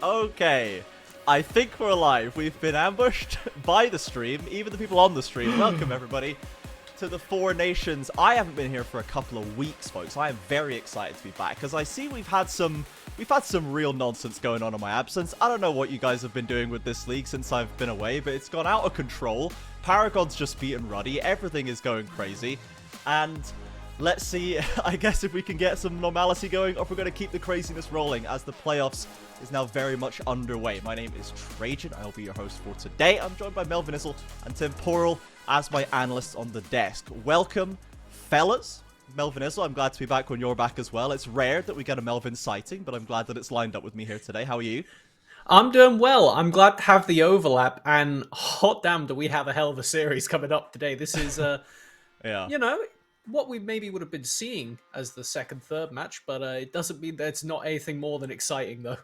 Okay, I think we're live. We've been ambushed by the stream, even the people on the stream. Welcome, everybody, to the Four Nations. I haven't been here for a couple of weeks, folks. I am very excited to be back, because I see we've had some real nonsense going on in my absence. I don't know what you guys have been doing with this league since I've been away, but it's gone out of control. Paragon's just beaten Ruddy. Everything is going crazy. And let's see, I guess, if we can get some normality going, or if we're going to keep the craziness rolling as the playoffs is now very much underway. My name is Trajan. I'll be your host for today. I'm joined by Melvin Izzle and Temporal as my analysts on the desk. Welcome, fellas. Melvin Izzle, I'm glad to be back when you're back as well. It's rare that we get a Melvin sighting, but I'm glad that it's lined up with me here today. How are you? I'm doing well. I'm glad to have the overlap, and hot damn do we have a hell of a series coming up today. This is, Yeah. you know, what we maybe would have been seeing as the third match, but it doesn't mean that it's not anything more than exciting, though.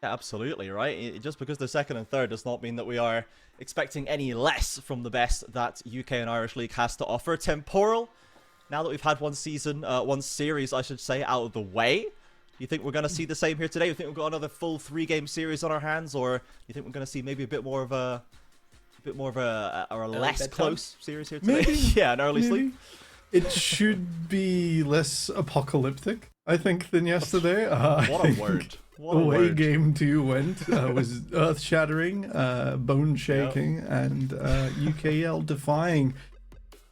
Yeah, absolutely, right? Just because they're second and third does not mean that we are expecting any less from the best that UK and Irish League has to offer. Temporal, now that we've had one series, I should say, out of the way, you think we're going to see the same here today? You think we've got another full 3-game series on our hands, or you think we're going to see maybe a bit more of a less close series here today? Maybe. Yeah, an early sleep. It should be less apocalyptic, I think, than yesterday. What a word. What a the way word. Game 2 went was earth-shattering, bone-shaking, and UKL defying.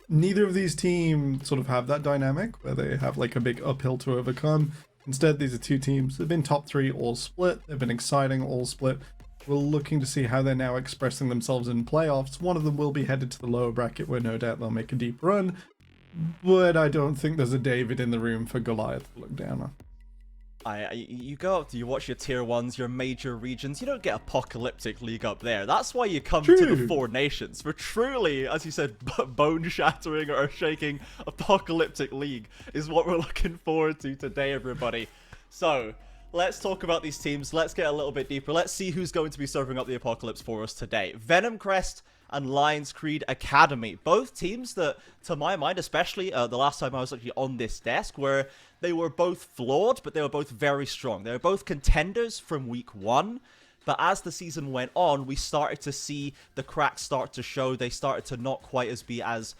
Neither of these teams sort of have that dynamic where they have like a big uphill to overcome. Instead, these are two teams that have been top 3 all split. They've been exciting all split. We're looking to see how they're now expressing themselves in playoffs. One of them will be headed to the lower bracket where no doubt they'll make a deep run. But I don't think there's a David in the room for Goliath to look down on. You go up, you watch your tier 1s, your major regions, you don't get apocalyptic league up there. That's why you come to the Four Nations. For truly, as you said, bone-shattering or shaking apocalyptic league is what we're looking forward to today, everybody. So, let's talk about these teams. Let's get a little bit deeper. Let's see who's going to be serving up the apocalypse for us today. Venomcrest and Lionscreed Academy. Both teams that, to my mind, especially the last time I was actually on this desk, where they were both flawed, but they were both very strong. They were both contenders from week 1, but as the season went on, we started to see the cracks start to show. They started to not quite be as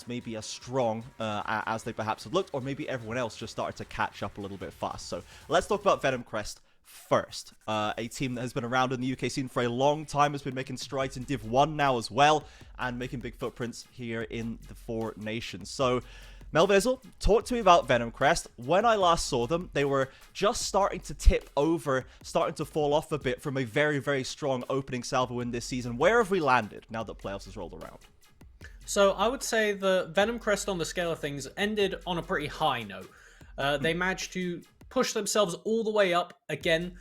maybe as strong as they perhaps had looked, or maybe everyone else just started to catch up a little bit fast. So let's talk about Venomcrest first. A team that has been around in the UK scene for a long time, has been making strides in Div 1 now as well, and making big footprints here in the Four Nations. So, Melvin Izzle, talk to me about Venomcrest. When I last saw them, they were just starting to tip over, starting to fall off a bit from a very, very strong opening salvo in this season. Where have we landed now that playoffs has rolled around? So I would say the Venomcrest on the scale of things ended on a pretty high note. They managed to push themselves all the way up, again,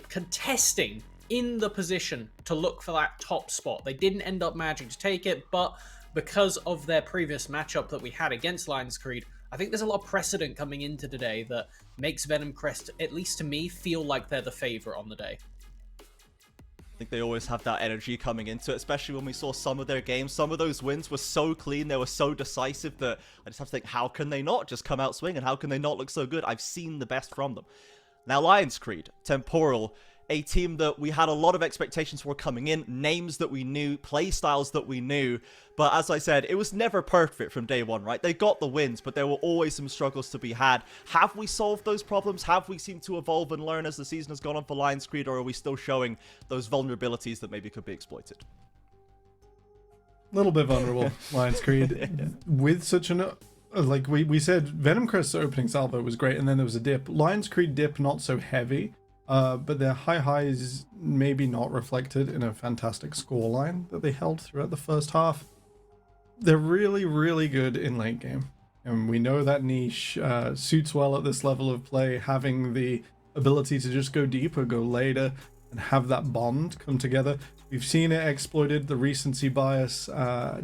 contesting in the position to look for that top spot. They didn't end up managing to take it, but because of their previous matchup that we had against Lionscreed, I think there's a lot of precedent coming into today that makes Venomcrest, at least to me, feel like they're the favorite on the day. I think they always have that energy coming into it, especially when we saw some of their games. Some of those wins were so clean, they were so decisive that I just have to think, how can they not just come out swinging? How can they not look so good? I've seen the best from them. Now, Lionscreed, Temporal, a team that we had a lot of expectations for coming in, names that we knew, play styles that we knew, but as I said, it was never perfect from day 1, right? They got the wins, but there were always some struggles to be had. Have we solved those problems? Have we seemed to evolve and learn as the season has gone on for Lionscreed, or are we still showing those vulnerabilities that maybe could be exploited? A little bit vulnerable, Lionscreed. With such an... like we said, Venomcrest's opening salvo was great, and then there was a dip. Lionscreed dip not so heavy. But their high highs maybe not reflected in a fantastic scoreline that they held throughout the first half. They're really, really good in late game. And we know that niche suits well at this level of play, having the ability to just go deeper, go later, and have that bond come together. We've seen it exploited. The recency bias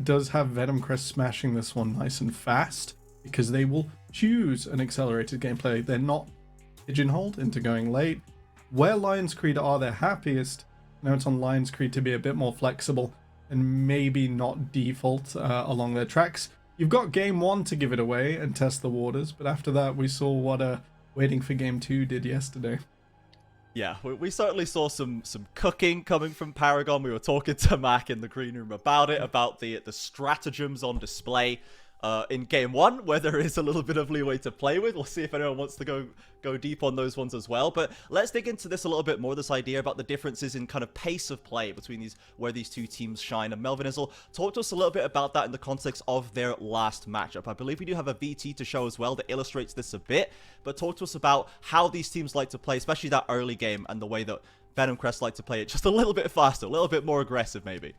does have Venomcrest smashing this one nice and fast, because they will choose an accelerated gameplay. They're not pigeonholed into going late. Where Lionscreed are their happiest, now it's on Lionscreed to be a bit more flexible and maybe not default along their tracks. You've got game 1 to give it away and test the waters, but after that we saw what waiting for game 2 did yesterday. Yeah, we certainly saw some cooking coming from Paragon. We were talking to Mac in the green room about it, about the stratagems on display in game one, where there is a little bit of leeway to play with. We'll see if anyone wants to go deep on those ones as well. But let's dig into this a little bit more, this idea about the differences in kind of pace of play between where these two teams shine. And Melvin Izzle, talk to us a little bit about that in the context of their last matchup. I believe we do have a VT to show as well that illustrates this a bit, but talk to us about how these teams like to play, especially that early game, and the way that Venomcrest like to play it just a little bit faster, a little bit more aggressive maybe.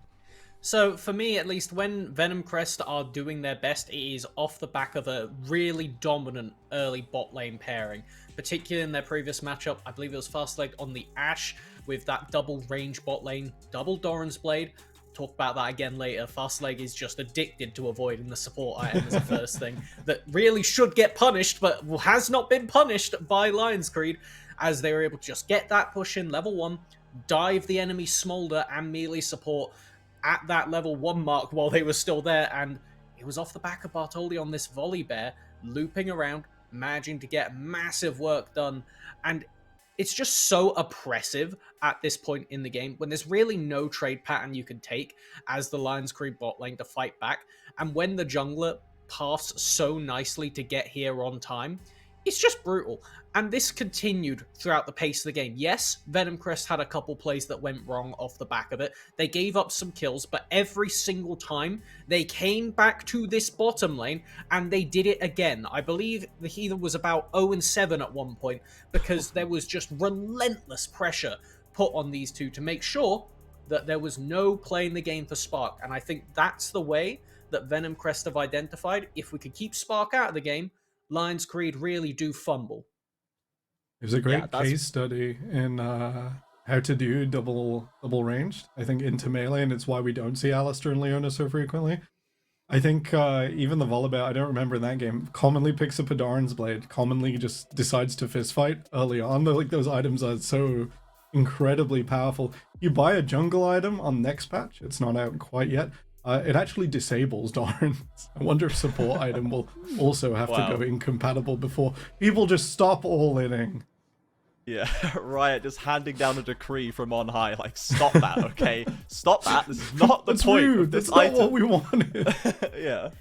So for me, at least, when Venomcrest are doing their best, it is off the back of a really dominant early bot lane pairing. Particularly in their previous matchup, I believe it was Fastleg on the Ashe with that double range bot lane, double Doran's Blade. Talk about that again later. Fastleg is just addicted to avoiding the support item as a first thing that really should get punished, but has not been punished by Lionscreed, as they were able to just get that push in level 1, dive the enemy Smolder and melee support at that level 1 mark while they were still there, and it was off the back of Bartoli on this volley bear, looping around, managing to get massive work done, and it's just so oppressive at this point in the game when there's really no trade pattern you can take as the Lionscreed bot lane to fight back, and when the jungler paths so nicely to get here on time, it's just brutal. And this continued throughout the pace of the game. Yes, Venomcrest had a couple plays that went wrong off the back of it. They gave up some kills, but every single time they came back to this bottom lane and they did it again. I believe the Heathen was about 0-7 at one point because there was just relentless pressure put on these two to make sure that there was no play in the game for Spark. And I think that's the way that Venomcrest have identified. If we could keep Spark out of the game, Lionscreed really do fumble. It was a great case study in how to do double ranged, I think, into melee, and it's why we don't see Alistair and Leona so frequently. I think even the Volibear, I don't remember in that game, commonly picks up a Doran's Blade, commonly just decides to fist fight early on. Like, those items are so incredibly powerful. You buy a jungle item on next patch, it's not out quite yet. It actually disables Doran's. I wonder if support item will also have to go incompatible before people just stop all-inning. Yeah, Riot just handing down a decree from on high, like, stop that, okay? Stop that. This is not the point rude. of this That's item. not what we wanted. Yeah.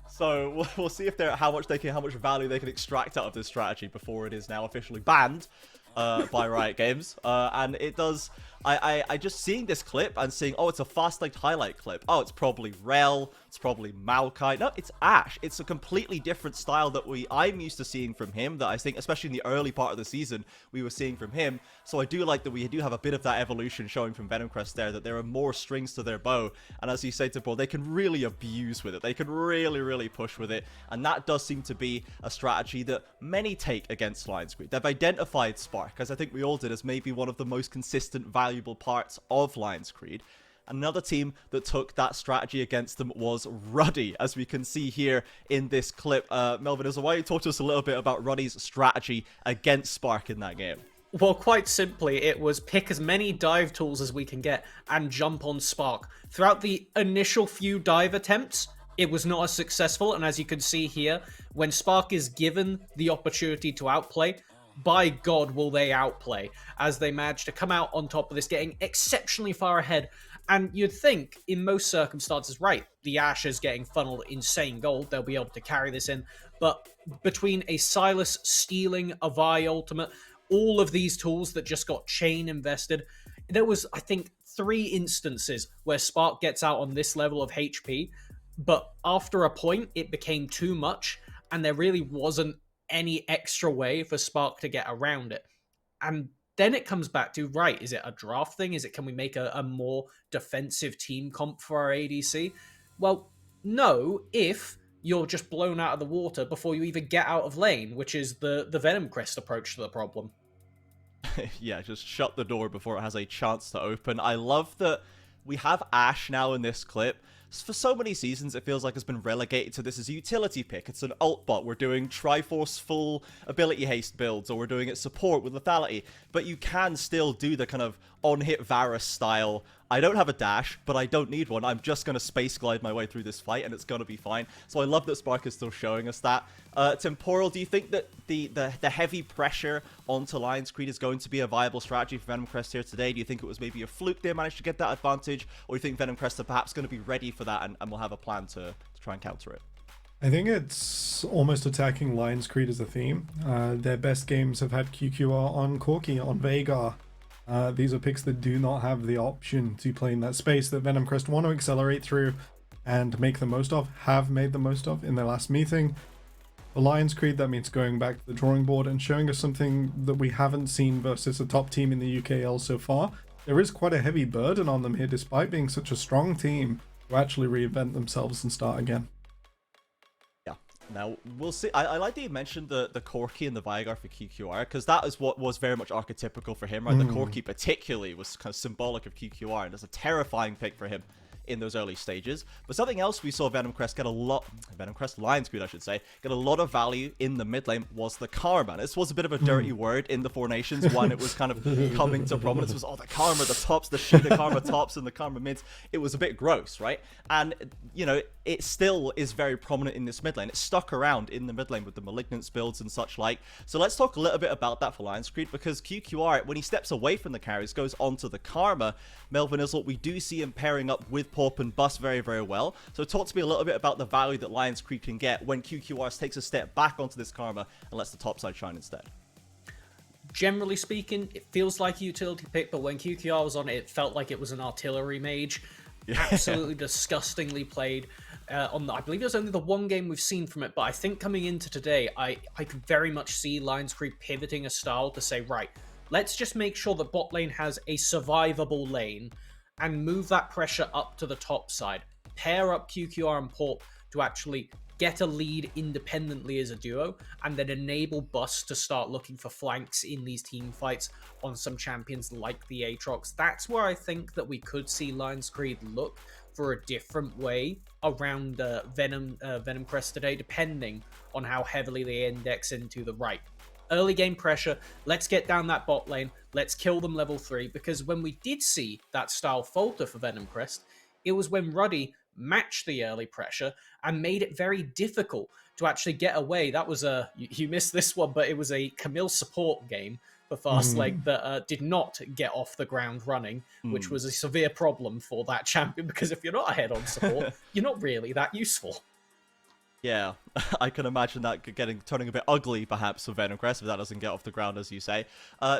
So we'll see if how much value they can extract out of this strategy before it is now officially banned by Riot Games. And it does. I just seeing this clip and seeing, oh, it's a fast-legged highlight clip. Oh, it's probably Rel. It's probably Maokai. No, it's Ashe. It's a completely different style that I'm used to seeing from him, that I think, especially in the early part of the season, we were seeing from him. So I do like that we do have a bit of that evolution showing from Venomcrest there, that there are more strings to their bow. And as you say, Tipple, they can really abuse with it. They can really, really push with it. And that does seem to be a strategy that many take against Lionscreed. They've identified Spark, as I think we all did, as maybe one of the most consistent, valuable parts of Lionscreed. Another team that took that strategy against them was Ruddy, as we can see here in this clip. Melvin, why don't you talk to us a little bit about Ruddy's strategy against Spark in that game? Well, quite simply, it was pick as many dive tools as we can get and jump on Spark. Throughout the initial few dive attempts, it was not as successful, and as you can see here, when Spark is given the opportunity to outplay, by God will they outplay, as they manage to come out on top of this, getting exceptionally far ahead. And you'd think, in most circumstances, right, the Ashe is getting funneled insane gold, they'll be able to carry this in, but between a Silas stealing a Vi ultimate, all of these tools that just got chain invested, there was, I think, 3 instances where Spark gets out on this level of HP, but after a point, it became too much, and there really wasn't any extra way for Spark to get around it. And then it comes back to, right, is it a draft thing? Can we make a more defensive team comp for our ADC? Well, no, if you're just blown out of the water before you even get out of lane, which is the Venomcrest approach to the problem. Yeah, just shut the door before it has a chance to open. I love that we have Ashe now in this clip. For so many seasons, it feels like it's been relegated to this as a utility pick. It's an ult bot. We're doing Triforce full ability haste builds, or we're doing it support with lethality. But you can still do the kind of on-hit Varus style I don't have a dash, but I don't need one. I'm just going to space glide my way through this fight, and it's going to be fine. So I love that Spark is still showing us that. Temporal, do you think that the heavy pressure onto Lionscreed is going to be a viable strategy for Venomcrest here today? Do you think it was maybe a fluke they managed to get that advantage, or do you think Venomcrest are perhaps going to be ready for that and will have a plan to try and counter it? I think it's almost attacking Lionscreed as a theme. Their best games have had QQR on Corki, on Veigar. These are picks that do not have the option to play in that space that Venomcrest want to accelerate through and make the most of, have made the most of in their last meeting. For Lionscreed, that means going back to the drawing board and showing us something that we haven't seen versus a top team in the UKL so far. There is quite a heavy burden on them here, despite being such a strong team, to actually reinvent themselves and start again. Now, we'll see. I like that you mentioned the Corki and the Veigar for QQR, because that is what was very much archetypical for him, right? The Corki particularly was kind of symbolic of QQR, and it's a terrifying pick for him in those early stages. But something else we saw Venomcrest get a lot, Lionscreed I should say, get a lot of value in the mid lane was the Karma. This was a bit of a dirty word in the Four Nations when it was kind of coming to prominence. It was, oh, the Karma, the tops, the Sheeta Karma tops and the Karma mids. It was a bit gross, right? And, you know, it still is very prominent in this mid lane. It stuck around in the mid lane with the Malignance builds and such like. So let's talk a little bit about that for Lionscreed, because QQR, when he steps away from the carries, goes onto the Karma. Melvin Izzle, we do see him pairing up with Pawp and Bust very, very well. So talk to me a little bit about the value that Lionscreed can get when QQR takes a step back onto this Karma and lets the top side shine instead. Generally speaking, it feels like a utility pick, but when QQR was on it, it felt like it was an artillery mage. Yeah. Absolutely disgustingly played. I believe it was only the one game we've seen from it, but I think coming into today, I could very much see Lionscreed pivoting a style to say, right, let's just make sure that bot lane has a survivable lane and move that pressure up to the top side. Pair up QQR and Pawp to actually get a lead independently as a duo, and then enable Bust to start looking for flanks in these team fights on some champions like the Aatrox. That's where I think that we could see Lionscreed look for a different way around Venomcrest today, depending on how heavily they index into the right. Early game pressure, let's get down that bot lane, let's kill them level 3, because when we did see that style falter for Venomcrest, it was when Ruddy matched the early pressure and made it very difficult to actually get away. That was you missed this one, but it was a Camille support game for Fastlane that did not get off the ground running, which was a severe problem for that champion, because if you're not ahead on support, you're not really that useful. Yeah, I can imagine that turning a bit ugly, perhaps, for Venomcrest if that doesn't get off the ground, as you say.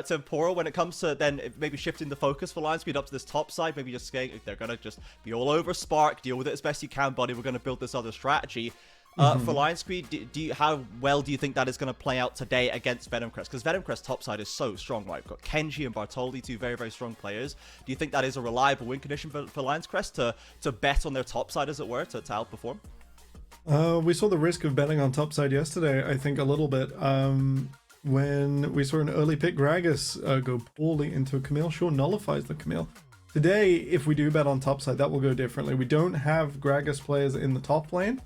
Temporal, when it comes to then maybe shifting the focus for Lionscreed up to this top side, maybe just saying they're going to just be all over Spark, deal with it as best you can, buddy, we're going to build this other strategy. For Lionscreed, how well do you think that is going to play out today against Venomcrest? Because Venomcrest top side is so strong, right? We've got Kenji and Bartoli, two very, very strong players. Do you think that is a reliable win condition for Lionscrest to bet on their top side, as it were, to outperform? We saw the risk of betting on topside yesterday, I think, a little bit. When we saw an early pick Gragas go poorly into a Camille, sure, nullifies the Camille. Today, if we do bet on topside, that will go differently. We don't have Gragas players in the top lane.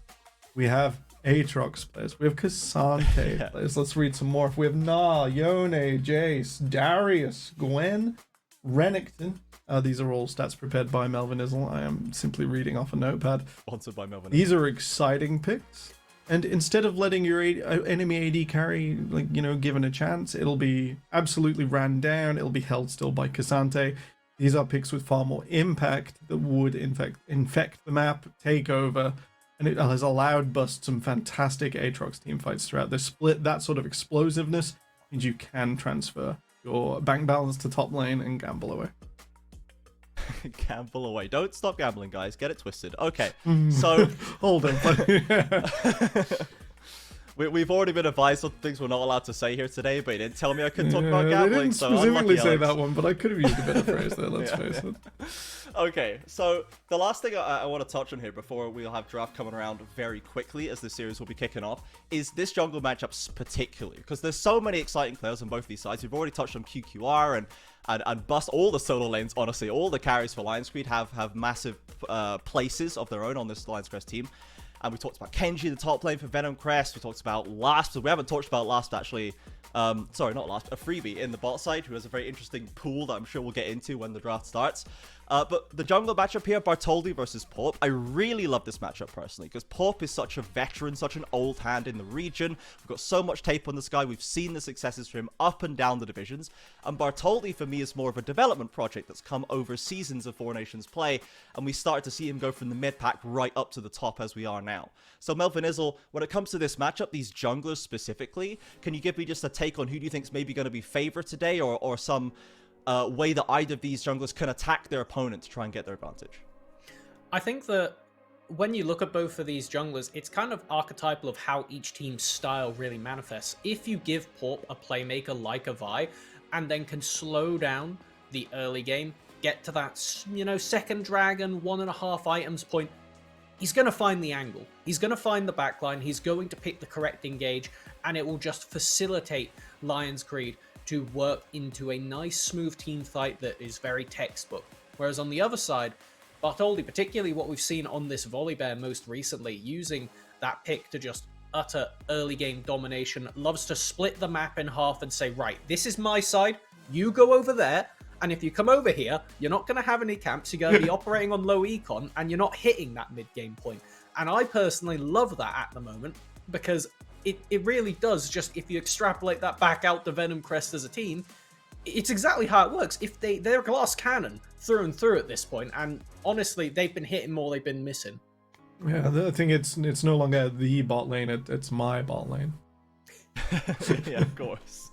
We have Aatrox players. We have Cassante players. Let's read some more. We have Na, Yone, Jace, Darius, Gwen, Renekton. These are all stats prepared by Melvin Izzle. I am simply reading off a notepad. Sponsored by Melvin Izzle. These are exciting picks. And instead of letting your enemy AD carry, given a chance, it'll be absolutely ran down. It'll be held still by Cassante. These are picks with far more impact that would infect the map, take over, and it has allowed Bust some fantastic Aatrox teamfights throughout the split. That sort of explosiveness means you can transfer your bank balance to top lane and gamble away. Gamble away. Don't stop gambling, guys. Get it twisted. Okay, so... Hold on. We've already been advised on things we're not allowed to say here today, but he didn't tell me I couldn't talk about gambling. They didn't so specifically unlucky, say Alex. that one, but I could have used a better phrase there, let's face it. Okay, so the last thing I want to touch on here before we'll have draft coming around very quickly as this series will be kicking off is this jungle matchups particularly, because there's so many exciting players on both these sides. We've already touched on QQR and Bust. All the solo lanes, honestly, all the carries for Lionscreed have massive places of their own on this Lionscreed team. And we talked about Kenji, the top lane for Venomcrest. We talked about Lasp. We haven't talked about Lasp, actually. Sorry, not Lasp. A freebie in the bot side who has a very interesting pool that I'm sure we'll get into when the draft starts. But the jungle matchup here, Bartholdi versus Pulp, I really love this matchup personally, because Pulp is such a veteran, such an old hand in the region. We've got so much tape on this guy, we've seen the successes for him up and down the divisions, and Bartholdi for me is more of a development project that's come over seasons of Four Nations play, and we started to see him go from the mid pack right up to the top as we are now. So Melvin Izzle, when it comes to this matchup, these junglers specifically, can you give me just a take on who do you think is maybe going to be favored today, or some way that either of these junglers can attack their opponent to try and get their advantage? I think that when you look at both of these junglers, it's kind of archetypal of how each team's style really manifests. If you give Porp a playmaker like a Vi, and then can slow down the early game, get to that, second dragon, 1.5 items point, he's going to find the angle. He's going to find the backline, he's going to pick the correct engage, and it will just facilitate Lionscreed to work into a nice, smooth team fight that is very textbook. Whereas on the other side, Bartholdi, particularly what we've seen on this Volibear most recently, using that pick to just utter early game domination, loves to split the map in half and say, right, this is my side, you go over there, and if you come over here, you're not going to have any camps, you're going to be operating on low econ, and you're not hitting that mid-game point. And I personally love that at the moment, because it really does, just if you extrapolate that back out to Venomcrest as a team, it's exactly how it works. If they're a glass cannon through and through at this point, and honestly, they've been hitting more they've been missing. Yeah, I think it's no longer the bot lane, it's my bot lane. Yeah, of course.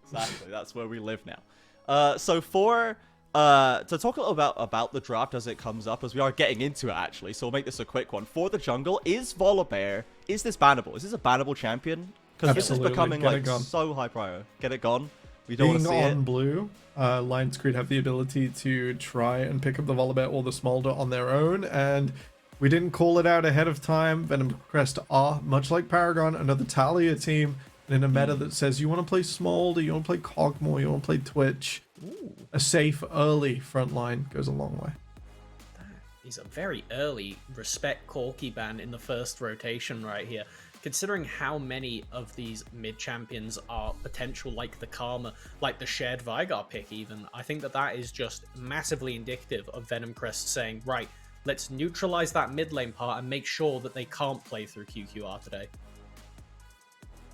Exactly, that's where we live now. So for to talk a little about the draft as it comes up, as we are getting into it actually, so we'll make this a quick one. For the jungle, is Volibear, is this bannable? Is this a bannable champion? Because this is becoming like so high prior. Get it gone. We don't want to see Being it. on blue, Lionscreed have the ability to try and pick up the Volibear or the Smolder on their own, and we didn't call it out ahead of time. Venomcrest are, much like Paragon, another Talia team, and in a meta that says you want to play Smolder, you want to play Cogmore, you want to play Twitch. Ooh. A safe early front line goes a long way. That is a very early respect Corky ban in the first rotation right here. Considering how many of these mid champions are potential, like the Karma, like the shared Vigar pick even, I think that is just massively indicative of Venomcrest saying, right, let's neutralize that mid lane part and make sure that they can't play through QQR today.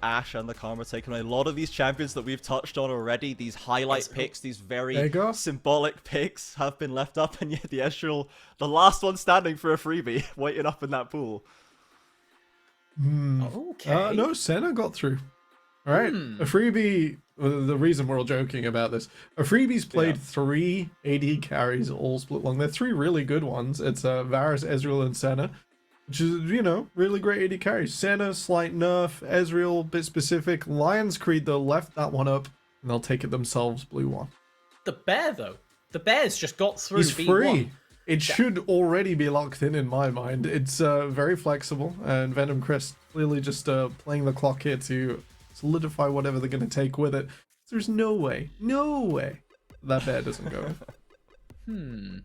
Ashe and the Karma taking a lot of these champions that we've touched on already. These highlight picks, these very symbolic picks have been left up, and yet the Ezreal, the last one standing for a freebie, waiting up in that pool. Okay. No, Senna got through. All right. A freebie, the reason we're all joking about this, a freebie's played 3 AD carries all split long. They're 3 really good ones. It's Varus, Ezreal, and Senna, which is, really great AD carries. Senna, slight nerf, Ezreal, bit specific. Lionscreed, though, left that one up, and they'll take it themselves, blue one. The bear, though. The bear's just got through He's V1. Free. It should already be locked in my mind. It's very flexible, and Venomcrest clearly just playing the clock here to solidify whatever they're going to take with it. There's no way that bear doesn't go in.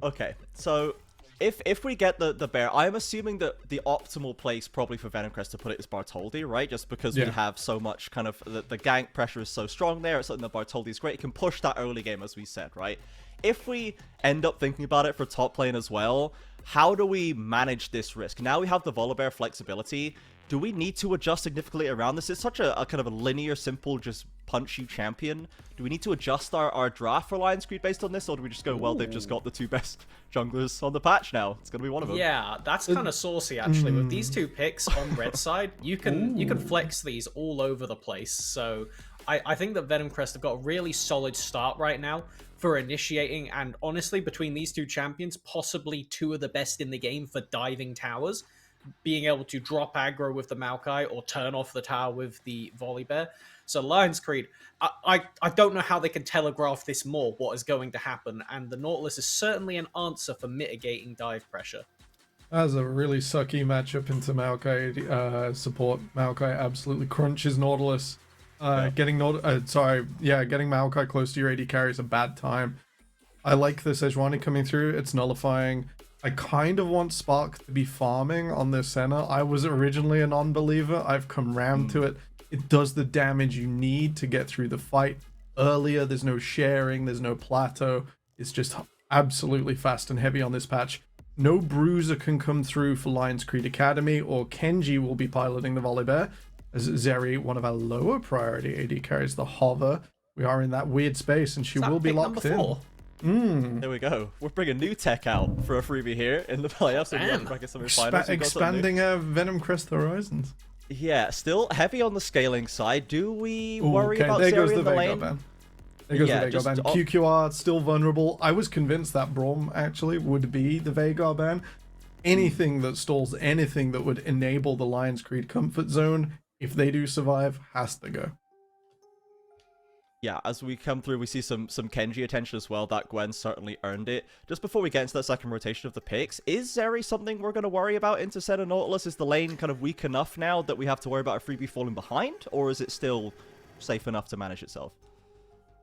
Okay, so if we get the bear, I'm assuming that the optimal place probably for Venomcrest to put it is Bartholdi, right? Just because we have so much kind of the gank pressure is so strong there. It's something that Bartholdi is great. It can push that early game, as we said, right? If we end up thinking about it for top lane as well, how do we manage this risk? Now we have the Volibear flexibility. Do we need to adjust significantly around this? It's such a kind of a linear, simple, just punch you champion. Do we need to adjust our draft for Lionscreed based on this, or do we just go, well, they've just got the 2 best junglers on the patch now? It's going to be one of them. Yeah, that's kind of saucy, actually. With these 2 picks on red side, you can flex these all over the place. So I think that Venomcrest have got a really solid start right now for initiating, and honestly, between these 2 champions, possibly 2 of the best in the game for diving towers, being able to drop aggro with the Maokai or turn off the tower with the Volibear. So Lionscreed, I don't know how they can telegraph this more, what is going to happen, and the Nautilus is certainly an answer for mitigating dive pressure. That's a really sucky matchup into Maokai support. Maokai absolutely crunches Nautilus. Getting Maokai close to your AD carry is a bad time. I like the Sejuani coming through. It's nullifying. I kind of want Spark to be farming on this Senna. I was originally a non-believer. I've come round to it. It does the damage you need to get through the fight earlier. There's no sharing. There's no plateau. It's just absolutely fast and heavy on this patch. No bruiser can come through for Lionscreed Academy, or Kenji will be piloting the Volibear, as Zeri, one of our lower priority AD carries the hover. We are in that weird space, and she will be locked in. There we go. We're bringing new tech out for a freebie here in the playoffs. Expanding Venomcrest horizons. Yeah, still heavy on the scaling side. Do we worry about there Zeri goes the in the Vega lane? ban. There goes the Vega ban. QQR still vulnerable. I was convinced that Braum actually would be the Vega ban. Anything that stalls anything that would enable the Lionscreed comfort zone, if they do survive, has to go. Yeah, as we come through, we see some Kenji attention as well. That Gwen certainly earned it. Just before we get into that second rotation of the picks, is Zeri something we're going to worry about into Senna Nautilus? Is the lane kind of weak enough now that we have to worry about a freebie falling behind? Or is it still safe enough to manage itself?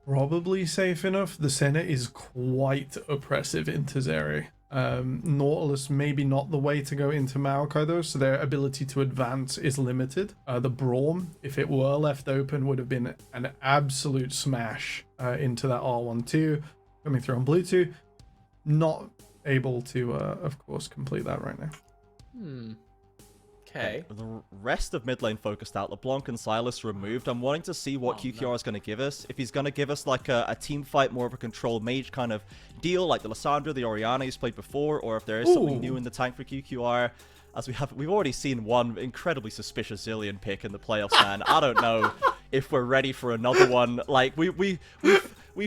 Probably safe enough. The Senna is quite oppressive into Zeri. Nautilus maybe not the way to go into Maokai though, so their ability to advance is limited. The Braum, if it were left open, would have been an absolute smash into that R1-2 coming through on Bluetooth. Not able to, of course, complete that right now. Okay. The rest of mid lane focused out. LeBlanc and Silas removed. I'm wanting to see what QQR is going to give us. If he's going to give us like a team fight, more of a control mage kind of deal, like the Lissandra, the Orianna he's played before, or if there is something new in the tank for QQR. As we've already seen one incredibly suspicious Zillion pick in the playoffs, man. I don't know if we're ready for another one. Like we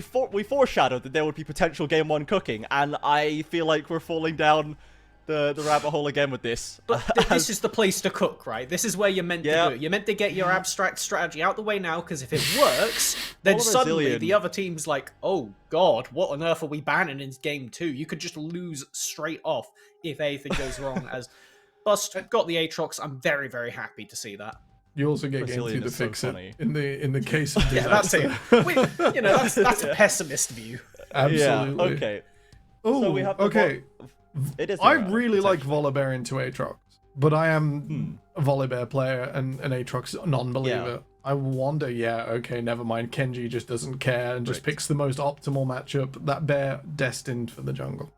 foreshadowed that there would be potential game 1 cooking, and I feel like we're falling down the rabbit hole again with this. But this is the place to cook, right? This is where you're meant to do it. You're meant to get your abstract strategy out the way now, because if it works, then suddenly the other team's like, oh god, what on earth are we banning in game 2? You could just lose straight off if anything goes wrong. As Bust got the Aatrox, I'm very, very happy to see that. You also get game 2 to fix it in the case of disaster. That's it. That's a pessimist view. Absolutely. Yeah, okay. Oh, so we have it is. I really like Volibear into Aatrox, but I am a Volibear player and an Aatrox non-believer. Yeah. I wonder, okay, never mind. Kenji just doesn't care and just picks the most optimal matchup. That bear destined for the jungle.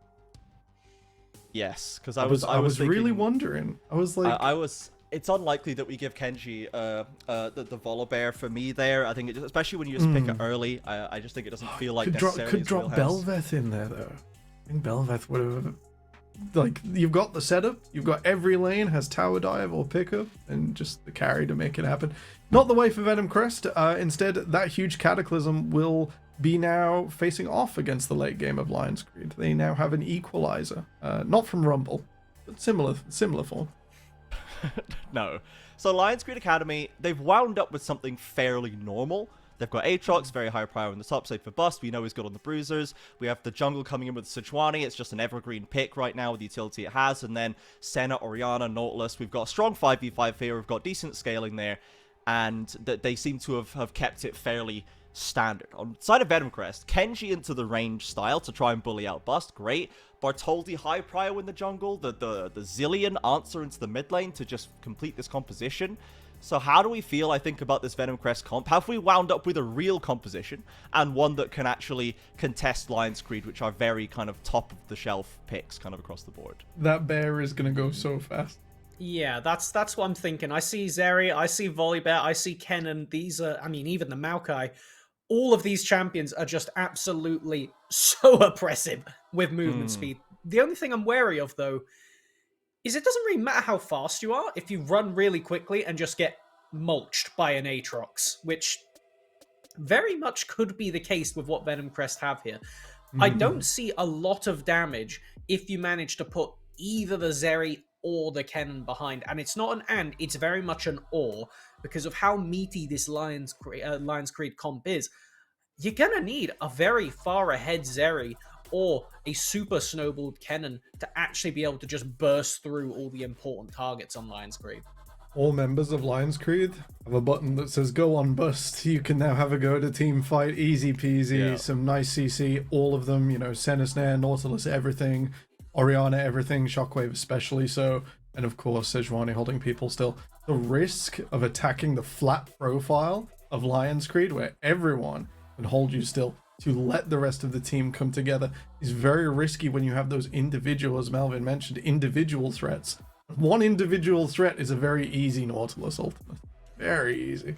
Yes, because I was thinking, really wondering. I was like, It's unlikely that we give Kenji the Volibear for me there. I think, especially when you just pick it early, I just think it doesn't feel like necessarily. Could drop Belveth in there though. I think Belveth would have. Like, you've got the setup, you've got every lane has tower dive or pickup, and just the carry to make it happen. Not the way for Venomcrest. Instead, that huge Cataclysm will be now facing off against the late game of Lionscreed. They now have an equalizer, not from Rumble, but similar form. No. So Lionscreed Academy, they've wound up with something fairly normal. They've got Aatrox, very high prior on the top side for Bust. We know he's good on the bruisers. We have the jungle coming in with Sejuani. It's just an evergreen pick right now with the utility it has. And then Senna, Orianna, Nautilus. We've got a strong 5v5 here. We've got decent scaling there. And they seem to have kept it fairly standard. On the side of Venomcrest, Kenji into the range style to try and bully out Bust. Great. Bartholdi high prio in the jungle. The Zillion answer into the mid lane to just complete this composition. So how do we feel, I think, about this Venomcrest comp? Have we wound up with a real composition and one that can actually contest Lionscreed, which are very kind of top-of-the-shelf picks kind of across the board? That bear is going to go so fast. Yeah, that's what I'm thinking. I see Zeri, I see Volibear, I see Kennen. These are, I mean, even the Maokai. All of these champions are just absolutely so oppressive with movement speed. The only thing I'm wary of, though, is it doesn't really matter how fast you are if you run really quickly and just get mulched by an Aatrox, which very much could be the case with what Venomcrest have here. I don't see a lot of damage if you manage to put either the Zeri or the Kennen behind, and it's not an and, it's very much an or, because of how meaty this Lionscreed comp is. You're gonna need a very far ahead Zeri or a super snowballed Kennen to actually be able to just burst through all the important targets on Lionscreed. All members of Lionscreed have a button that says go on Bust. You can now have a go at a team fight, easy peasy, some nice CC, all of them, you know, Senna Snare, Nautilus, everything, Orianna, everything, Shockwave especially so, and of course Sejuani holding people still. The risk of attacking the flat profile of Lionscreed, where everyone can hold you still to let the rest of the team come together is very risky when you have those individual, as Melvin mentioned, individual threats. One individual threat is a very easy Nautilus ultimate. Very easy.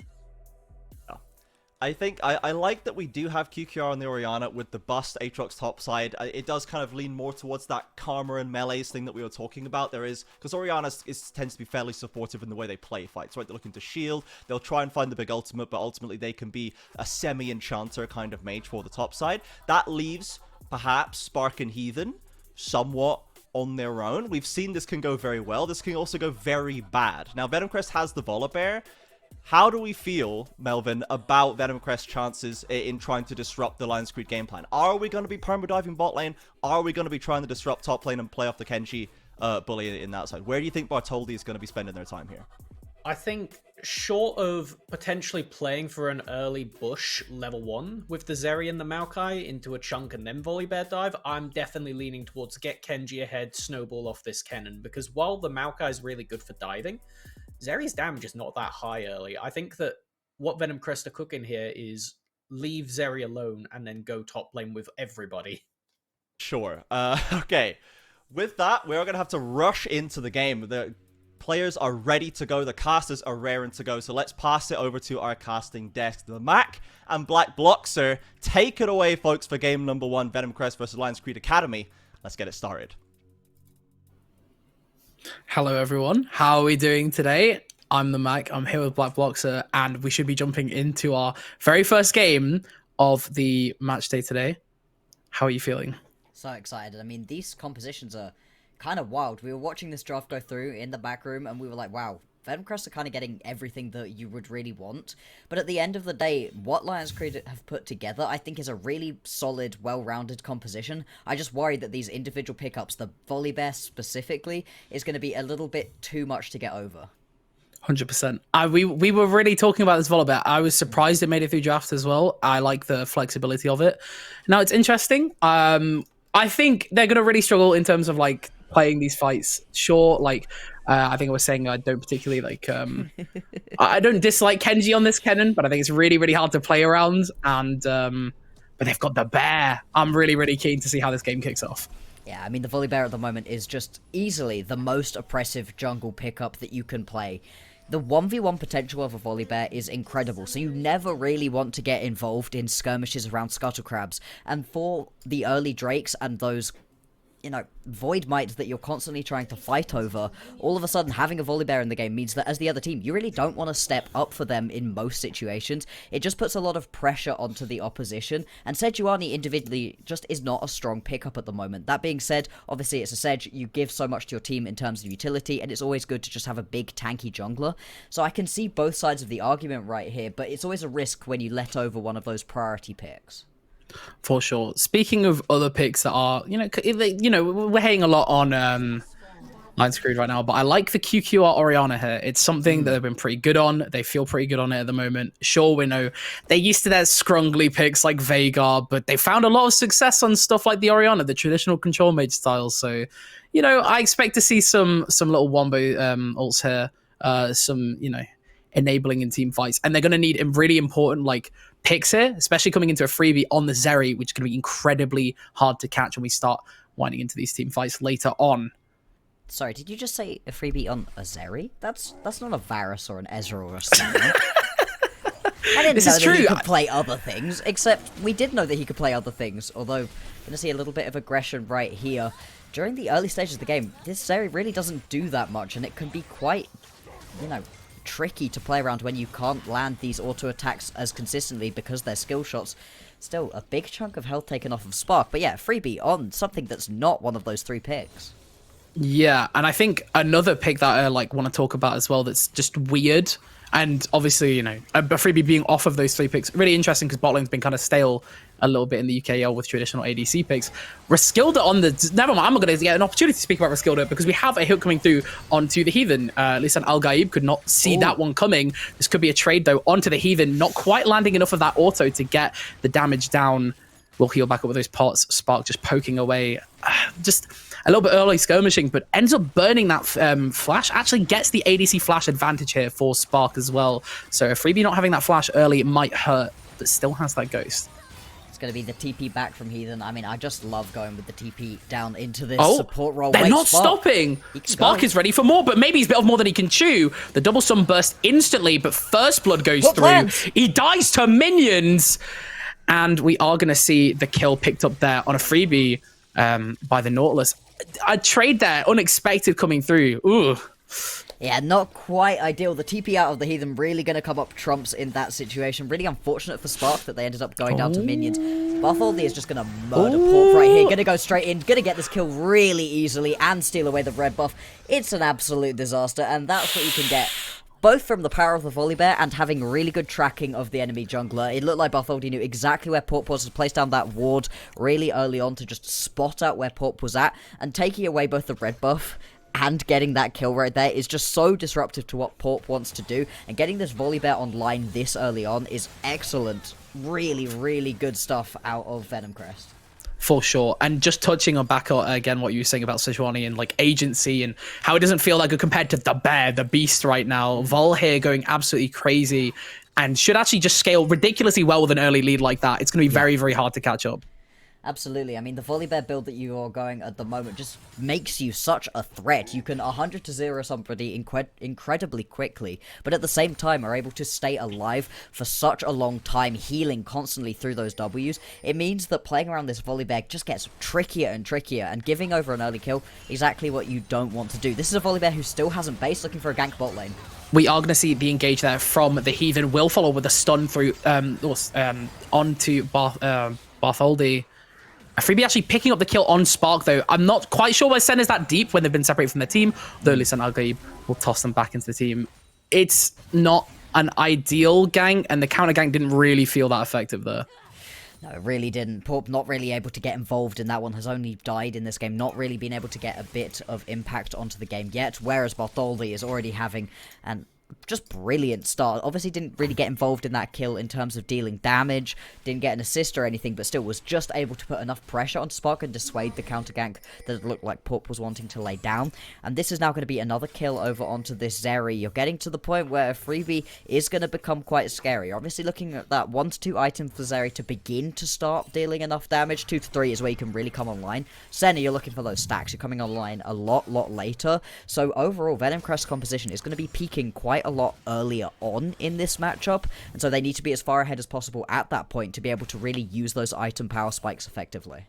I think I like that we do have QQR on the Orianna with the bust Aatrox topside. It does kind of lean more towards that Karma and melees thing that we were talking about. There is, because Orianna tends to be fairly supportive in the way they play fights, right? They're looking to shield, they'll try and find the big ultimate, but ultimately they can be a semi-enchanter kind of mage for the top side. That leaves, perhaps, Spark and Heathen somewhat on their own. We've seen this can go very well. This can also go very bad. Now, Venomcrest has the Volibear. How do we feel, Melvin, about Venomcrest's chances in trying to disrupt the Lionscreed game plan? Are we going to be perma-diving bot lane? Are we going to be trying to disrupt top lane and play off the Kenji bully in that side? Where do you think Bartholdi is going to be spending their time here? I think short of potentially playing for an early bush level 1 with the Zeri and the Maokai into a chunk and then Volibear dive, I'm definitely leaning towards get Kenji ahead, snowball off this Kennen, because while the Maokai is really good for diving, Zeri's damage is not that high early. I think that what Venomcrest are cooking here is leave Zeri alone and then go top lane with everybody. Sure. Okay. With that, we're going to have to rush into the game. The players are ready to go. The casters are raring to go. So let's pass it over to our casting desk. The Mac and Black Bloxer, take it away, folks, for game number 1, Venomcrest versus Lionscreed Academy. Let's get it started. Hello everyone, how are we doing today? I'm the Mac, I'm here with Black Bloxer, and we should be jumping into our very first game of the match day today. How are you feeling? So excited. I mean, these compositions are kind of wild. We were watching this draft go through in the back room, and we were like, wow, Venomcrest are kind of getting everything that you would really want. But at the end of the day, what Lionscreed have put together, I think, is a really solid, well-rounded composition. I just worry that these individual pickups, the Volibear specifically, is going to be a little bit too much to get over. 100%. We were really talking about this Volibear. I was surprised it made it through draft as well. I like the flexibility of it. Now, it's interesting. I think they're going to really struggle in terms of, like, playing these fights. Sure, like, I think I was saying I don't particularly like I don't dislike Kenji on this Kennen, but I think it's really, really hard to play around, and but they've got the bear. I'm really, really keen to see how this game kicks off. Yeah, I mean, the Volibear at the moment is just easily the most oppressive jungle pickup that you can play. The 1v1 potential of a Volibear is incredible, so you never really want to get involved in skirmishes around Scuttle Crabs, and for the early Drakes and those, you know, Void Might that you're constantly trying to fight over, all of a sudden having a Volibear in the game means that as the other team, you really don't want to step up for them in most situations. It just puts a lot of pressure onto the opposition, and Sejuani individually just is not a strong pickup at the moment. That being said, obviously it's a Sej, you give so much to your team in terms of utility, and it's always good to just have a big tanky jungler. So I can see both sides of the argument right here, but it's always a risk when you let over one of those priority picks. For sure. Speaking of other picks that are, we're hating a lot on Lionscreed right now, but I like the QQR Orianna here. It's something that they've been pretty good on. They feel pretty good on it at the moment. Sure, we know they're used to their scrungly picks like Veigar, but they found a lot of success on stuff like the Orianna, the traditional control mage style. So, I expect to see some little wombo ults here, some, enabling in team fights, and they're going to need really important picks here, especially coming into a freebie on the Zeri, which is going to be incredibly hard to catch when we start winding into these team fights later on. Sorry, did you just say a freebie on a Zeri? That's not a Varus or an Ezreal or something. I didn't know that he could play other things, except we did know that he could play other things, although I'm going to see a little bit of aggression right here. During the early stages of the game, this Zeri really doesn't do that much, and it can be quite, tricky to play around when you can't land these auto attacks as consistently because they're skill shots. Still, a big chunk of health taken off of Spark, but yeah, freebie on something that's not one of those 3 picks. Yeah, and I think another pick that I want to talk about as well that's just weird, and obviously, a freebie being off of those 3 picks, really interesting because bot lane's been kind of stale a little bit in the UKL with traditional ADC picks. Raskilda on the... Never mind, I'm not going to get an opportunity to speak about Raskilda because we have a hook coming through onto the Heathen. Lisan Al-Gaib could not see that one coming. This could be a trade, though, onto the Heathen. Not quite landing enough of that auto to get the damage down. We'll heal back up with those pots. Spark just poking away. Just a little bit early skirmishing, but ends up burning that flash. Actually gets the ADC flash advantage here for Spark as well. So a freebie not having that flash early, it might hurt, but still has that ghost. going to be the TP back from Heathen. I mean, I just love going with the TP down into this Oh, support role. they're Wait, not Spark. stopping. He can Spark go. is ready for more, but maybe he's a bit of more than he can chew. The double stun burst instantly, but first blood goes What through. plans? He dies to minions. And we are going to see the kill picked up there on a freebie by the Nautilus. A trade there, unexpected coming through. Ooh. Yeah, not quite ideal. The TP out of the Heathen really going to come up trumps in that situation. Really unfortunate for Spark that they ended up going down to minions. Bartholdi is just going to murder Porp right here. Going to go straight in. Going to get this kill really easily and steal away the red buff. It's an absolute disaster, and that's what you can get. Both from the power of the Volibear and having really good tracking of the enemy jungler. It looked like Bartholdi knew exactly where Porp was to place down that ward really early on to just spot out where Porp was at, and taking away both the red buff and getting that kill right there is just so disruptive to what Porp wants to do, and getting this Volibear online this early on is excellent. Really, really good stuff out of Venomcrest. For sure. And just touching on back again what you were saying about Sejuani and like agency and how it doesn't feel like good compared to the bear, the beast right now. Vol here going absolutely crazy and should actually just scale ridiculously well with an early lead like that. It's going to be very, very hard to catch up. Absolutely. I mean, the Volibear build that you are going at the moment just makes you such a threat. You can 100 to 0 somebody incredibly quickly, but at the same time are able to stay alive for such a long time, healing constantly through those Ws. It means that playing around this Volibear just gets trickier and trickier, and giving over an early kill, exactly what you don't want to do. This is a Volibear who still hasn't base, looking for a gank bot lane. We are going to see the engage there from the Heathen. Will follow with a stun through onto Bartholdi. A freebie actually picking up the kill on Spark, though. I'm not quite sure why Sen is that deep when they've been separated from the team, though Lisan Al-Gaib will toss them back into the team. It's not an ideal gank, and the counter gank didn't really feel that effective there. No, it really didn't. Porp not really able to get involved in that one, has only died in this game, not really been able to get a bit of impact onto the game yet, whereas Bartholdi is already having an just brilliant start. Obviously didn't really get involved in that kill in terms of dealing damage, didn't get an assist or anything, but still was just able to put enough pressure on Spark and dissuade the counter gank that it looked like Porp was wanting to lay down. And this is now going to be another kill over onto this Zeri. You're getting to the point where a freebie is going to become quite scary. You're obviously looking at that 1 to 2 item for Zeri to begin to start dealing enough damage. 2 to 3 is where you can really come online. Senna, you're looking for those stacks. You're coming online a lot later. So overall, Venomcrest composition is going to be peaking quite a lot earlier on in this matchup, and so they need to be as far ahead as possible at that point to be able to really use those item power spikes effectively.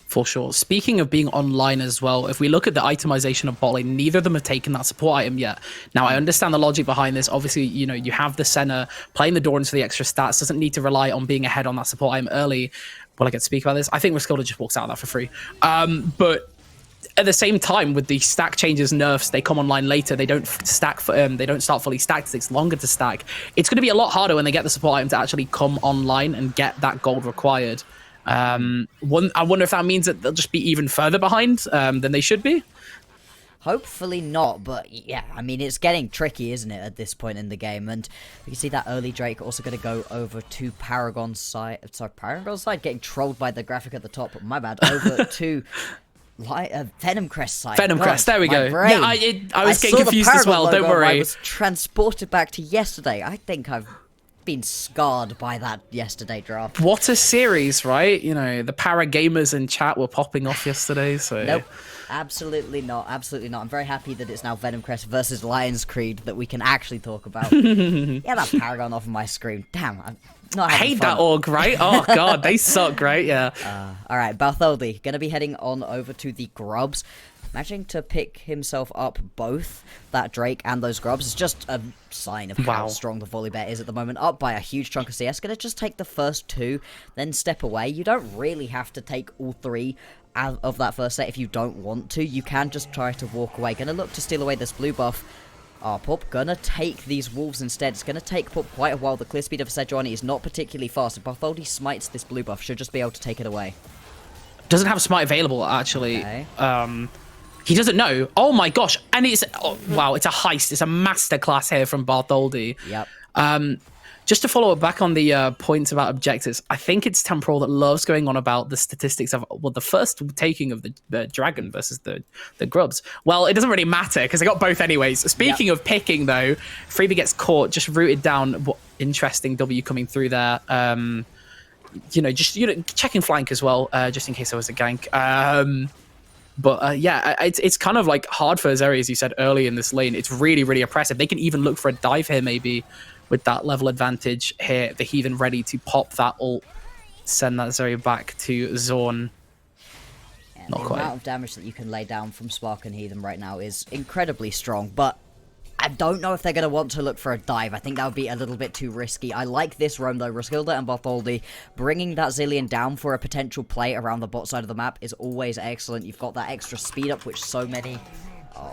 For sure. Speaking of being online as well, if we look at the itemization of bot lane, neither of them have taken that support item yet. Now, I understand the logic behind this. Obviously, you know, you have the Senna playing the Dorans for the extra stats, doesn't need to rely on being ahead on that support item early. Will I get to speak about this? I think Riskolda just walks out of that for free. But at the same time, with the stack changes nerfs, they come online later. They don't stack for they don't start fully stacked. It takes longer to stack. It's going to be a lot harder when they get the support item to actually come online and get that gold required. I wonder if that means that they'll just be even further behind than they should be. Hopefully not, but yeah, I mean, it's getting tricky, isn't it, at this point in the game? And you can see that early Drake also going to go over to Paragon's side. Sorry, Paragon's side, getting trolled by the graphic at the top. My bad. Over to Venomcrest side. Venomcrest, there we go. Brain. Yeah, I was getting saw the confused as well, Paragon don't logo and I worry. was transported back to yesterday. I think I've been scarred by that yesterday draft. What a series, right? You know, the para gamers in chat were popping off yesterday, so... Nope. Absolutely not. Absolutely not. I'm very happy that it's now Venomcrest versus Lionscreed that we can actually talk about. Yeah, that Paragon off of my screen. Damn, I'm not I having hate fun. that org, right? Oh, God, they suck, right? Yeah. All right, Bartholdi going to be heading on over to the Grubs. Managing to pick himself up both that Drake and those Grubs is just a sign of how Wow. strong the Volibear is at the moment. Up by a huge chunk of CS. Going to just take the first 2, then step away. You don't really have to take all 3 out of that first set if you don't want to. You can just try to walk away. Going to look to steal away this blue buff. Porp gonna take these wolves instead. It's gonna take Porp quite a while. The clear speed of Sejuani is not particularly fast. If Bartholdi smites this blue buff, should just be able to take it away. Doesn't have smite available, actually. Okay. He doesn't know. Oh my gosh. And it's, wow, it's a heist. It's a masterclass here from Bartholdi. Yep. Just to follow up back on the points about objectives, I think it's Temporal that loves going on about the statistics of, well, the first taking of the dragon versus the grubs. Well, it doesn't really matter because they got both anyways. Speaking of picking, though, Freebie gets caught, just rooted down. What interesting W coming through there. just checking flank as well, just in case there was a gank. Yeah, it's kind of like hard for Zeri, as you said early in this lane. It's really, really oppressive. They can even look for a dive here, maybe, with that level advantage here. The Heathen ready to pop that ult, send that Zeri back to Zorn. Yeah, Not the quite. amount of damage that you can lay down from Spark and Heathen right now is incredibly strong, but I don't know if they're going to want to look for a dive. I think that would be a little bit too risky. I like this roam, though. Roskilde and Bartholdi bringing that Zilean down for a potential play around the bot side of the map is always excellent. You've got that extra speed up, which so many... Oh,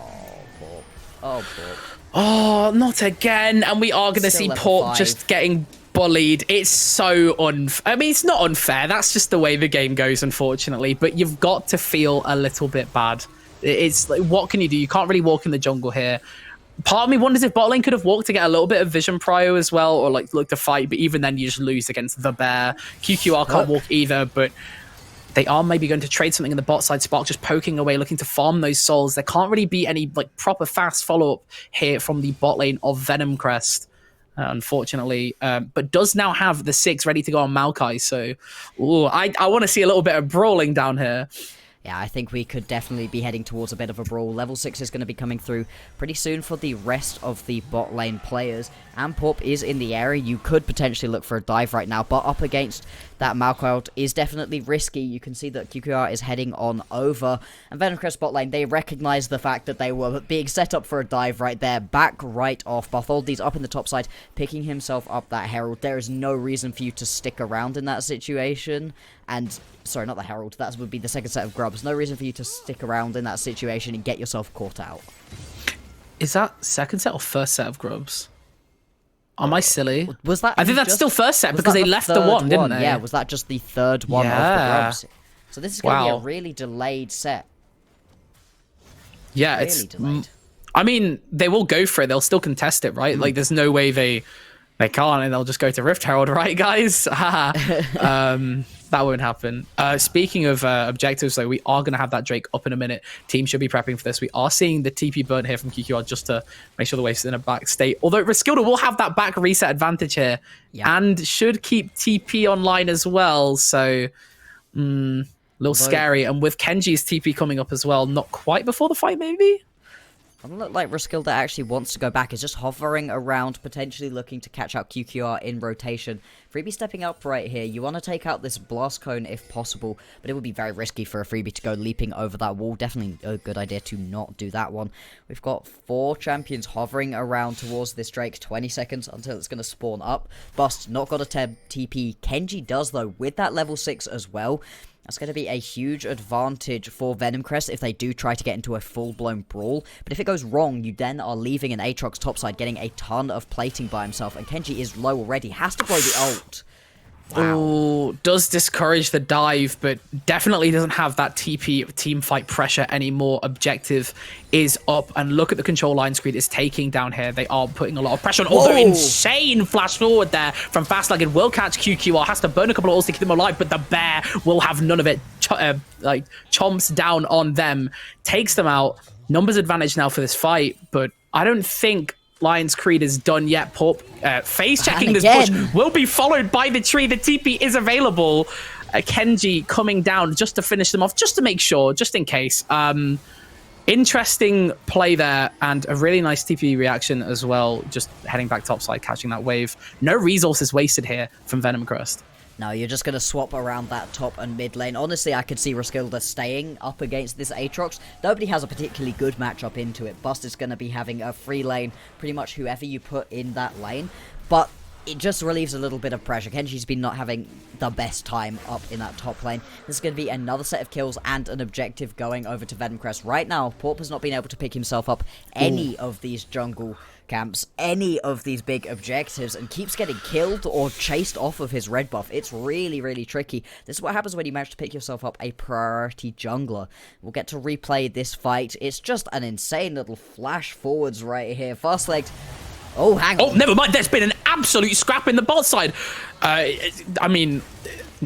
poor. Oh, poor. Oh, not again. And we are going to see level Port 5. just getting bullied. It's so unfair. I mean, it's not unfair. That's just the way the game goes, unfortunately. But you've got to feel a little bit bad. It's like, what can you do? You can't really walk in the jungle here. Part of me wonders if bot lane could have walked to get a little bit of vision prio as well, or like look to fight, but even then you just lose against the bear. QQR can't walk either, but they are maybe going to trade something in the bot side. Spark just poking away, looking to farm those souls. There can't really be any like proper fast follow-up here from the bot lane of Venomcrest, unfortunately, but does now have the 6 ready to go on Maokai, so I want to see a little bit of brawling down here. Yeah, I think we could definitely be heading towards a bit of a brawl. Level 6 is going to be coming through pretty soon for the rest of the bot lane players. And Porp is in the area. You could potentially look for a dive right now, but up against that Maokai is definitely risky. You can see that QQR is heading on over. And Venomcrest bot lane, they recognize the fact that they were being set up for a dive right there. Back right off. Bartholdi's up in the top side, picking himself up that Herald. There is no reason for you to stick around in that situation. And... sorry, not the Herald. That would be the second set of grubs. No reason for you to stick around in that situation and get yourself caught out. Is that second set or first set of grubs? Am I silly? Was that? I think that's still first set because they left the one, didn't they? Yeah, was that just the third one of the grubs? So this is going to be a really delayed set. Yeah, really it's delayed. I mean, they will go for it. They'll still contest it, right? Like, there's no way they can't, and they'll just go to Rift Herald, right, guys? That won't happen. Speaking of objectives, though, we are going to have that Drake up in a minute. Team should be prepping for this. We are seeing the TP burn here from QQR just to make sure the wave's in a back state. Although Roskilde will have that back reset advantage here and should keep TP online as well. So, a little scary. And with Kenji's TP coming up as well, not quite before the fight, maybe? Doesn't look like Roskilde actually wants to go back. Is just hovering around, potentially looking to catch out QQR in rotation. Freebie stepping up right here. You want to take out this blast cone if possible, but it would be very risky for a Freebie to go leaping over that wall. Definitely a good idea to not do that one. We've got 4 champions hovering around towards this Drake. 20 seconds until it's going to spawn up. Bust not got a TP. Kenji does, though, with that level 6 as well. That's going to be a huge advantage for Venomcrest if they do try to get into a full-blown brawl. But if it goes wrong, you then are leaving an Aatrox topside getting a ton of plating by himself. And Kenji is low already. Has to blow the ult. Wow. Ooh, does discourage the dive, but definitely doesn't have that TP team fight pressure anymore. Objective is up, and look at the control Lionscreed is taking down here. They are putting a lot of pressure on. Although insane flash forward there from Fastlegged will catch QQR, has to burn a couple of ults to keep them alive, but the bear will have none of it. Like chomps down on them, takes them out. Numbers advantage now for this fight, but I don't think Lionscreed is done yet. Porp face checking this bush will be followed by the tree. The TP is available. Kenji coming down just to finish them off, just to make sure, just in case. Interesting play there, and a really nice TP reaction as well. Just heading back topside, catching that wave. No resources wasted here from Venomcrest. No, you're just going to swap around that top and mid lane. Honestly, I could see Roskilde staying up against this Aatrox. Nobody has a particularly good matchup into it. Bust is going to be having a free lane, pretty much whoever you put in that lane. But it just relieves a little bit of pressure. Kenji's been not having the best time up in that top lane. This is going to be another set of kills and an objective going over to Venomcrest. Right now, Porp has not been able to pick himself up any of these jungle camps, any of these big objectives, and keeps getting killed or chased off of his red buff. It's really, really tricky. This is what happens when you manage to pick yourself up a priority jungler. We'll get to replay this fight. It's just an insane little flash forwards right here. Fast-legged. Oh, hang on. Oh, never mind. There's been an absolute scrap in the bot side. I mean,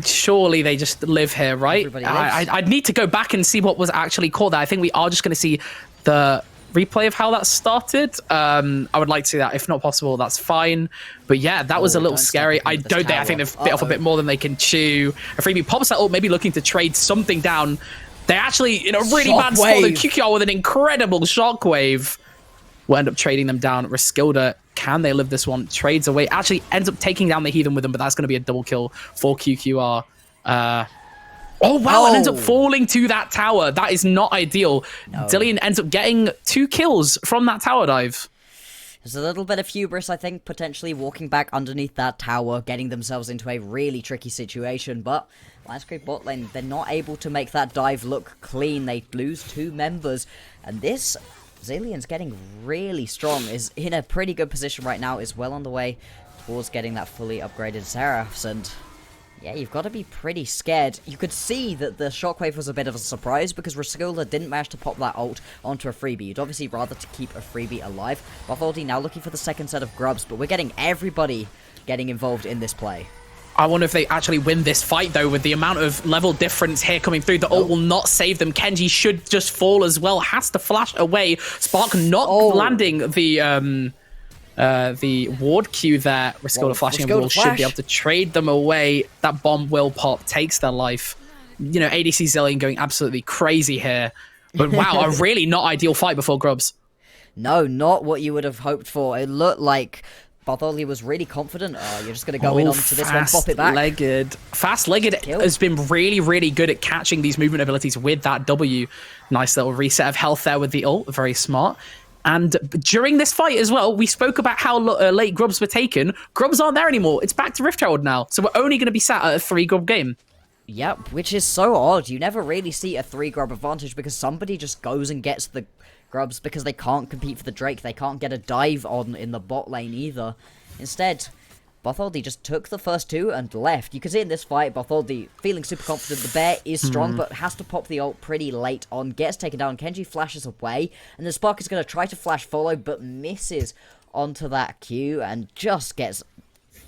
surely they just live here, right? I'd need to go back and see what was actually caught there. I think we are just going to see the replay of how that started. I would like to see that. If not possible, that's fine. But yeah, that was a little scary. I think they've bit off a bit more than they can chew. A freebie pops that ult, maybe looking to trade something down. They're actually in a really bad spot. The QQR with an incredible shockwave will end up trading them down. Riskilda, can they live this one? Trades away. Actually ends up taking down the Heathen with them, but that's going to be a double kill for QQR. Oh, wow, and ends up falling to that tower. That is not ideal. No. Zillion ends up getting 2 kills from that tower dive. There's a little bit of hubris, I think, potentially walking back underneath that tower, getting themselves into a really tricky situation, but Lionscreed bot lane, they're not able to make that dive look clean. They lose 2 members, and this Zillion's getting really strong, is in a pretty good position right now, is well on the way towards getting that fully upgraded Seraphs, and yeah, you've got to be pretty scared. You could see that the shockwave was a bit of a surprise because Riskilda didn't manage to pop that ult onto a freebie. You'd obviously rather to keep a freebie alive. Buffaldi now looking for the second set of grubs, but we're getting everybody getting involved in this play. I wonder if they actually win this fight, though, with the amount of level difference here coming through. The ult will not save them. Kenji should just fall as well. Has to flash away. Spark not landing the ward Q there. Riskilda flashing and Will should be able to trade them away. That bomb will pop, takes their life. You know, ADC Zillion going absolutely crazy here. But wow, a really not ideal fight before Grubs. No, not what you would have hoped for. It looked like Bartholomew was really confident. Oh, you're just going to go in onto this one, pop it back. Fast-legged has been really, really good at catching these movement abilities with that W. Nice little reset of health there with the ult. Very smart. And during this fight as well, we spoke about how late Grubs were taken. Grubs aren't there anymore. It's back to Rift Herald now. So we're only going to be sat at a 3-grub game. Yep, which is so odd. You never really see a 3-grub advantage because somebody just goes and gets the grubs because they can't compete for the Drake. They can't get a dive on in the bot lane either. Instead, Bartholdi just took the first 2 and left. You can see in this fight, Bartholdi feeling super confident. The bear is strong, but has to pop the ult pretty late on. Gets taken down. Kenji flashes away, and the Spark is going to try to flash follow, but misses onto that Q and just gets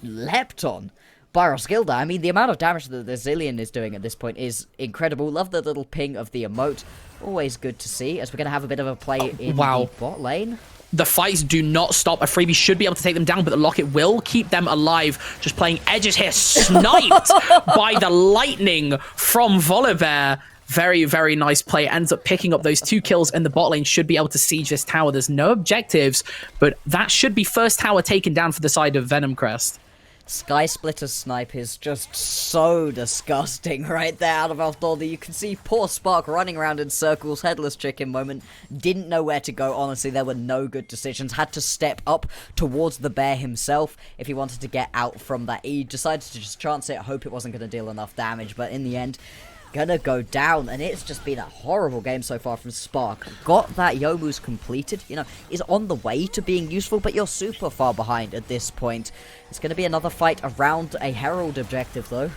leapt on by Roskilde. I mean, the amount of damage that the Zillion is doing at this point is incredible. Love the little ping of the emote. Always good to see, as we're going to have a bit of a play in the bot lane. The fights do not stop. A freebie should be able to take them down, but the Locket will keep them alive. Just playing edges here. Sniped by the lightning from Volibear. Very, very nice play. Ends up picking up those 2 kills, and the bot lane should be able to siege this tower. There's no objectives, but that should be first tower taken down for the side of Venomcrest. Sky Splitter snipe is just so disgusting right there out of Altholder. You can see poor Spark running around in circles, headless chicken moment, didn't know where to go. Honestly, there were no good decisions. Had to step up towards the bear himself if he wanted to get out from that. He decided to just chance it, hope it wasn't going to deal enough damage, but in the end, gonna go down, and it's just been a horrible game so far from Spark. Got that Youmuu's completed, you know, is on the way to being useful, but you're super far behind at this point. It's gonna be another fight around a Herald objective, though.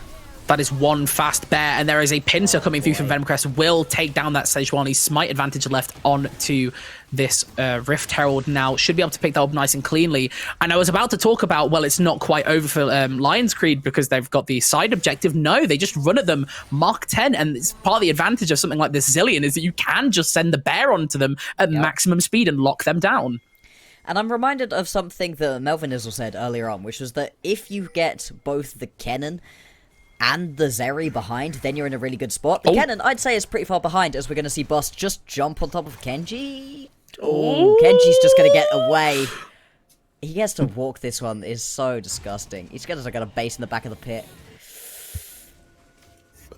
That is one fast bear, and there is a pincer coming through from Venomcrest. Will take down that Sejuani. Smite advantage left onto this Rift Herald now. Should be able to pick that up nice and cleanly. And I was about to talk about, well, it's not quite over for Lionscreed because they've got the side objective. No, they just run at them Mark 10, and it's part of the advantage of something like this Zillion is that you can just send the bear onto them at maximum speed and lock them down. And I'm reminded of something that Melvin Izzle said earlier on, which was that if you get both the Kennen and the Zeri behind, then you're in a really good spot. The Kennen, I'd say, is pretty far behind, as we're going to see Bust just jump on top of Kenji. Oh, Kenji's just going to get away. He gets to walk this one. Is so disgusting. He's going to get a base in the back of the pit.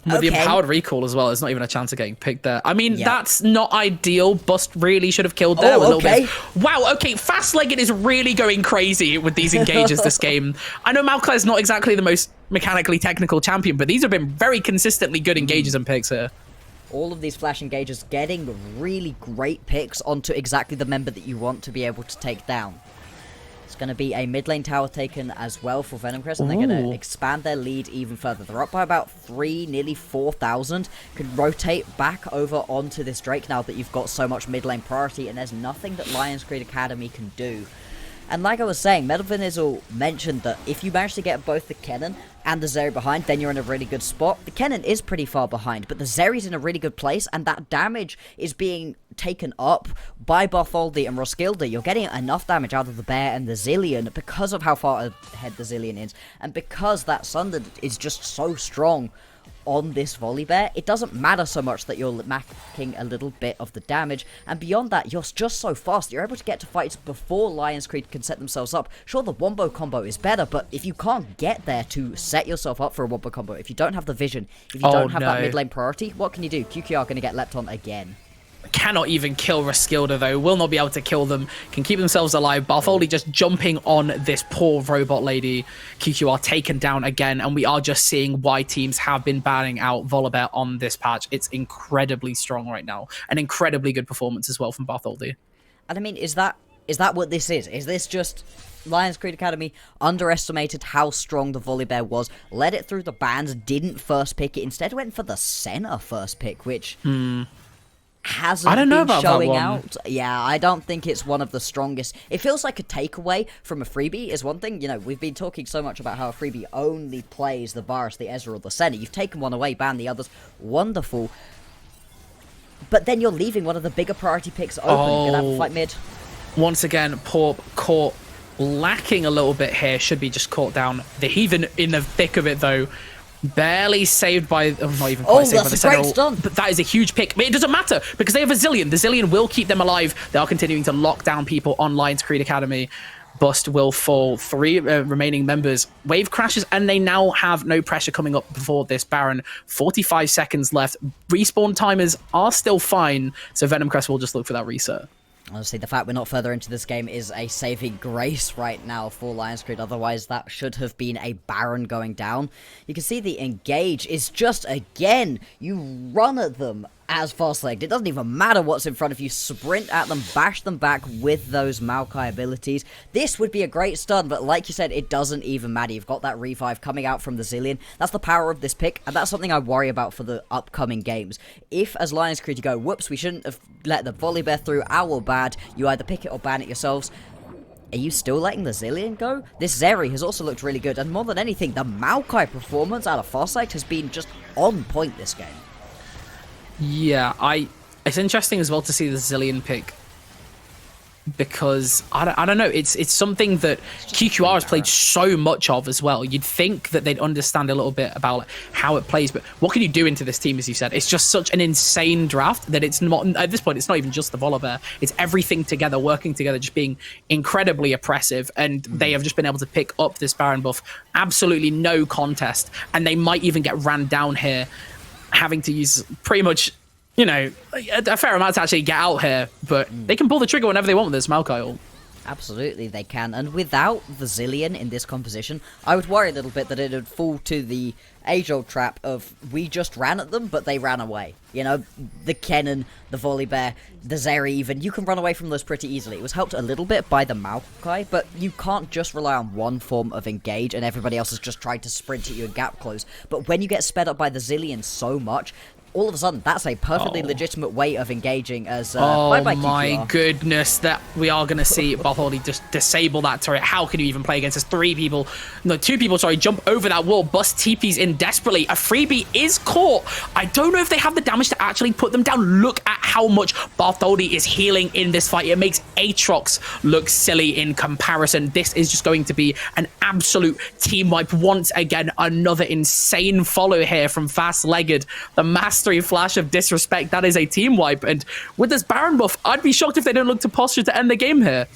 With the empowered recall as well, there's not even a chance of getting picked there. I mean, that's not ideal. Bust really should have killed there with a little bit. Wow, okay, Fast-Legged is really going crazy with these engages this game. I know Malclair's not exactly the most mechanically technical champion, but these have been very consistently good engages and picks here. All of these flash engages getting really great picks onto exactly the member that you want to be able to take down. It's going to be a mid lane tower taken as well for Venomcrest, and they're going to expand their lead even further. They're up by about 3, nearly 4,000. Could rotate back over onto this Drake now that you've got so much mid lane priority, and there's nothing that Lionscreed Academy can do. And like I was saying, Metal mentioned that if you manage to get both the Kennen and the Zeri behind, then you're in a really good spot. The Kennen is pretty far behind, but the Zeri's in a really good place, and that damage is being taken up by Bartholdi and Roskilde. You're getting enough damage out of the Bear and the Zilean because of how far ahead the Zilean is, and because that Sunder is just so strong on this Volibear. It doesn't matter so much that you're macking a little bit of the damage, and beyond that, you're just so fast. You're able to get to fights before Lionscreed can set themselves up. Sure, the wombo combo is better, but if you can't get there to set yourself up for a wombo combo, if you don't have the vision, if you don't have that mid lane priority, what can you do? QQR are going to get leapt on again. Cannot even kill Roskilde, though. Will not be able to kill them. Can keep themselves alive. Bartholdi just jumping on this poor robot lady. QQR taken down again, and we are just seeing why teams have been banning out Volibear on this patch. It's incredibly strong right now. An incredibly good performance as well from Bartholdi. And I mean, is that what this is? Is this just Lionscreed Academy underestimated how strong the Volibear was, led it through the bans, didn't first pick it, instead went for the Senna first pick, which hasn't been showing out. Yeah, I don't think it's one of the strongest. It feels like a takeaway from a freebie is one thing. You know, we've been talking so much about how a freebie only plays the Varus, the Ezreal, the Senna. You've taken one away, banned the others. Wonderful. But then you're leaving one of the bigger priority picks open. You're gonna have to fight mid. Once again, Porp caught lacking a little bit here. Should be just caught down. The Heathen in the thick of it, though. Barely saved by... not even quite saved by the that's a great stun. But that is a huge pick. But it doesn't matter, because they have a Zillion. The Zillion will keep them alive. They are continuing to lock down people on Lionscreed Academy. Bust will fall. 3 remaining members. Wave crashes, and they now have no pressure coming up before this Baron. 45 seconds left. Respawn timers are still fine, so Venomcrest will just look for that reset. Honestly, the fact we're not further into this game is a saving grace right now for Lionscreed. Otherwise, that should have been a Baron going down. You can see the engage is just, again, you run at them as fast-legged. It doesn't even matter what's in front of you. Sprint at them, bash them back with those Maokai abilities. This would be a great stun, but like you said, it doesn't even matter. You've got that revive coming out from the Zilean. That's the power of this pick, and that's something I worry about for the upcoming games. If, as Lionscreed, you go, whoops, we shouldn't have let the Volibear through, our bad, you either pick it or ban it yourselves. Are you still letting the Zilean go? This Zeri has also looked really good, and more than anything, the Maokai performance out of Farsight has been just on point this game. Yeah, it's interesting as well to see the Zillion pick, because I don't know, it's something that QQR has played so much of as well. You'd think that they'd understand a little bit about like, how it plays, but what can you do into this team, as you said? It's just such an insane draft that it's not, at this point, it's not even just the Volibear, it's everything together, working together, just being incredibly oppressive, and they have just been able to pick up this Baron buff, absolutely no contest, and they might even get ran down here, having to use pretty much, you know, a fair amount to actually get out here, but they can pull the trigger whenever they want with this Maokai ult. Absolutely, they can. And without the Zilean in this composition, I would worry a little bit that it would fall to the age-old trap of we just ran at them, but they ran away. You know, the Kennen, the Volibear, the Zeri even, you can run away from those pretty easily. It was helped a little bit by the Maokai, but you can't just rely on one form of engage and everybody else is just trying to sprint at you and gap close. But when you get sped up by the Zilean so much, all of a sudden, that's a perfectly legitimate way of engaging as bye-bye QQR. My goodness, that we are going to see Bartholdi just disable that turret. How can you even play against this? 2 people, sorry, jump over that wall, bust TPs in desperately. A freebie is caught. I don't know if they have the damage to actually put them down. Look at how much Bartholdi is healing in this fight. It makes Aatrox look silly in comparison. This is just going to be an absolute team wipe. Once again, another insane follow here from Fast Legged. The mastery flash of disrespect. That is a team wipe. And with this Baron buff, I'd be shocked if they don't look to posture to end the game here.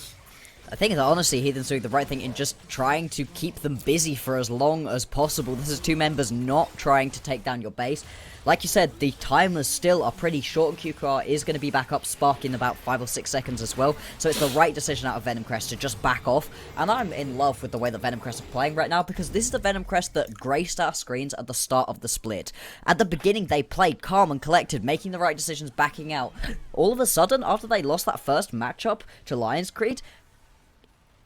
I think that honestly, Heathen's doing the right thing in just trying to keep them busy for as long as possible. This is 2 members not trying to take down your base. Like you said, the timers still are pretty short, and QQR is going to be back up, Spark in about 5 or 6 seconds as well. So it's the right decision out of Venomcrest to just back off. And I'm in love with the way that Venomcrest are playing right now, because this is the Venomcrest that graced our screens at the start of the split. At the beginning, they played calm and collected, making the right decisions, backing out. All of a sudden, after they lost that first matchup to Lionscreed,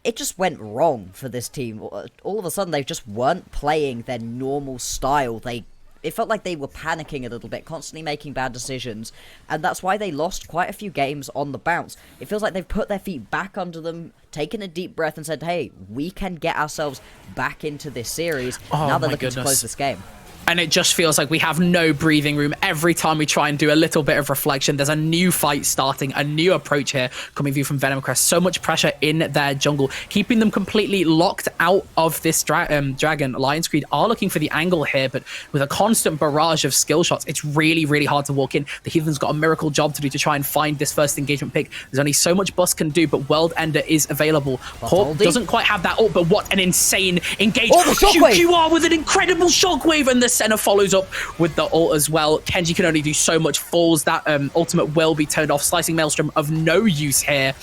it just went wrong for this team. All of a sudden, they just weren't playing their normal style. They it felt like they were panicking a little bit, constantly making bad decisions, and that's why they lost quite a few games on the bounce. It feels like they've put their feet back under them, taken a deep breath, and said, hey, we can get ourselves back into this series. Now they're looking to close this game. And it just feels like we have no breathing room. Every time we try and do a little bit of reflection, there's a new fight starting, a new approach here coming through from Venomcrest. So much pressure in their jungle, keeping them completely locked out of this dragon. Lionscreed are looking for the angle here, but with a constant barrage of skill shots, it's really, really hard to walk in. The Heathen's got a miracle job to do to try and find this first engagement pick. There's only so much Bust can do, but World Ender is available. Hawk doesn't quite have that ult, but what an insane engagement. Oh, the shockwave! QQR with an incredible shockwave, and the center follows up with the ult as well. Kenji can only do so much. Falls, that ultimate will be turned off. Slicing Maelstrom of no use here.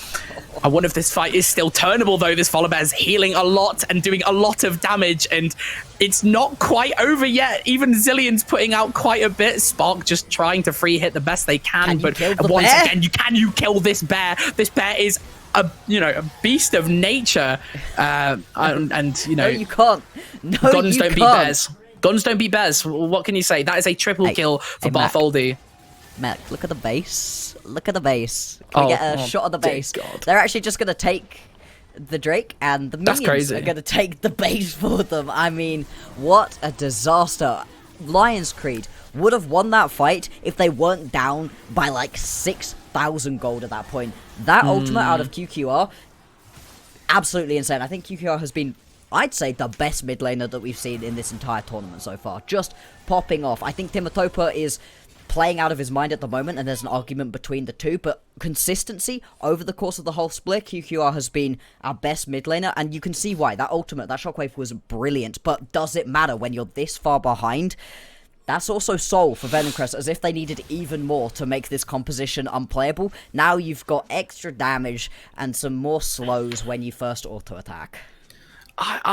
I wonder if this fight is still turnable, though. This Volibear is healing a lot and doing a lot of damage, and it's not quite over yet. Even Zillion's putting out quite a bit. Spark just trying to free hit the best they can, but once again, can you kill this bear? This bear is a beast of nature, and No, you can't. No, guns you don't beat can't. bears. Guns don't beat bears. What can you say? That is a triple kill for Bartholdi. Mac, look at the base. Look at the base. Can we get a shot of the base? God. They're actually just going to take the Drake, and the minions are going to take the base for them. I mean, what a disaster. Lionscreed would have won that fight if they weren't down by like 6,000 gold at that point. That ultimate out of QQR, absolutely insane. I think QQR has been, I'd say, the best mid laner that we've seen in this entire tournament so far. Just popping off. I think Timothopa is playing out of his mind at the moment, and there's an argument between the two, but consistency over the course of the whole split, QQR has been our best mid laner, and you can see why. That ultimate, that shockwave was brilliant, but does it matter when you're this far behind? That's also soul for Venomcrest, as if they needed even more to make this composition unplayable. Now you've got extra damage and some more slows when you first auto-attack. What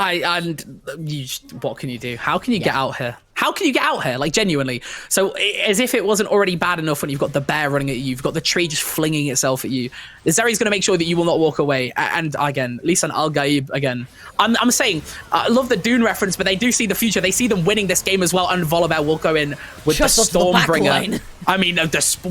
can you do? How can you get out here? How can you get out here? Like, genuinely. So, as if it wasn't already bad enough when you've got the bear running at you, you've got the tree just flinging itself at you. The Zeri's going to make sure that you will not walk away. And again, Lisan Al-Gaib, again. I'm saying, I love the Dune reference, but they do see the future. They see them winning this game as well, and Volibear will go in with Just the Stormbringer. The I mean,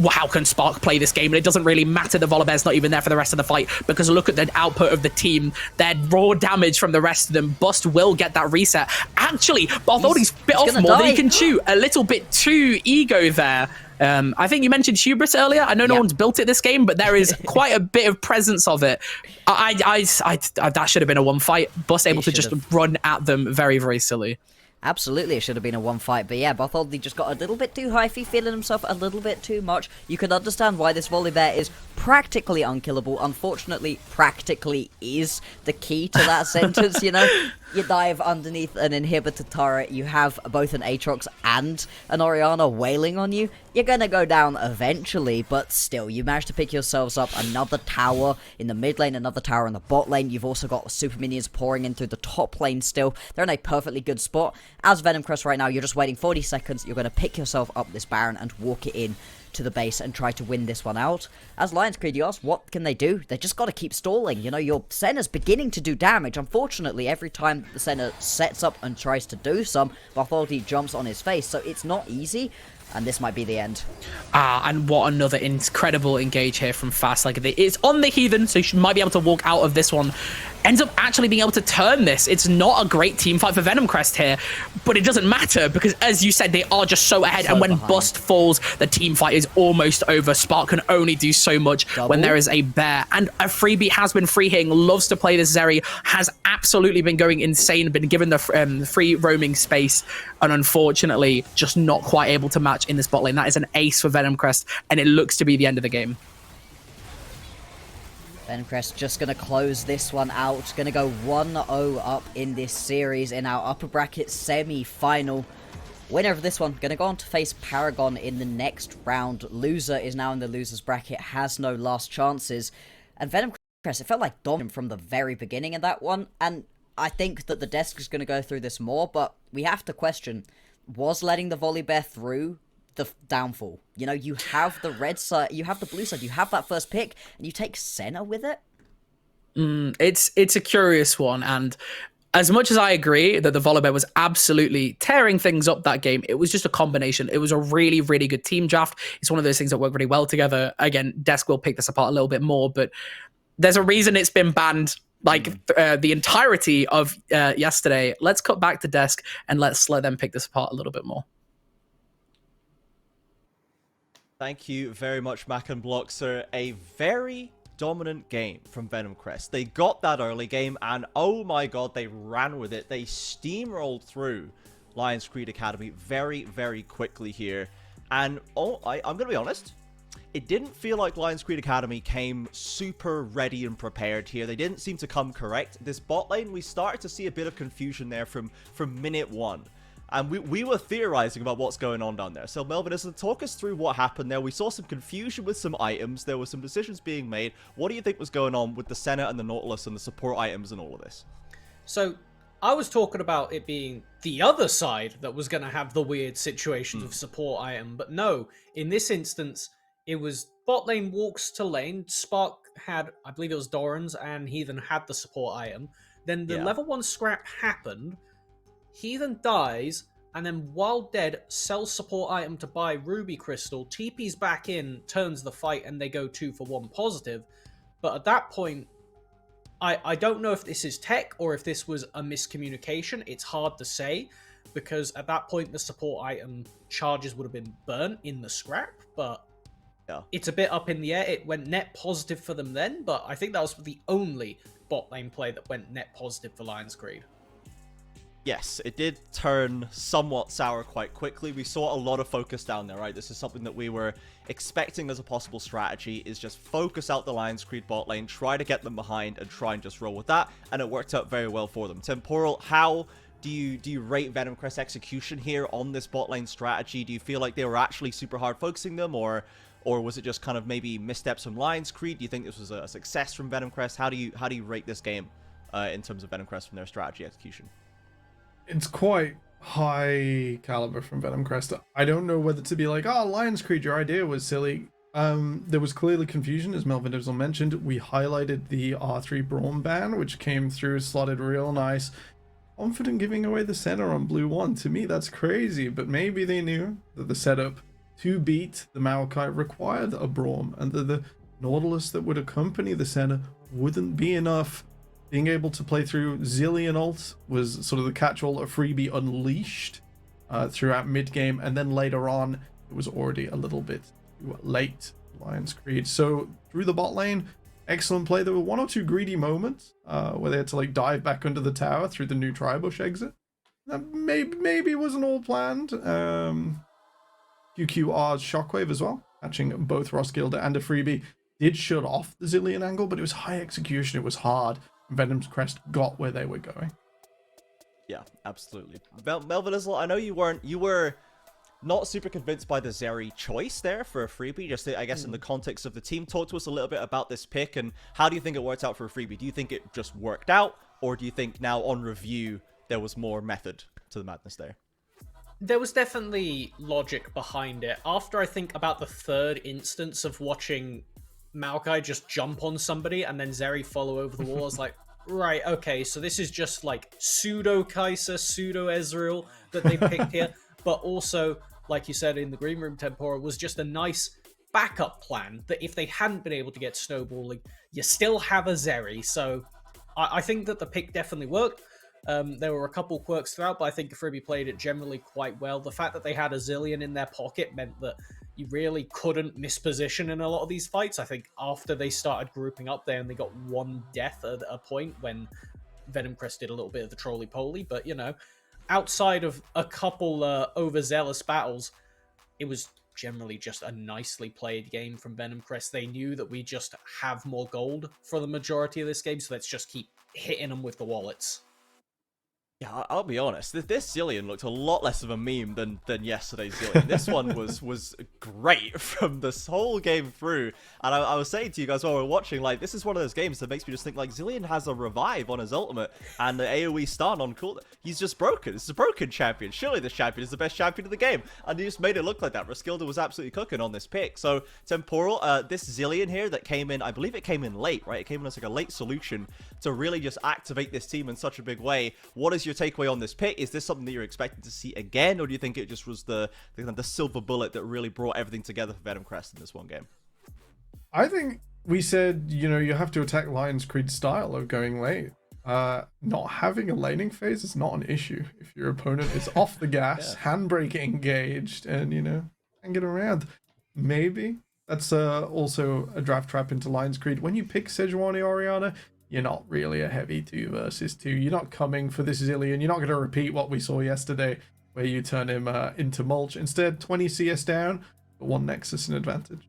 how can Spark play this game? And it doesn't really matter. The Volibear's not even there for the rest of the fight, because look at the output of the team. Their raw damage from the rest of them. Bust will get that reset. Actually, Bartholdi's bit off more than he can chew. A little bit too ego there. I think you mentioned hubris earlier. I know no one's built it this game, but there is quite a bit of presence of it. That should have been a one fight. Bust able to just run at them. Very, very silly. Absolutely, it should have been a one fight, but yeah, Bartholdi just got a little bit too hyphy, feeling himself a little bit too much. You can understand why this Volibear is practically unkillable. Unfortunately, practically is the key to that sentence, you know? You dive underneath an inhibitor turret, you have both an Aatrox and an Orianna wailing on you, you're gonna go down eventually, but still, you manage to pick yourselves up another tower in the mid lane, another tower in the bot lane. You've also got super minions pouring in through the top lane still. They're in a perfectly good spot. As Venomcrest right now, you're just waiting 40 seconds, you're gonna pick yourself up this Baron and walk it in to the base and try to win this one out. As Lionscreed, you ask, what can they do? They just got to keep stalling. You know, your Senna's beginning to do damage. Unfortunately, every time the Senna sets up and tries to do some, Bartholdi jumps on his face, so it's not easy. And this might be the end. And what another incredible engage here from Fast. Like, it's on the Heathen, so she might be able to walk out of this one. Ends up actually being able to turn this. It's not a great team fight for Venomcrest here, but it doesn't matter because, as you said, they are just so ahead. And when behind. Bust falls, the team fight is almost over. Spark can only do so much when there is a bear. And a freebie has been free hitting, loves to play this Zeri, has absolutely been going insane, been given the free roaming space, and unfortunately just not quite able to match in this bot lane. That is an ace for Venomcrest, and it looks to be the end of the game. Venomcrest just going to close this one out. Going to go 1-0 up in this series in our upper bracket semi-final. Winner of this one going to go on to face Paragon in the next round. Loser is now in the loser's bracket, has no last chances. And Venomcrest, it felt like dominant from the very beginning of that one. And I think that the desk is going to go through this more, but we have to question, was letting the Volibear through the downfall? You know, you have the red side, you have the blue side, you have that first pick, and you take Senna with it? It's a curious one, and as much as I agree that the Volibear was absolutely tearing things up that game, it was just a combination. It was a really, really good team draft. It's one of those things that work really well together. Again, Desk will pick this apart a little bit more, but there's a reason it's been banned the entirety of yesterday. Let's cut back to Desk and let's let them pick this apart a little bit more. Thank you very much, Mac and Block, sir. A very dominant game from Venomcrest. They got that early game, and oh my god, they ran with it. They steamrolled through Lionscreed Academy very, very quickly here. And I'm going to be honest, it didn't feel like Lionscreed Academy came super ready and prepared here. They didn't seem to come correct. This bot lane, we started to see a bit of confusion there from minute one. And we were theorizing about what's going on down there. So Melvin, talk us through what happened there. We saw some confusion with some items. There were some decisions being made. What do you think was going on with the Senna and the Nautilus and the support items and all of this? So I was talking about it being the other side that was going to have the weird situations of support item. But no, in this instance, it was bot lane walks to lane. Spark had, I believe it was Doran's, and Heathen had the support item. Then the level 1 scrap happened. Heathen dies, and then while dead, sells support item to buy Ruby Crystal, TP's back in, turns the fight, and they go 2 for 1 positive. But at that point, I don't know if this is tech or if this was a miscommunication. It's hard to say, because at that point, the support item charges would have been burnt in the scrap, but it's a bit up in the air. It went net positive for them then, but I think that was the only bot lane play that went net positive for Lionscreed. Yes, it did turn somewhat sour quite quickly. We saw a lot of focus down there, right? This is something that we were expecting as a possible strategy, is just focus out the Lionscreed bot lane, try to get them behind, and try and just roll with that, and it worked out very well for them. Temporal, how do you rate Venomcrest's execution here on this bot lane strategy? Do you feel like they were actually super hard focusing them, or was it just kind of maybe missteps from Lionscreed? Do you think this was a success from Venomcrest? How do you rate this game in terms of Venomcrest from their strategy execution? It's quite high caliber from Venomcrest. I don't know whether to be like, oh, Lionscreed, your idea was silly. There was clearly confusion, as Melvin Dizzle mentioned. We highlighted the R3 Braum ban, which came through, slotted real nice. Confident giving away the center on blue 1. To me, that's crazy, but maybe they knew that the setup to beat the Maokai required a Braum, and that the Nautilus that would accompany the center wouldn't be enough. Being able to play through Zillion ult was sort of the catch-all of freebie unleashed throughout mid-game, and then later on, it was already a little bit too late, Lionscreed. So through the bot lane, excellent play. There were 1 or 2 greedy moments where they had to like dive back under the tower through the new Tribush exit. That maybe wasn't all planned. QQR's Shockwave as well, catching both Roskilde and a freebie, did shut off the Zillion angle, but it was high execution. It was hard. Venomcrest got where they were going. Yeah, absolutely. Melvin Dizzle, I know you were not super convinced by the Zeri choice there for a freebie, just I guess in the context of the team. Talk to us a little bit about this pick, and how do you think it worked out for a freebie? Do you think it just worked out, or do you think now on review there was more method to the madness there? There was definitely logic behind it. After I think about the third instance of watching Maokai just jump on somebody and then Zeri follow over the wall, I was like, right, okay, so this is just like pseudo Kai'Sa, pseudo Ezreal that they picked here, but also, like you said in the green room, Tempora, was just a nice backup plan that if they hadn't been able to get snowballing, you still have a Zeri. So I think that the pick definitely worked. There were a couple quirks throughout, but I think Freebie played it generally quite well. The fact that they had a Zillion in their pocket meant that you really couldn't misposition in a lot of these fights. I think after they started grouping up there and they got 1 death at a point when Venomcrest did a little bit of the trolley-poly, but, you know, outside of a couple overzealous battles, it was generally just a nicely played game from Venomcrest. They knew that we just have more gold for the majority of this game, so let's just keep hitting them with the wallets. Yeah, I'll be honest. This Zillion looked a lot less of a meme than yesterday's Zillion. This one was great from this whole game through. And I was saying to you guys while we were watching, like, this is one of those games that makes me just think, like, Zillion has a revive on his ultimate and the AoE stun on cool. He's just broken. This is a broken champion. Surely this champion is the best champion of the game. And he just made it look like that. Roskilde was absolutely cooking on this pick. So, Temporal, this Zillion here that came in, I believe it came in late, right? It came in as like a late solution to really just activate this team in such a big way. What is your takeaway on this pick? Is this something that you're expecting to see again, or do you think it just was the silver bullet that really brought everything together for Venomcrest in this one game? I think we said, you know, you have to attack Lionscreed's style of going late. Not having a laning phase is not an issue if your opponent is off the gas, handbrake engaged, and, you know, hanging around. Maybe that's also a draft trap into Lionscreed. When you pick Sejuani Orianna, you're not really a heavy 2 versus 2. You're not coming for this Zillion. You're not going to repeat what we saw yesterday, where you turn him into mulch. Instead, 20 CS down, but 1 Nexus in advantage.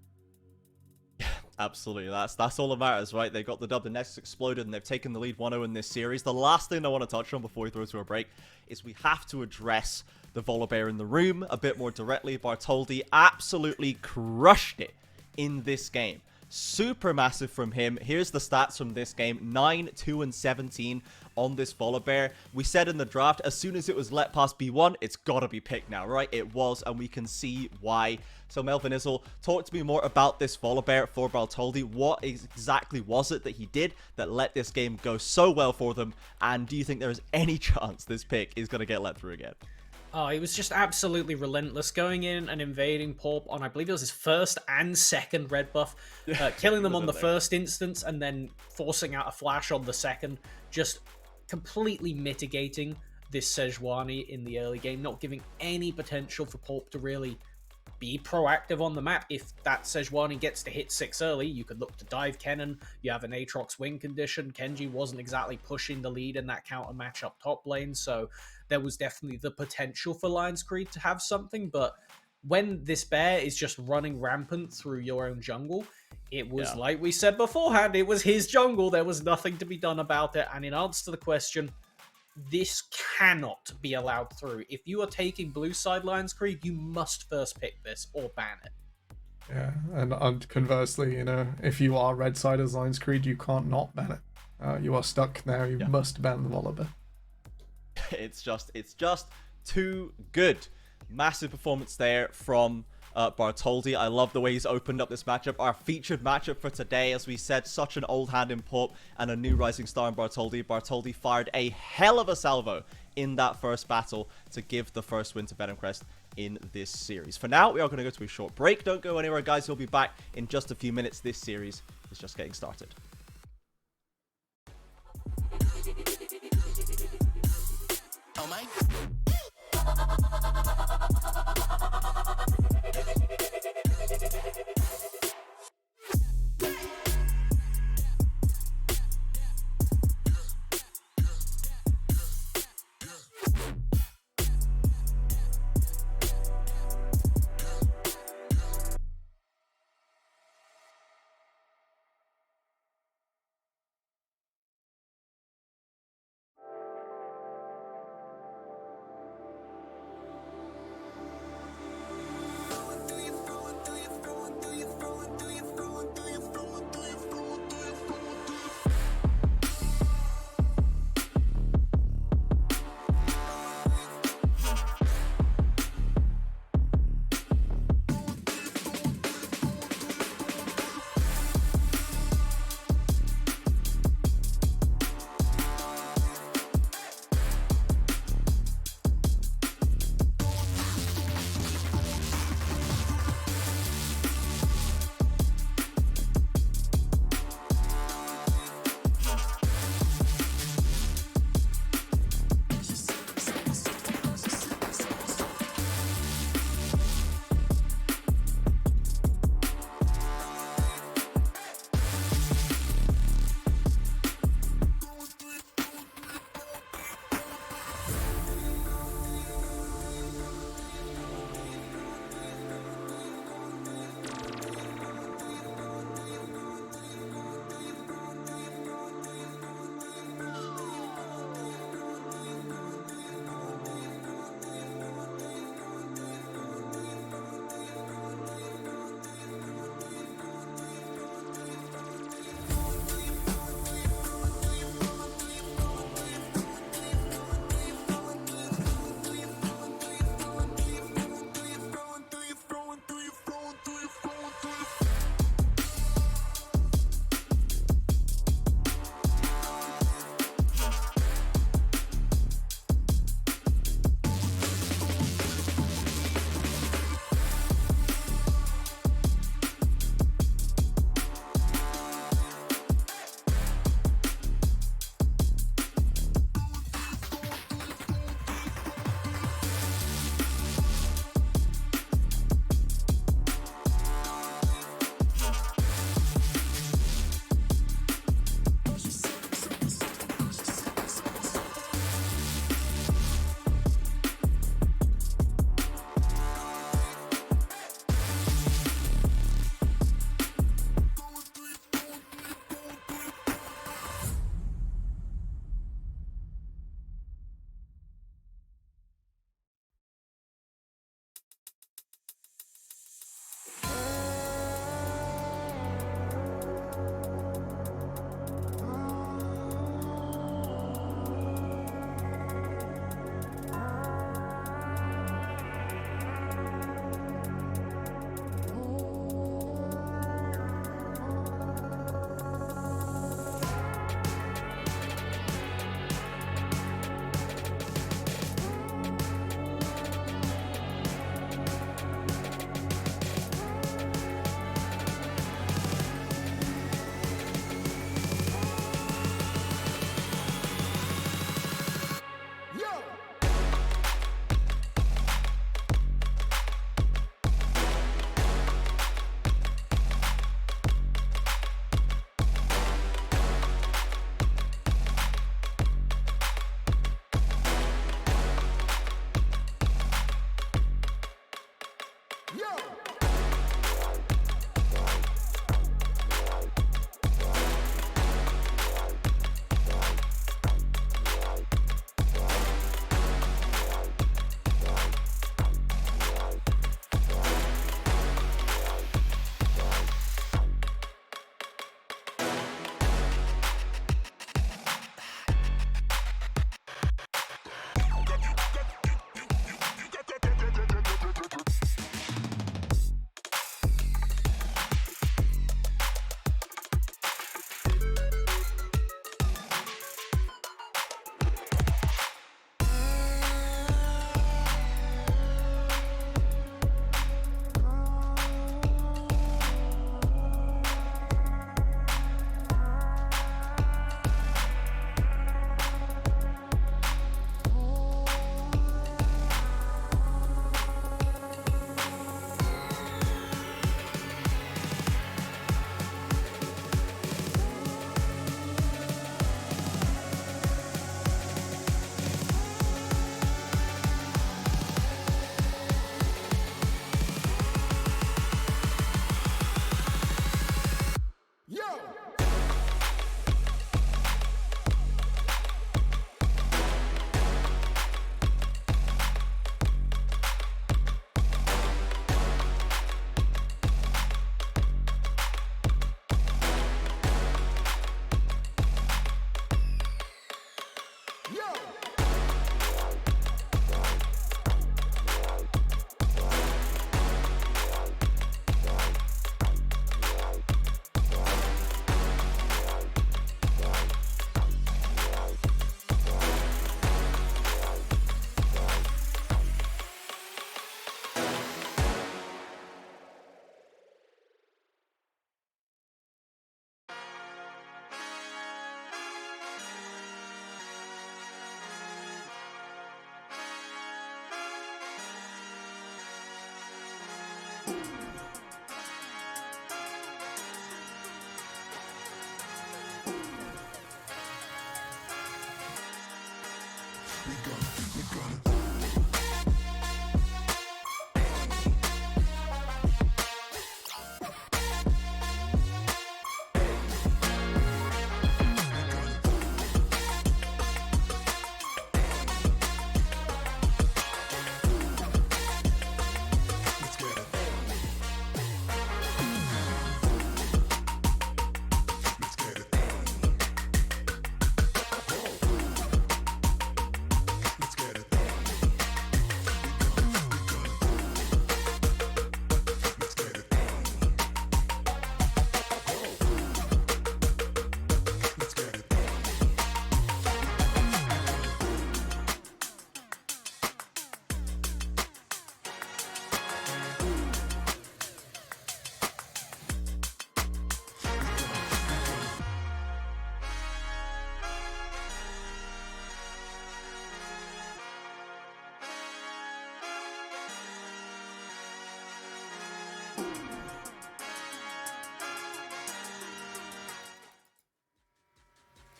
Absolutely, that's all that matters, right? They got the dub, the Nexus exploded, and they've taken the lead 1-0 in this series. The last thing I want to touch on before we throw to a break is we have to address the Volibear in the room a bit more directly. Bartholdi absolutely crushed it in this game. Super massive from him. Here's the stats from this game. 9, 2, and 17 on this Volibear. We said in the draft, as soon as it was let past B1, it's gotta be picked now, right? It was, and we can see why. So Melvin Izzle, talk to me more about this Volibear for Bartholdi. What exactly was it that he did that let this game go so well for them? And do you think there is any chance this pick is gonna get let through again? Oh, he was just absolutely relentless, going in and invading Porp on, I believe it was his first and second red buff, killing them on the first instance and then forcing out a flash on the second, just completely mitigating this Sejuani in the early game, not giving any potential for Porp to really be proactive on the map. If that Sejuani gets to hit 6 early, you could look to dive Kennen. You have an Aatrox wing condition. Kenji wasn't exactly pushing the lead in that counter match up top lane, so there was definitely the potential for Lionscreed to have something, but when this bear is just running rampant through your own jungle, it was like we said beforehand, it was his jungle. There was nothing to be done about it, and in answer to the question, this cannot be allowed through. If you are taking blue side Lionscreed, you must first pick this or ban it. Yeah, and conversely, you know, if you are red side as Lionscreed, you can't not ban it. You are stuck now. You must ban the Volibear. It's just too good. Massive performance there from Bartholdi. I love the way he's opened up this matchup. Our featured matchup for today, as we said, such an old hand in Porp and a new rising star in Bartholdi. Bartholdi fired a hell of a salvo in that first battle to give the first win to Venomcrest in this series. For now, we are going to go to a short break. Don't go anywhere, guys. We'll be back in just a few minutes. This series is just getting started. Oh my.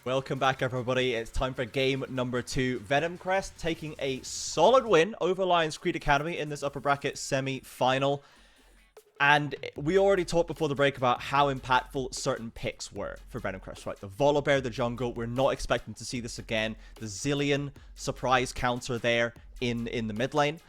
Welcome back, everybody. It's time for game number 2. Venomcrest taking a solid win over Lionscreed Academy in this upper bracket semi-final. And we already talked before the break about how impactful certain picks were for Venomcrest, right? The Volibear, the jungle, we're not expecting to see this again. The Zillion surprise counter there in the mid lane.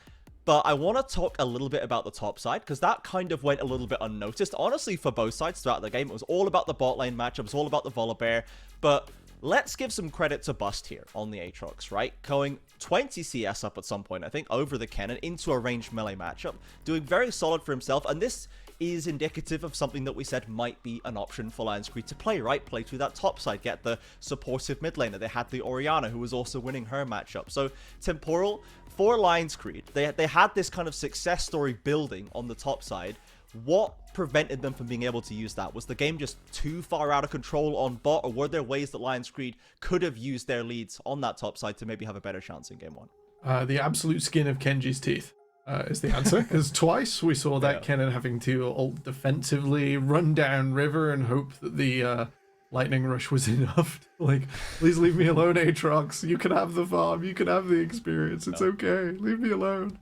But I want to talk a little bit about the top side, because that kind of went a little bit unnoticed. Honestly, for both sides throughout the game, it was all about the bot lane matchup, it was all about the Volibear. But let's give some credit to Bust here on the Aatrox, right? Going 20 CS up at some point, I think, over the Kennen into a ranged melee matchup. Doing very solid for himself, and this is indicative of something that we said might be an option for Lionscreed to play, right? Play through that top side, get the supportive mid laner. They had the Orianna, who was also winning her matchup. So, Temporal, for Lionscreed, they had this kind of success story building on the top side. What prevented them from being able to use that? Was the game just too far out of control on bot, or were there ways that Lionscreed could have used their leads on that top side to maybe have a better chance in game 1? The absolute skin of Kenji's teeth is the answer. Because twice we saw that Kennen having to ult defensively, run down river, and hope that the lightning rush was enough. Like, please leave me alone, Aatrox. You can have the farm, you can have the experience. It's okay. Leave me alone.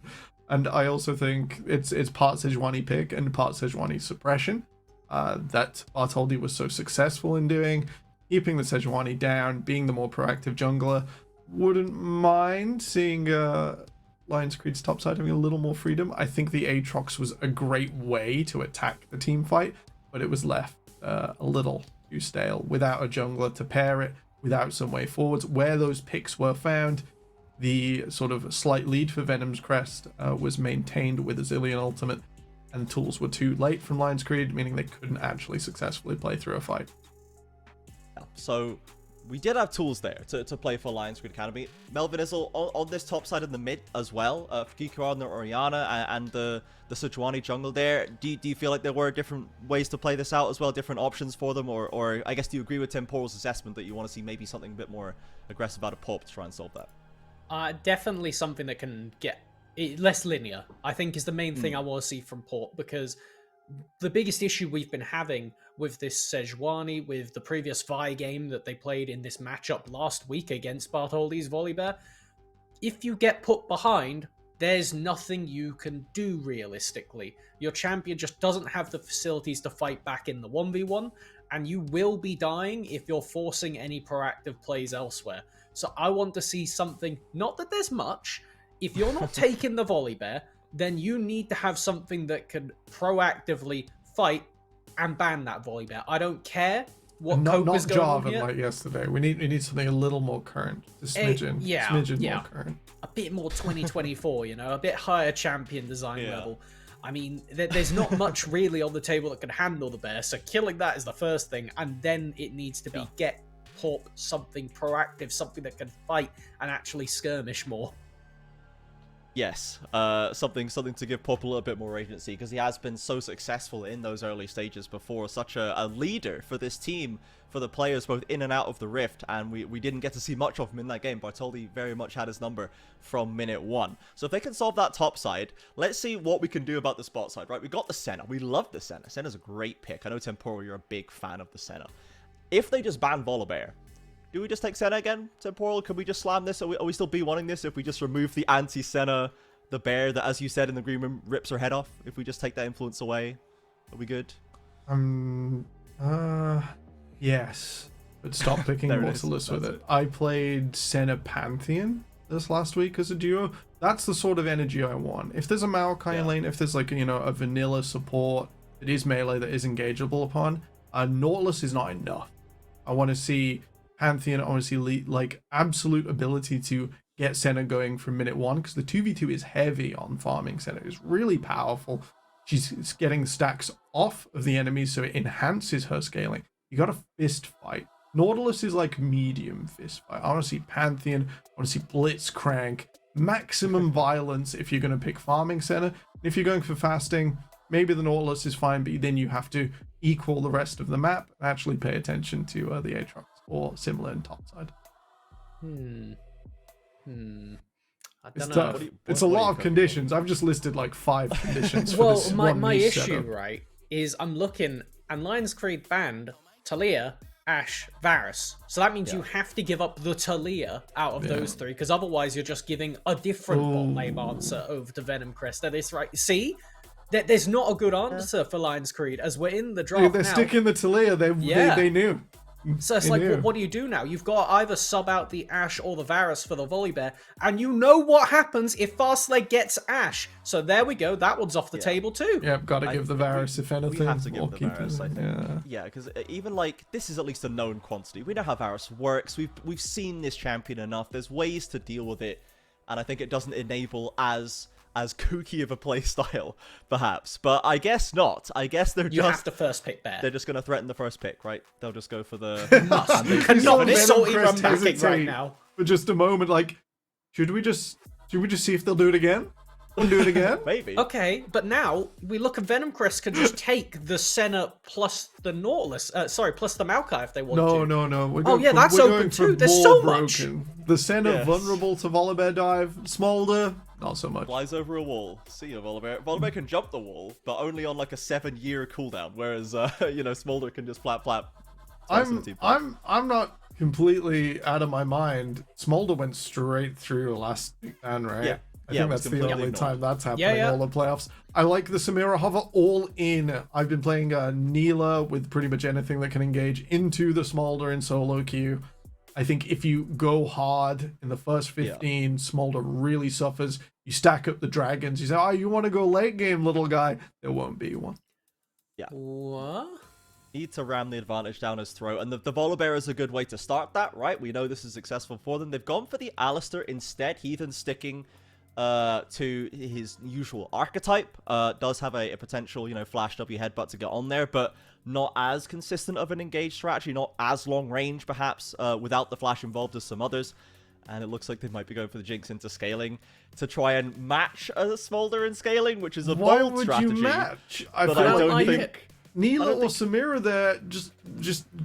And I also think it's part Sejuani pick and part Sejuani suppression that Bartholdi was so successful in doing, keeping the Sejuani down, being the more proactive jungler. Wouldn't mind seeing Lionscreed's top side having a little more freedom. I think the Aatrox was a great way to attack the team fight, but it was left a little too stale without a jungler to pair it, without some way forwards. Where those picks were found, the sort of slight lead for Venomcrest was maintained with a Zillion ultimate, and tools were too late from Lionscreed, meaning they couldn't actually successfully play through a fight. So we did have tools there to play for Lionscreed Academy. Melvin Izzle on this top side in the mid as well. For Kikara and the Orianna and the Sejuani jungle there. Do you feel like there were different ways to play this out as well? Different options for them? Or I guess, do you agree with Temporal's assessment that you want to see maybe something a bit more aggressive out of Pulp to try and solve that? Definitely something that can get less linear, I think, is the main thing I want to see from Port, because the biggest issue we've been having with this Sejuani, with the previous Vi game that they played in this matchup last week against Bartholdi's Volibear, if you get put behind, there's nothing you can do realistically. Your champion just doesn't have the facilities to fight back in the 1v1, and you will be dying if you're forcing any proactive plays elsewhere. So I want to see something, not that there's much, if you're not taking the Volibear, then you need to have something that can proactively fight and ban that Volibear. I don't care what cope is going on Jarvan here. like yesterday. We need something a little more current. A smidgen, more current. A bit more 2024, you know, a bit higher champion design level. I mean, there's not much really on the table that can handle the bear, so killing that is the first thing, and then it needs to be get Porp something proactive, something that can fight and actually skirmish more. Yes, something to give Pop a little bit more agency, because he has been so successful in those early stages before, such a leader for this team, for the players both in and out of the Rift, and we didn't get to see much of him in that game. Bartoli very much had his number from minute 1. So if they can solve that top side, let's see what we can do about the spot side, right? We got the Senna. We love the Senna. Senna's a great pick. I know, Temporal, you're a big fan of the Senna. If they just ban Volibear, do we just take Senna again, Temporal? Can we just slam this? Are we still B1ing this if we just remove the anti-Senna, the bear that, as you said in the green room, rips her head off? If we just take that influence away, are we good? Yes. But stop picking There it is. Mortalus with That's it. I played Senna Pantheon this last week as a duo. That's the sort of energy I want. If there's a Maokai lane, if there's like, you know, a vanilla support that is melee, that is engageable upon, Nautilus is not enough. I want to see Pantheon, I want to see like absolute ability to get Senna going from minute 1, because the 2v2 is heavy on farming Senna. It's really powerful. She's getting stacks off of the enemies, so it enhances her scaling. You got a fist fight. Nautilus is like medium fist fight. I want to see Pantheon, I want to see Blitzcrank, maximum violence if you're going to pick farming Senna. If you're going for fasting, maybe the Nautilus is fine, but then you have to equal the rest of the map and actually pay attention to the Aatrox or similar in topside. I It's don't know. tough. It's a lot of conditions. I've just listed like 5 conditions for Well, this my one niche issue, setup. right, is I'm looking, and Lionscreed banned Talia, Ashe, Varus. So that means you have to give up the Talia out of those 3, because otherwise you're just giving a different bot lane answer over to Venomcrest. That is right. See? There's not a good answer for Lionscreed, as we're in the draft Dude, they're now. sticking the Talia. They knew. So it's They like, knew. what do you do now? You've got to either sub out the Ashe or the Varus for the Volibear, and you know what happens if Fastleg gets Ashe. So there we go. That one's off the table too. Yep, got to give the Varus if anything. We have to or give the keep Varus, it. I think. Yeah, because even like, this is at least a known quantity. We know how Varus works. We've seen this champion enough. There's ways to deal with it, and I think it doesn't enable as kooky of a playstyle, perhaps. But I guess not. I guess they're You just have to first pick Bear. they're just gonna threaten the first pick, right? They'll just go for the You cannot Venomcrest salty run backing right hesitate now. for just a moment. Like, should we just see if they'll do it again? They'll do it again? maybe. Okay, but now we look at Venomcrest can just take the Senna plus the Nautilus, plus the Maokai if they want to. No. yeah, that's open too. There's so much. The Senna Yes. vulnerable to Volibear dive. Smolder, not so much. Flies over a wall. See you, Volibear. Volibear can jump the wall, but only on like a 7-year cooldown, whereas Smolder can just flap. I'm not completely out of my mind. Smolder went straight through last weekend, right? Yeah. I Yeah, think it was that's the completely only ignored. time that's happening Yeah. all the playoffs. I like the Samira hover all in. I've been playing Neela with pretty much anything that can engage into the Smolder in solo queue. I think if you go hard in the first 15, Smolder really suffers. You stack up the dragons. You say, oh, you want to go late game, little guy? There won't be one. What? Need to ram the advantage down his throat, and the Volibear is a good way to start that, right? We know this is successful for them. They've gone for the Alistair instead. Heathen sticking to his usual archetype. Does have a potential, flash W headbutt to get on there, but not as consistent of an engaged strategy, not as long range perhaps, without the flash involved as some others. And it looks like they might be going for the Jinx into scaling to try and match a Smolder in scaling, which is a Why bold would strategy. you match? I but feel I like don't like think... it. Neela or Samira there, just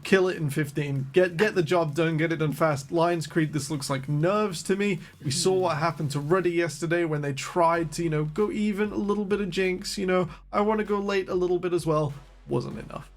kill it in 15. Get the job done, get it done fast. Lionscreed, this looks like nerves to me. We saw what happened to Ruddy yesterday when they tried to, go even a little bit of Jinx, I want to go late a little bit as well. Wasn't enough.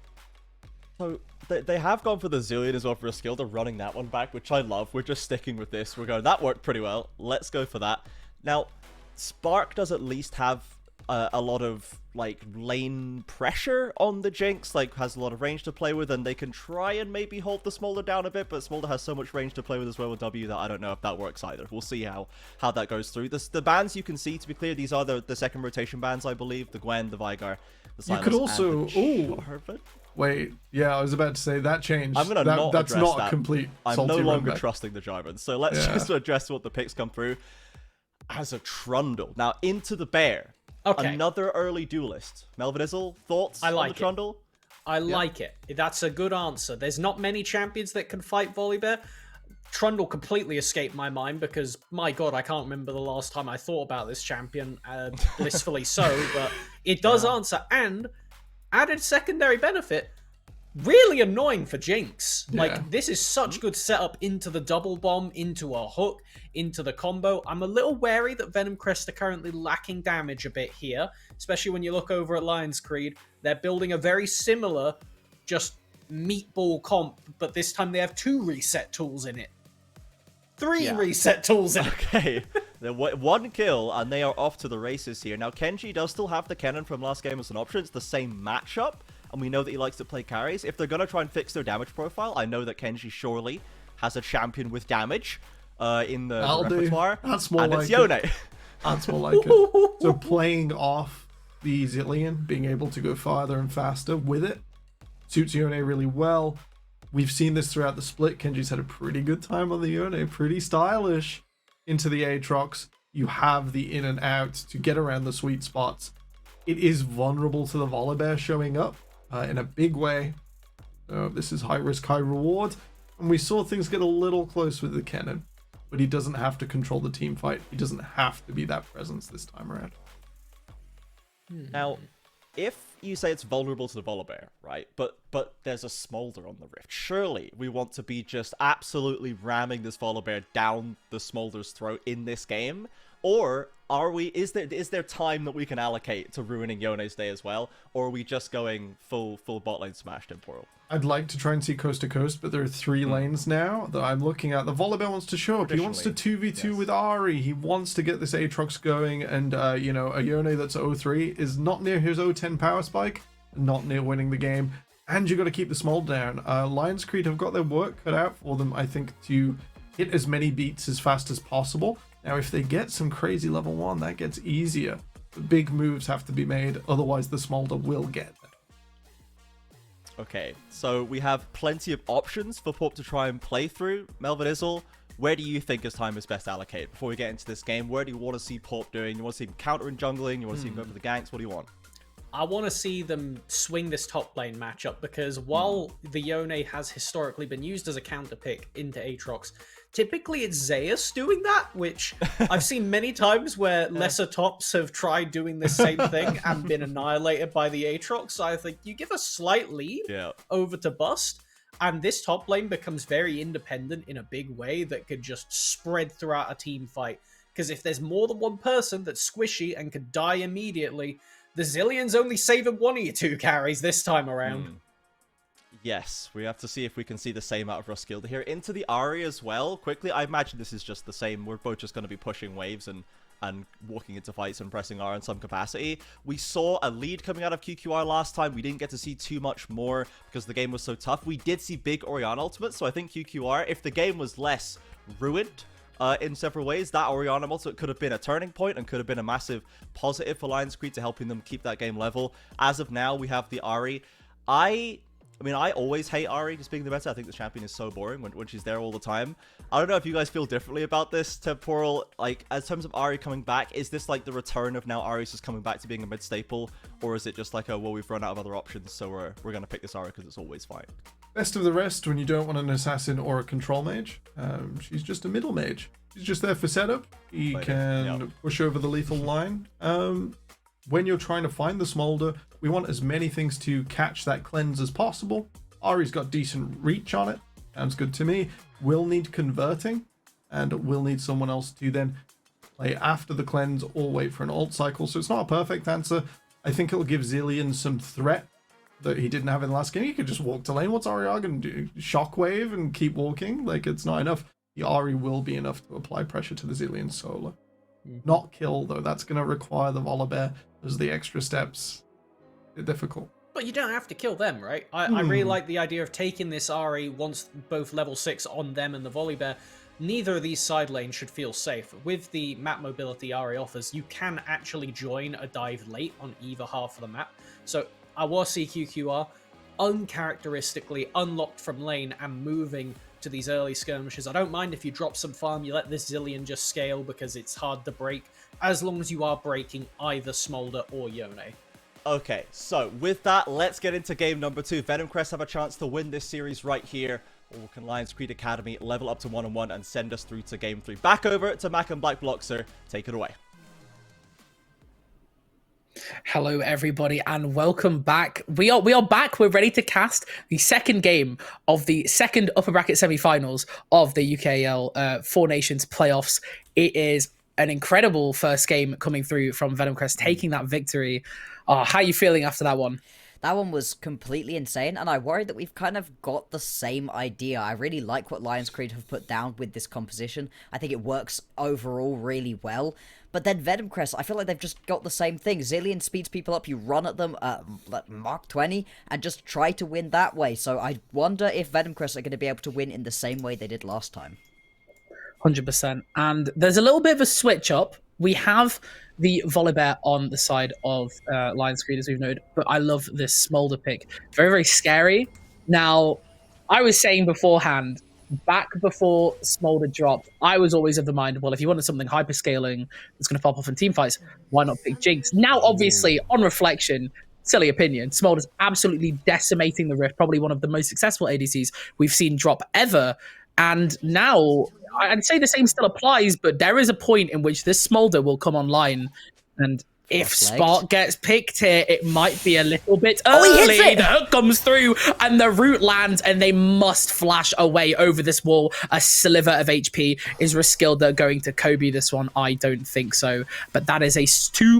So they have gone for the Zillion as well for a skill. They're running that one back, which I love. We're just sticking with this. We're going, that worked pretty well. Let's go for that. Now, Spark does at least have a lot of lane pressure on the Jinx, has a lot of range to play with, and they can try and maybe hold the Smolder down a bit, but Smolder has so much range to play with as well with W that I don't know if that works either. We'll see how that goes through. The bans you can see, to be clear, these are the second rotation bans, I believe. The Gwen, the Vigar, the Sylas, You could also... and the Jarvan. Wait, yeah, I was about to say that changed. I'm gonna not That's address not that. a complete I'm salty no run longer back. trusting the Jarvan, so let's just address what the picks come through. As a Trundle. Now, into the Bear. Okay. Another early duelist. Melvinizzle, thoughts I like on it. the Trundle? I like it. That's a good answer. There's not many champions that can fight Volibear. Trundle completely escaped my mind because, my god, I can't remember the last time I thought about this champion, blissfully so, but it does answer. And added secondary benefit, really annoying for Jinx. Yeah. Like, this is such good setup into the double bomb, into a hook, into the combo. I'm a little wary that Venomcrest are currently lacking damage a bit here, especially when you look over at Lionscreed. They're building a very similar, just meatball comp, but this time they have 2 reset tools in it. 3 reset tools in it. Okay, one kill, and they are off to the races here. Now, Kenji does still have the cannon from last game as an option. It's the same matchup, and we know that he likes to play carries. If they're going to try and fix their damage profile, I know that Kenji surely has a champion with damage in the repertoire. That's more and like it's Yone. That's more like it. So playing off the Zilean, being able to go farther and faster with it, suits Yone really well. We've seen this throughout the split. Kenji's had a pretty good time on the Yone, pretty stylish. Into the Aatrox, you have the in and out to get around the sweet spots. It is vulnerable to the Volibear showing up in a big way. This is high risk, high reward. And we saw things get a little close with the cannon, but he doesn't have to control the team fight. He doesn't have to be that presence this time around. Now, if you say it's vulnerable to the Volibear, right? But there's a Smolder on the Rift. Surely we want to be just absolutely ramming this Volibear down the Smolder's throat in this game? Or are we? Is there time that we can allocate to ruining Yone's day as well? Or are we just going full bot lane smash temporal? I'd like to try and see coast to coast, but there are 3 lanes now that I'm looking at. The Volibear wants to show up. He wants to 2v2 with Ahri. He wants to get this Aatrox going, and a Yone that's 0-3 is not near his 0-10 power spike, not near winning the game. And you got to keep the Smolder down. Lionscreed have got their work cut out for them, I think, to hit as many beats as fast as possible. Now, if they get some crazy level 1, that gets easier. The big moves have to be made, otherwise the Smolder will get there. Okay, so we have plenty of options for Pop to try and play through. Melvin Izzle, where do you think his time is best allocated? Before we get into this game, where do you want to see Pop doing? You want to see him countering jungling? You want to see him go for the ganks? What do you want? I want to see them swing this top lane matchup because while the Yone has historically been used as a counter pick into Aatrox, typically it's Zeus doing that, which I've seen many times where lesser tops have tried doing the same thing and been annihilated by the Aatrox. So I think you give a slight lead over to Bust, and this top lane becomes very independent in a big way that could just spread throughout a team fight. Because if there's more than one person that's squishy and could die immediately, the Zilean's only saving one of your 2 carries this time around. Yes, we have to see if we can see the same out of Roskilde here. Into the Ahri as well, quickly. I imagine this is just the same. We're both just going to be pushing waves and walking into fights and pressing R in some capacity. We saw a lead coming out of QQR last time. We didn't get to see too much more because the game was so tough. We did see big Orianna ultimates, so I think QQR, if the game was less ruined in several ways, that Orianna ultimate could have been a turning point and could have been a massive positive for Lionscreed to helping them keep that game level. As of now, we have the Ahri. I mean, I always hate Ahri just being the meta. I think the champion is so boring when she's there all the time. I don't know if you guys feel differently about this temporal. Like, in terms of Ahri coming back, is this like the return of now Ahri's just coming back to being a mid staple, or is it just like, oh well, we've run out of other options, so we're gonna pick this Ahri because it's always fine? Best of the rest when you don't want an assassin or a control mage. She's just a middle mage. She's just there for setup. He can push over the lethal line. When you're trying to find the Smolder, we want as many things to catch that cleanse as possible. Ahri's got decent reach on it. Sounds good to me. We'll need converting, and we'll need someone else to then play after the cleanse or wait for an ult cycle. So it's not a perfect answer. I think it'll give Zilean some threat that he didn't have in the last game. He could just walk to lane. What's Ahri going to do? Shockwave and keep walking? Like, it's not enough. The Ahri will be enough to apply pressure to the Zilean solo. Not kill, though. That's going to require the Volibear as the extra steps. They're difficult. But you don't have to kill them, right? I really like the idea of taking this Ahri once both level 6 on them and the Volibear. Neither of these side lanes should feel safe. With the map mobility Ahri offers, you can actually join a dive late on either half of the map. So I will see QQR uncharacteristically unlocked from lane and moving to these early skirmishes. I don't mind if you drop some farm, you let this Zilean just scale because it's hard to break, as long as you are breaking either Smolder or Yone. Okay, so with that, let's get into game number 2. Venomcrest have a chance to win this series right here. Or can Lionscreed Academy level up to 1-on-1 and send us through to Game 3? Back over to Mac and Black Bloxer. Take it away. Hello, everybody, and welcome back. We are back. We're ready to cast the second game of the second upper bracket semi-finals of the UKL Four Nations playoffs. It is an incredible first game coming through from Venomcrest, taking that victory. How are you feeling after that one? That one was completely insane, and I worry that we've kind of got the same idea. I really like what Lionscreed have put down with this composition. I think it works overall really well. But then Venomcrest, I feel like they've just got the same thing. Zilean speeds people up, you run at them at Mark 20, and just try to win that way. So I wonder if Venomcrest are going to be able to win in the same way they did last time. 100%. And there's a little bit of a switch up. We have the Volibear on the side of Lionscreed, as we've noted, but I love this Smolder pick. Very, very scary. Now, I was saying beforehand, back before Smolder dropped, I was always of the mind, well, if you wanted something hyperscaling that's going to pop off in teamfights, why not pick Jinx? Now, obviously, on reflection, silly opinion, Smolder's absolutely decimating the Rift, probably one of the most successful ADCs we've seen drop ever. And now, I'd say the same still applies, but there is a point in which this Smolder will come online, and if Spark gets picked here, it might be a little bit early. The hook comes through, and the root lands, and they must flash away over this wall. A sliver of HP. Is Riskilda going to Kobe this one? I don't think so. But that is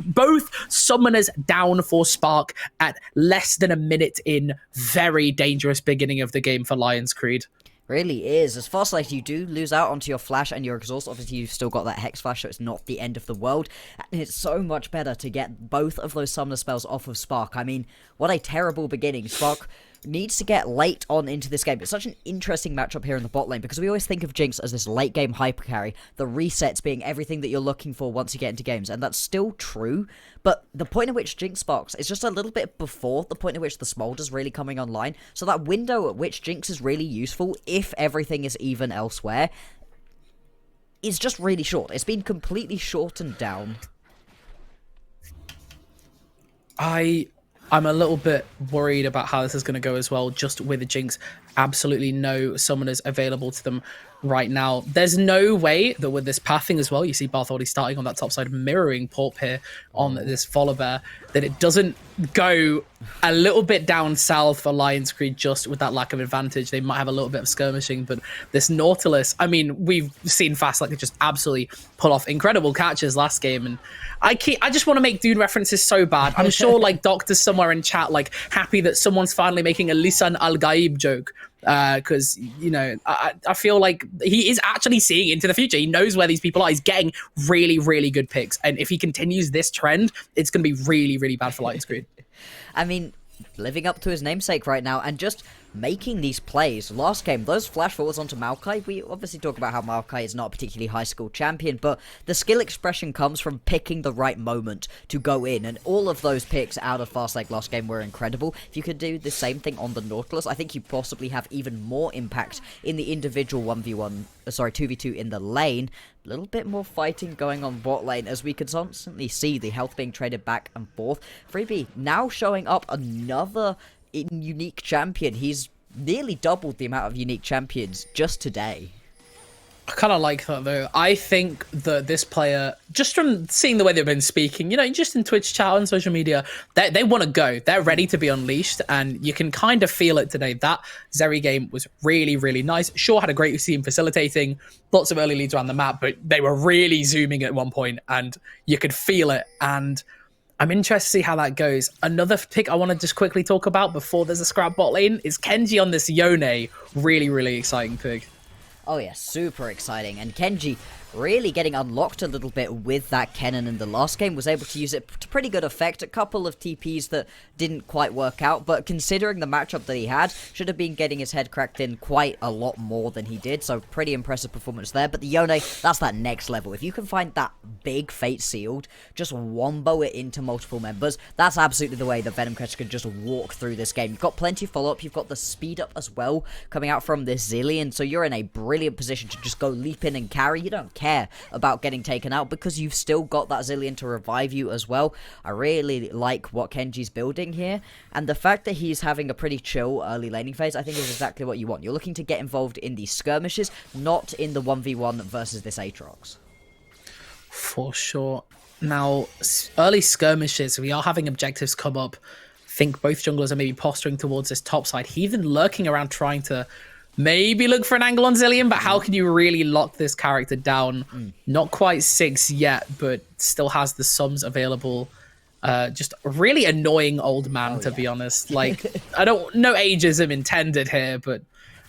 both summoners down for Spark at less than a minute in. Very dangerous beginning of the game for Lionscreed. Really is. As fast as you do lose out onto your flash and your exhaust, obviously you've still got that hex flash, so it's not the end of the world. And it's so much better to get both of those summoner spells off of Spark. I mean, what a terrible beginning. Spark needs to get late on into this game. It's such an interesting matchup here in the bot lane, because we always think of Jinx as this late game hyper carry, the resets being everything that you're looking for once you get into games, and that's still true, but the point at which Jinx sparks is just a little bit before the point at which the Smolder's really coming online, so that window at which Jinx is really useful, if everything is even elsewhere, is just really short. It's been completely shortened down. I'm a little bit worried about how this is going to go as well, just with the Jinx. Absolutely no summoners available to them right now. There's no way that with this pathing as well, you see Barth already starting on that top side, mirroring Porp here on this Volibear, that it doesn't go a little bit down south for Lionscreed just with that lack of advantage. They might have a little bit of skirmishing, but this Nautilus, I mean, we've seen Fastlane just absolutely pull off incredible catches last game, and I just want to make Dune references so bad. I'm sure like doctors somewhere in chat like happy that someone's finally making a Lisan Al-Gaib joke, because you know I feel like he is actually seeing into the future. He knows where these people are. He's getting really, really good picks, and if he continues this trend, it's going to be really, really bad for Lionscreed. I mean, living up to his namesake right now, and just making these plays. Last game, those flash forwards onto Maokai, we obviously talk about how Maokai is not a particularly high skill champion, but the skill expression comes from picking the right moment to go in, and all of those picks out of Fastlane last game were incredible. If you could do the same thing on the Nautilus, I think you possibly have even more impact in the individual 2v2 in the lane. A little bit more fighting going on bot lane, as we could constantly see the health being traded back and forth. Freebie now showing up another unique champion. He's nearly doubled the amount of unique champions just today. I kind of like that though. I think that this player, just from seeing the way they've been speaking, you know, just in Twitch chat and social media, they want to go. They're ready to be unleashed, and you can kind of feel it today. That Zeri game was really, really nice. Sure, had a great team facilitating, lots of early leads around the map, but they were really zooming at one point, and you could feel it. And I'm interested to see how that goes. Another pick I want to just quickly talk about before there's a scrap bot lane is Kenji on this Yone. Really, really exciting pick. Oh yeah, super exciting. And Kenji really getting unlocked a little bit with that Kennen in the last game, was able to use it to pretty good effect. A couple of TPs that didn't quite work out, but considering the matchup that he had, should have been getting his head cracked in quite a lot more than he did, so pretty impressive performance there. But the Yone, that's that next level. If you can find that big Fate Sealed, just wombo it into multiple members, that's absolutely the way that Venomcrest could just walk through this game. You've got plenty of follow-up, you've got the speed up as well coming out from this Zilean, so you're in a brilliant position to just go leap in and carry. You don't care care about getting taken out because you've still got that Zilean to revive you as well. I really like what Kenji's building here, and the fact that he's having a pretty chill early laning phase I think is exactly what you want. You're looking to get involved in these skirmishes, not in the 1v1 versus this Aatrox. For sure. Now, early skirmishes, we are having objectives come up. I think both junglers are maybe posturing towards this top side. Heathen lurking around trying to maybe look for an angle on Zilean, but how can you really lock this character down? Not quite 6 yet, but still has the sums available. Just a really annoying old man, to be honest. Like, I don't know ageism intended here, but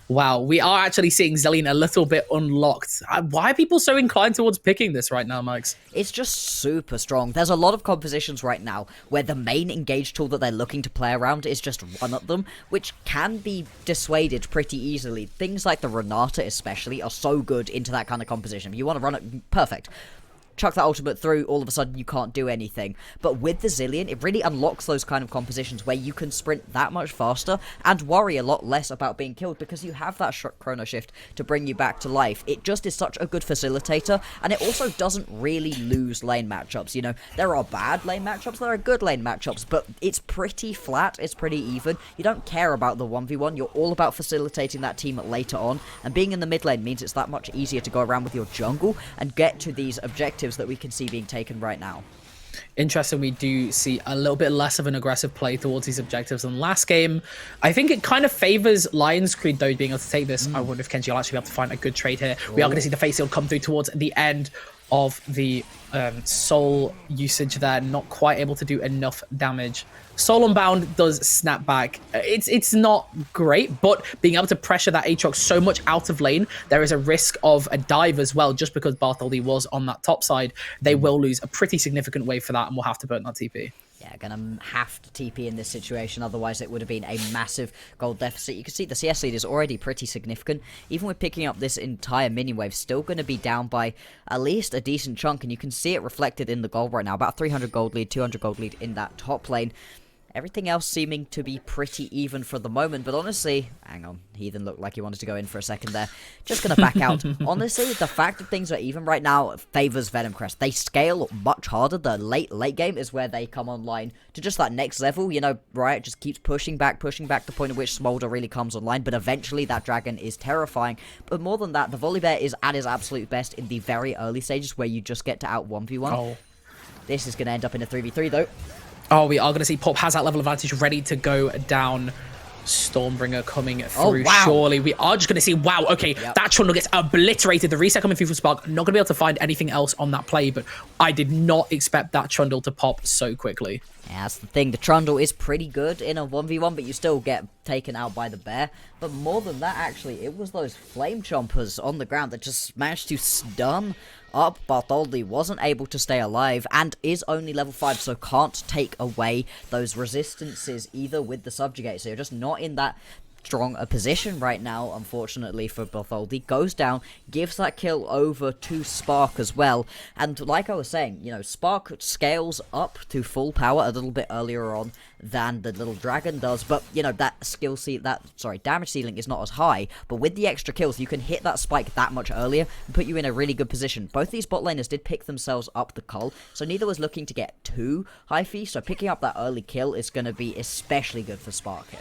wow, we are actually seeing Zilean a little bit unlocked. Why are people so inclined towards picking this right now, Max? It's just super strong. There's a lot of compositions right now where the main engage tool that they're looking to play around is just run at them, which can be dissuaded pretty easily. Things like the Renata especially are so good into that kind of composition. If you want to run it, perfect. Chuck that ultimate through, all of a sudden you can't do anything. But with the Zilean, it really unlocks those kind of compositions where you can sprint that much faster and worry a lot less about being killed because you have that chrono shift to bring you back to life. It just is such a good facilitator, and it also doesn't really lose lane matchups. You know, there are bad lane matchups, there are good lane matchups, but it's pretty flat, it's pretty even. You don't care about the 1v1, you're all about facilitating that team later on, and being in the mid lane means it's that much easier to go around with your jungle and get to these objectives that we can see being taken right now. Interesting, we do see a little bit less of an aggressive play towards these objectives than last game. I think it kind of favors Lionscreed, though, being able to take this. I wonder if Kenji will actually be able to find a good trade here. We are going to see the face seal come through towards the end of the soul usage there, not quite able to do enough damage. Soul Unbound does snap back. It's not great, but being able to pressure that Aatrox so much out of lane, there is a risk of a dive as well, just because Bartholdi was on that top side. They will lose a pretty significant wave for that, and will have to burn that TP. Yeah, gonna have to TP in this situation, otherwise it would have been a massive gold deficit. You can see the CS lead is already pretty significant. Even with picking up this entire mini wave, still going to be down by at least a decent chunk, and you can see it reflected in the gold right now. About 300 gold lead, 200 gold lead in that top lane. Everything else seeming to be pretty even for the moment, but honestly, hang on, Heathen looked like he wanted to go in for a second there. Just going to back out. Honestly, the fact that things are even right now favors Venomcrest. They scale much harder. The late game is where they come online to just that next level. You know, Riot just keeps pushing back the point at which Smolder really comes online, but eventually that dragon is terrifying. But more than that, the Volibear is at his absolute best in the very early stages where you just get to out 1v1. Oh. This is going to end up in a 3v3 though. Oh, we are going to see Pop has that level advantage ready to go down. Stormbringer coming through, surely. We are just going to see, wow, okay, that Trundle gets obliterated. The reset coming through from Spark, not going to be able to find anything else on that play, but I did not expect that Trundle to pop so quickly. Yeah, that's the thing. The Trundle is pretty good in a 1v1, but you still get taken out by the bear. But more than that, actually, it was those Flame Chompers on the ground that just managed to stun up. Bartholdi wasn't able to stay alive and is only level 5, so can't take away those resistances either with the Subjugate. So you're just not in that strong a position right now, unfortunately, for Bartholdi. Goes down, gives that kill over to Spark as well. And like I was saying, you know, Spark scales up to full power a little bit earlier on than the little dragon does, but you know, that damage ceiling is not as high, but with the extra kills you can hit that spike that much earlier and put you in a really good position. Both these bot laners did pick themselves up the cull, so neither was looking to get too high fee, so picking up that early kill is going to be especially good for Spark here.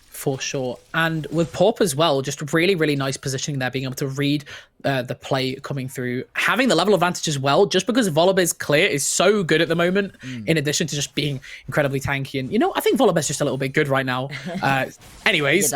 For sure. And with Pop as well, just really, really nice positioning there, being able to read the play coming through. Having the level advantage as well, just because Volibear's clear is so good at the moment, in addition to just being incredibly tanky. And, you know, I think Volibear's just a little bit good right now. Anyways,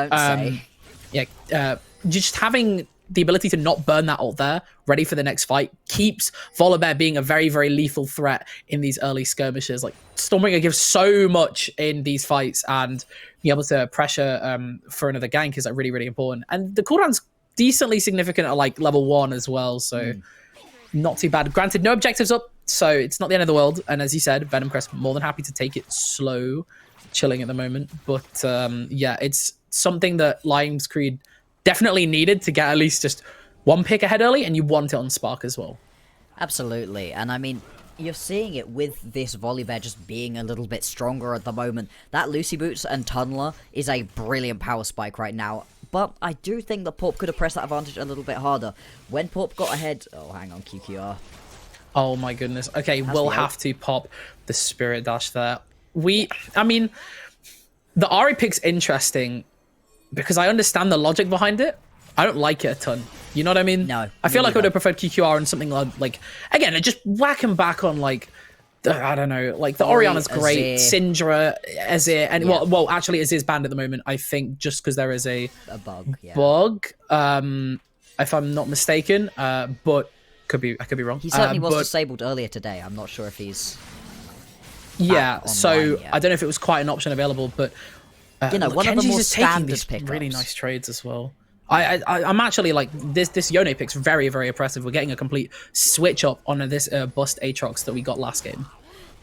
just having the ability to not burn that ult there, ready for the next fight, keeps Volibear being a very, very lethal threat in these early skirmishes. Like, Stormbringer gives so much in these fights, and being able to pressure for another gank is like really, really important. And the cooldown's decently significant at like level 1 as well, so not too bad. Granted, no objectives up, so it's not the end of the world. And as you said, Venomcrest more than happy to take it slow, chilling at the moment. But yeah, it's something that Lionscreed definitely needed to get at least just one pick ahead early, and you want it on Spark as well. Absolutely, and I mean, you're seeing it with this Volibear just being a little bit stronger at the moment. That Lucy Boots and Tunneler is a brilliant power spike right now. but I do think that Porp could have pressed that advantage a little bit harder. When Porp got ahead... Oh, hang on, QQR. Oh my goodness. Okay, we'll have to pop the Spirit Dash there. I mean, the Ari pick's interesting because I understand the logic behind it. I don't like it a ton. You know what I mean? No. I feel like I would have preferred QQR and something like again, just whacking back on like, I don't know, like the Oriana's great, Syndra, Azir, and well, actually Azir's banned at the moment, I think, just because there is a bug, if I'm not mistaken, but I could be wrong. He certainly was disabled earlier today. I'm not sure if he's so yet. I don't know if it was quite an option available, but you know, one of the Kenji's more is taking standard these pickups. really nice trades as well. I'm actually like this Yone pick's very, very impressive. We're getting a complete switch up on this bust Aatrox that we got last game.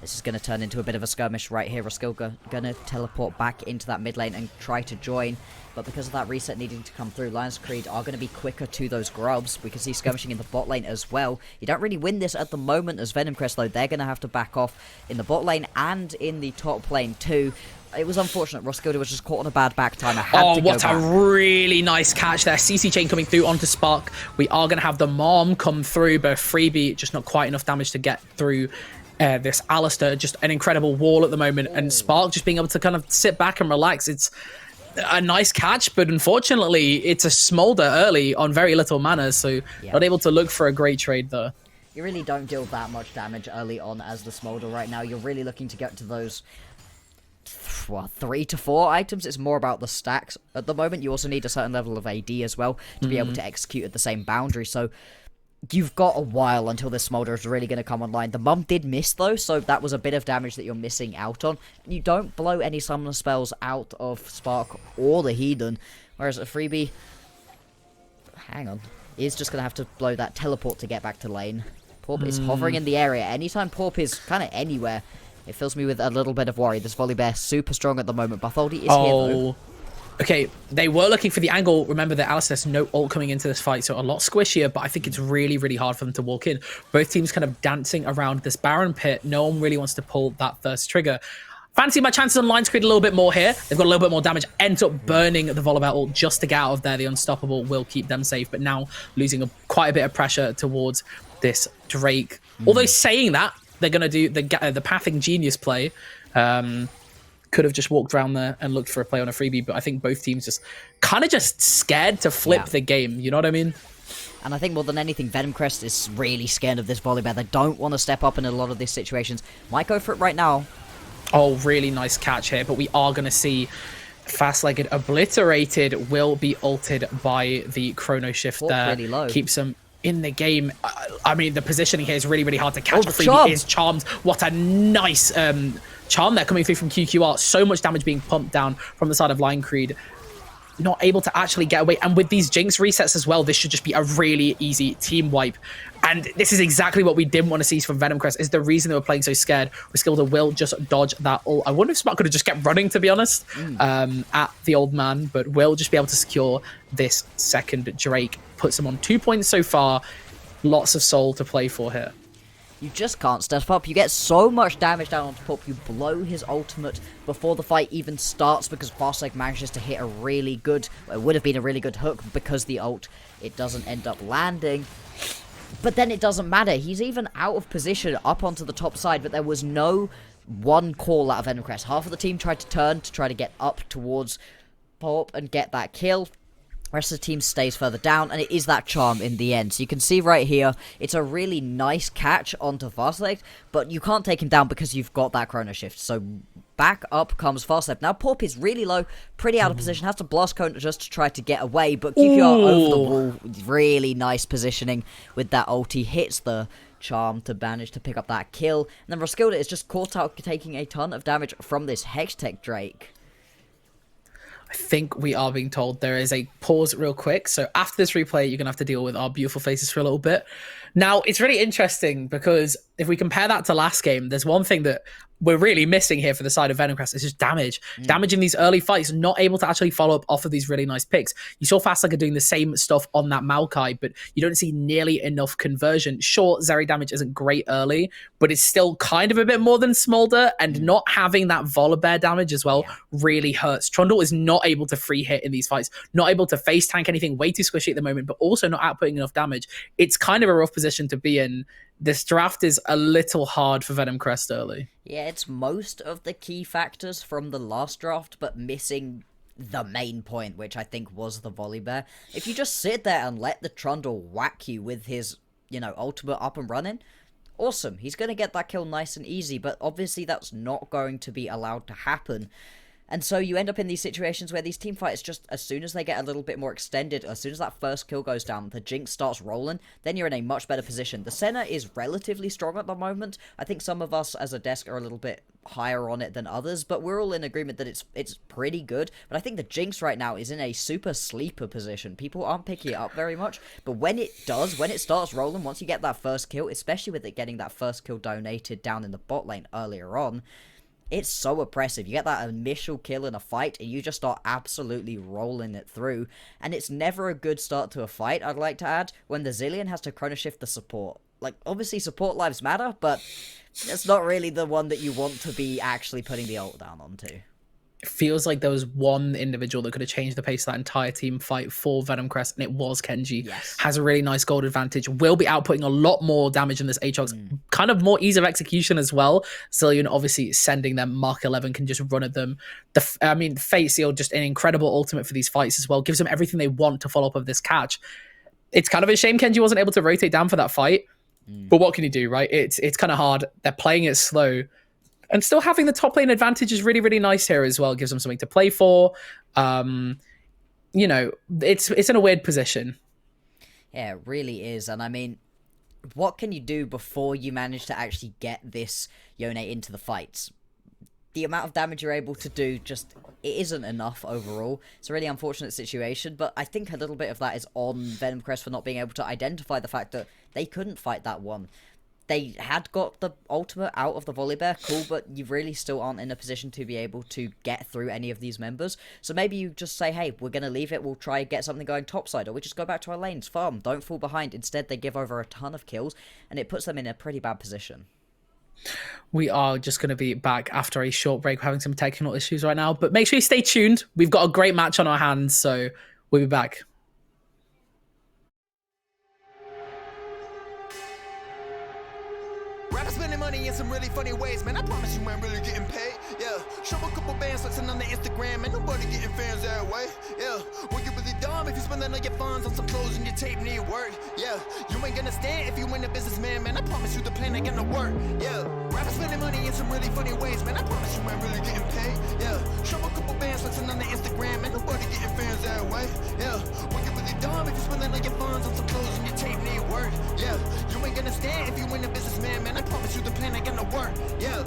This is going to turn into a bit of a skirmish right here. Roskilde going to teleport back into that mid lane and try to join. But because of that reset needing to come through, Lionscreed are going to be quicker to those grubs. We can see skirmishing in the bot lane as well. You don't really win this at the moment as Venomcrest, though. They're going to have to back off in the bot lane and in the top lane too. It was unfortunate. Roskilde was just caught on a bad back time. What a really nice catch there. CC chain coming through onto Spark. We are going to have the Mom come through, but freebie, just not quite enough damage to get through this Alistair. Just an incredible wall at the moment. And Spark just being able to kind of sit back and relax. It's a nice catch, but unfortunately, it's a Smolder early on very little mana, so not able to look for a great trade there. You really don't deal that much damage early on as the Smolder right now. You're really looking to get to those 3 to 4 items. It's more about the stacks at the moment. You also need a certain level of AD as well to be able to execute at the same boundary, so you've got a while until this Smolder is really going to come online. The Mum did miss though, so that was a bit of damage that you're missing out on. You don't blow any summoner spells out of Spark or the Heathen, whereas a freebie, hang on, is just going to have to blow that teleport to get back to lane. Porp is hovering in the area. Anytime Porp is kind of anywhere, it fills me with a little bit of worry. This Volibear super strong at the moment. Batholdi is here though. Okay, they were looking for the angle. Remember that Alistair's no ult coming into this fight, so a lot squishier, but I think it's really, really hard for them to walk in. Both teams kind of dancing around this Baron pit. No one really wants to pull that first trigger. Fancy my chances on Lionscreed a little bit more here. They've got a little bit more damage. Ends up burning the Volibear ult just to get out of there. The Unstoppable will keep them safe, but now losing quite a bit of pressure towards this Drake. Although saying that, they're going to do the Pathing Genius play. Could have just walked around there and looked for a play on a freebie, but I think both teams just kind of just scared to flip the game. You know what I mean? And I think more than anything, Venomcrest is really scared of this Volibear. They don't want to step up in a lot of these situations. Might go for it right now. Oh, really nice catch here, but we are going to see Fast-Legged Obliterated will be ulted by the Chrono Shift there. Really low. Keeps him in the game. I mean, the positioning here is really, really hard to catch. The Freebie charm is charmed. What a nice charm there coming through from QQR. So much damage being pumped down from the side of Lionscreed. Not able to actually get away. And with these Jinx resets as well, this should just be a really easy team wipe. And this is exactly what we didn't want to see from Venomcrest. Is the reason they were playing so scared. Roskilde will just dodge that ult. I wonder if Spark could have just kept running, to be honest, at the old man. But will just be able to secure this second Drake. Puts him on 2 points so far. Lots of soul to play for here. You just can't step up. You get so much damage down onto Porp. You blow his ultimate before the fight even starts because Fastleg manages to hit a really good... Well, it would have been a really good hook because the ult, it doesn't end up landing. But then it doesn't matter. He's even out of position up onto the top side, but there was no one call out of Venomcrest. Half of the team tried to turn to try to get up towards Porp and get that kill. Rest of the team stays further down, and it is that charm in the end. So you can see right here, it's a really nice catch onto Fastleg, but you can't take him down because you've got that Chrono Shift. So back up comes Fastleg. Now Porp is really low, pretty out of position, has to blast cone just to try to get away, but QQR over the wall, really nice positioning with that ulti, hits the charm to manage to pick up that kill. And then Roskilde is just caught out taking a ton of damage from this Hextech Drake. I think we are being told there is a pause real quick. So after this replay, you're going to have to deal with our beautiful faces for a little bit. Now, it's really interesting because if we compare that to last game, there's one thing that we're really missing here for the side of Venomcrest. It's just damage. Damage in these early fights, not able to actually follow up off of these really nice picks. You saw Fastlicker doing the same stuff on that Maokai, but you don't see nearly enough conversion. Sure, Zeri damage isn't great early, but it's still kind of a bit more than Smolder, and not having that Volibear damage as well really hurts. Trundle is not able to free hit in these fights, not able to face tank anything, way too squishy at the moment, but also not outputting enough damage. It's kind of a rough position to be in. This draft is a little hard for Venomcrest early. Yeah, it's most of the key factors from the last draft, but missing the main point, which I think was the Volibear. If you just sit there and let the Trundle whack you with his, ultimate up and running, awesome. He's going to get that kill nice and easy, but obviously that's not going to be allowed to happen. And so you end up in these situations where these team fights just, as soon as they get a little bit more extended, as soon as that first kill goes down, the Jinx starts rolling, then you're in a much better position. The Senna is relatively strong at the moment. I think some of us as a desk are a little bit higher on it than others, but we're all in agreement that it's pretty good. But I think the Jinx right now is in a super sleeper position. People aren't picking it up very much, but when it does, when it starts rolling, once you get that first kill, especially with it getting that first kill donated down in the bot lane earlier on, it's so oppressive. You get that initial kill in a fight, and you just start absolutely rolling it through. And it's never a good start to a fight, I'd like to add, when the Zilean has to chrono shift the support. Like, obviously support lives matter, but it's not really the one that you want to be actually putting the ult down onto. It feels like there was one individual that could have changed the pace of that entire team fight for Venomcrest, and it was Kenji. Yes. Has a really nice gold advantage, will be outputting a lot more damage in this Aatrox. Kind of more ease of execution as well. Zillion obviously sending them Mark 11, can just run at them. Fate Seal, just an incredible ultimate for these fights as well. Gives them everything they want to follow up with this catch. It's kind of a shame Kenji wasn't able to rotate down for that fight, but what can you do, right? It's kind of hard. They're playing it slow. And still having the top lane advantage is really, really nice here as well. Gives them something to play for. It's in a weird position. Yeah, it really is. And I mean, what can you do before you manage to actually get this Yone into the fights? The amount of damage you're able to do it isn't enough overall. It's a really unfortunate situation, but I think a little bit of that is on Venomcrest for not being able to identify the fact that they couldn't fight that one. They had got the ultimate out of the Volibear, cool, but you really still aren't in a position to be able to get through any of these members. So maybe you just say, hey, we're going to leave it, we'll try and get something going topside, or we just go back to our lanes, farm, don't fall behind. Instead, they give over a ton of kills, and it puts them in a pretty bad position. We are just going to be back after a short break. We're having some technical issues right now, but make sure you stay tuned. We've got a great match on our hands, so we'll be back. Rappers spending money in some really funny ways, man. I promise you, man, really getting paid. Yeah, show a couple bands flexing on the Instagram, and nobody getting fans that way. Yeah, well, you really dumb if you spending all your funds on some clothes and your tape need work. Yeah, you ain't gonna stand if you ain't a businessman, man. I promise you, the plan ain't gonna work. Yeah, rappers spending money in some really funny ways, man. I promise you, man, really getting paid. Yeah, show a couple bands flexing on the Instagram, and nobody getting fans that way. Yeah, well, you really dumb if you spending all your funds on some clothes and your tape need work. Yeah, you ain't gonna stand if you ain't a businessman, man. I promise you, the plan ain't gonna work. Yeah.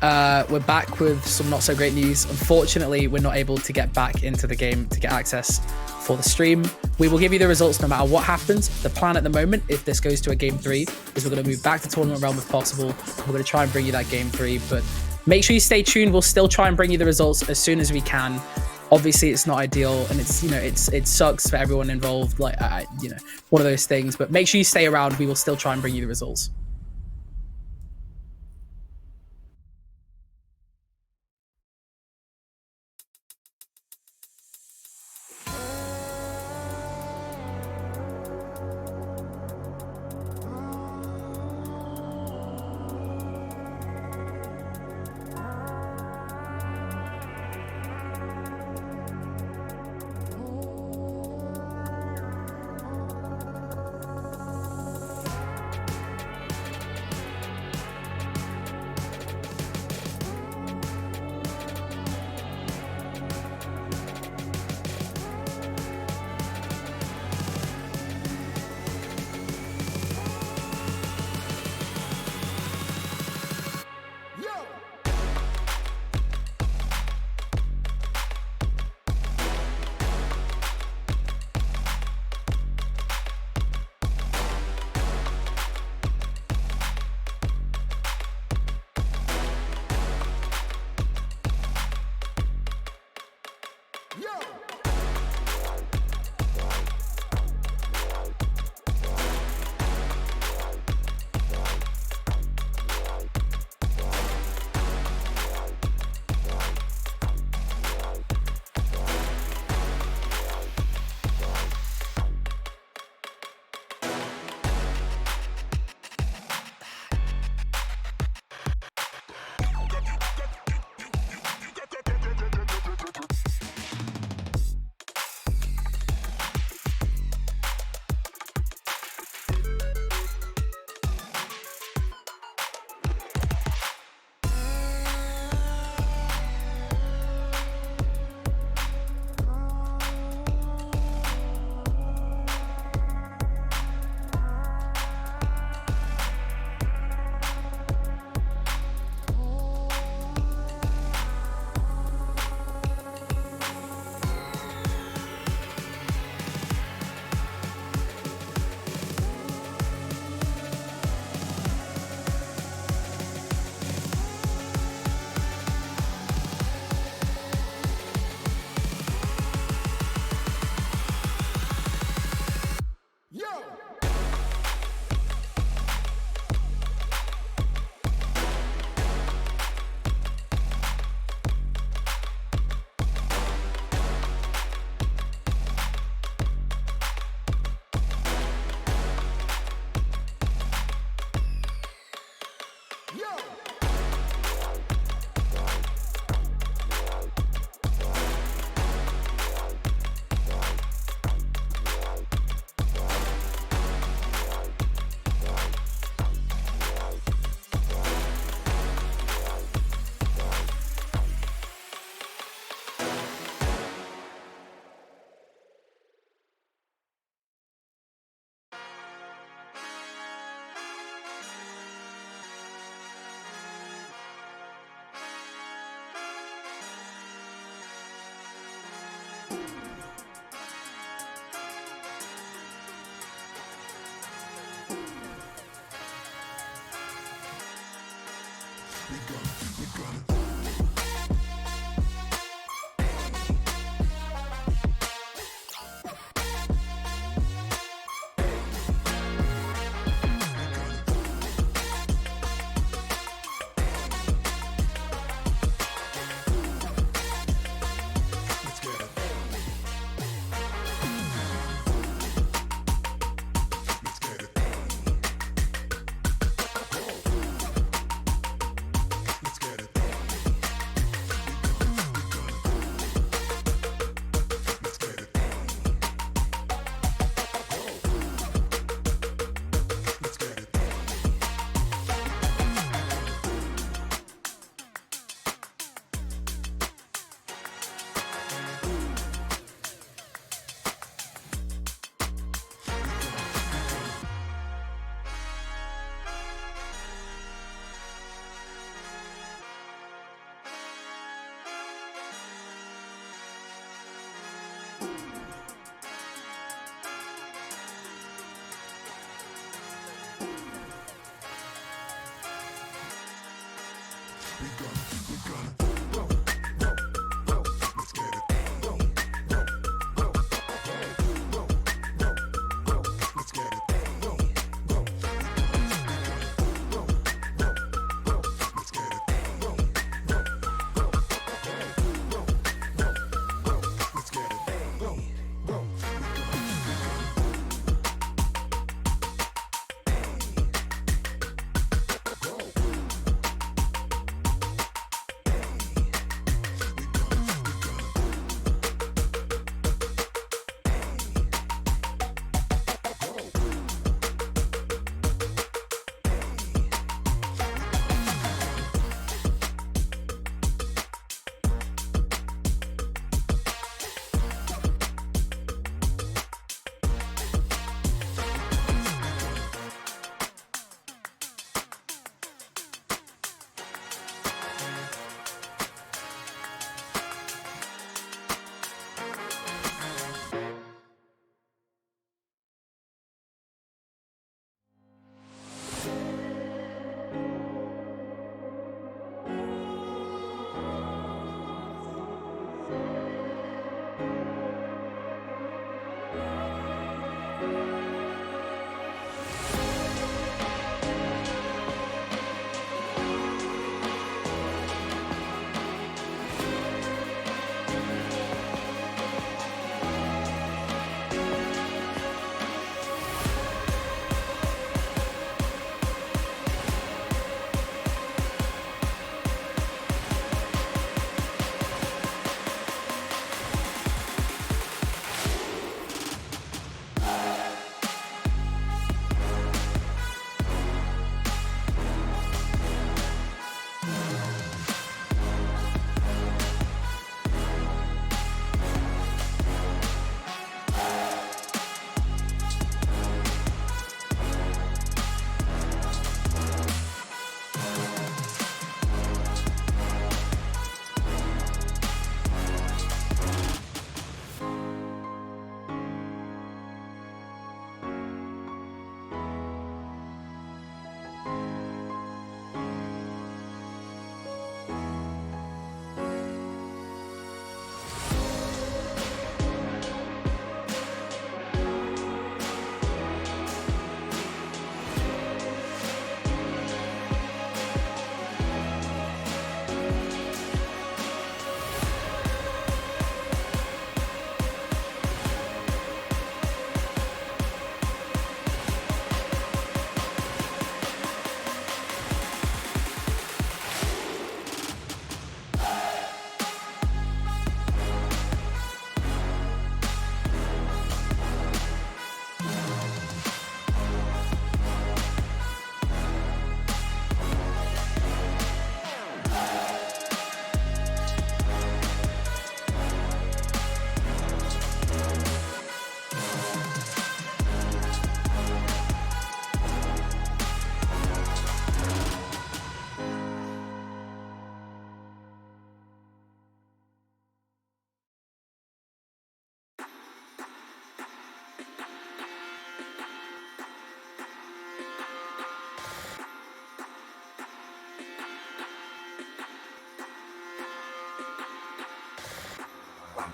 We're back with some not so great news. Unfortunately, we're not able to get back into the game to get access for the stream. We will give you the results no matter what happens. The plan at the moment, if this goes to a game 3, is we're going to move back to Tournament Realm if possible. We're going to try and bring you that game 3, but make sure you stay tuned. We'll still try and bring you the results as soon as we can. Obviously, it's not ideal, and it's, you know, it sucks for everyone involved. Like, you know, one of those things. But make sure you stay around. We will still try and bring you the results.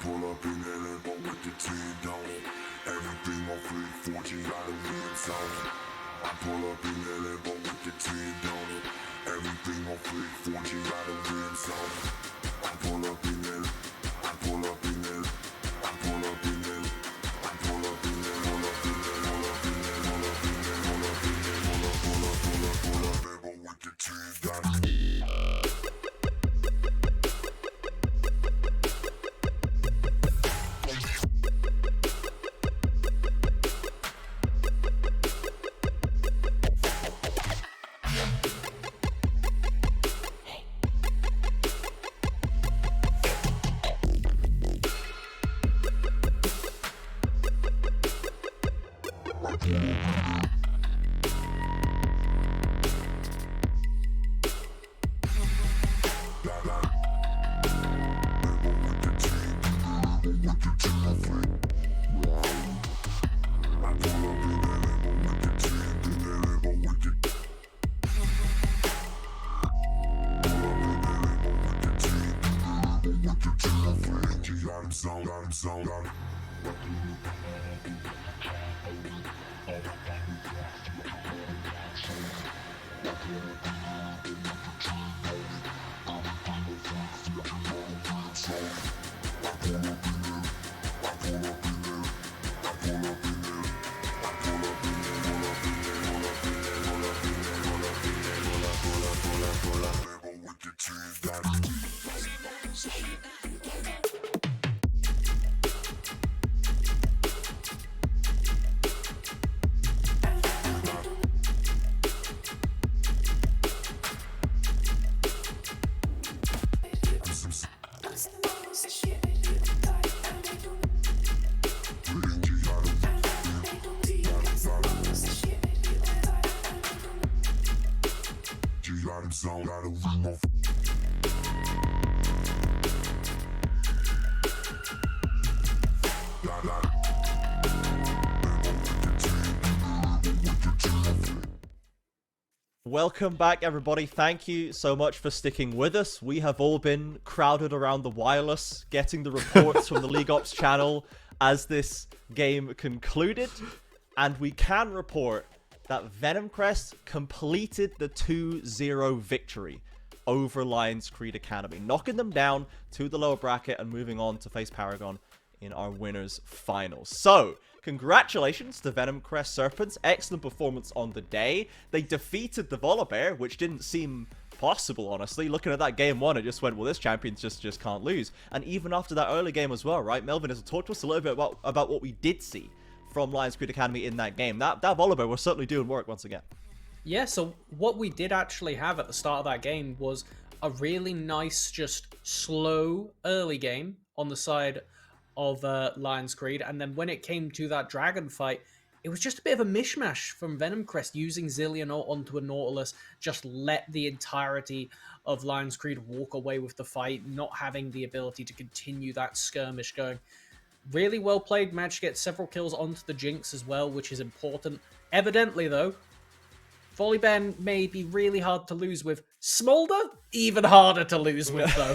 Pull up in that Lambo with the 10 on it. Everything on flip 14 got a rims on it. I pull up in that Lambo with the 10 on it. Everything on flip 14 got a rims on it. I pull up in that. I pull up in that. I pull up in that. I pull up in that. Pull up in that. Pull up in that. Pull up in that. Pull up in that. Pull up Lambo with the 10 on it. got him zoned, got him zoned, got him. Zone out of remote. Welcome back, everybody. Thank you so much for sticking with us. We have all been crowded around the wireless, getting the reports from the League Ops channel as this game concluded. And we can report that Venomcrest completed the 2-0 victory over Lionscreed Academy, knocking them down to the lower bracket and moving on to face Paragon in our winners finals. So, congratulations to Venomcrest Serpents. Excellent performance on the day. They defeated the Volibear, which didn't seem possible, honestly. Looking at that game one, it just went, well, this champion just can't lose. And even after that early game as well, right? Melvin has talked to us a little bit about what we did see from Lionscreed Academy in that game. That Volibear was certainly doing work once again. Yeah, so what we did actually have at the start of that game was a really nice, just slow early game on the side of Lionscreed, and then when it came to that dragon fight, it was just a bit of a mishmash from Venomcrest using Zillion onto a Nautilus, just let the entirety of Lionscreed walk away with the fight, not having the ability to continue that skirmish going. Really well played, managed to get several kills onto the Jinx as well, which is important. Evidently, though, Volibear may be really hard to lose with. Smolder, even harder to lose with, though.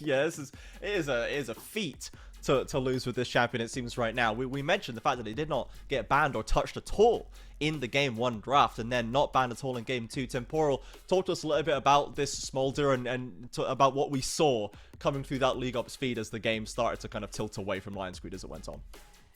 Yeah, it is a feat to lose with this champion, it seems, right now. We mentioned the fact that he did not get banned or touched at all in the game 1 draft, and then not banned at all in game 2. Temporal, talk to us a little bit about this Smolder and about what we saw coming through that League Ops feed as the game started to kind of tilt away from Lionscreed as it went on.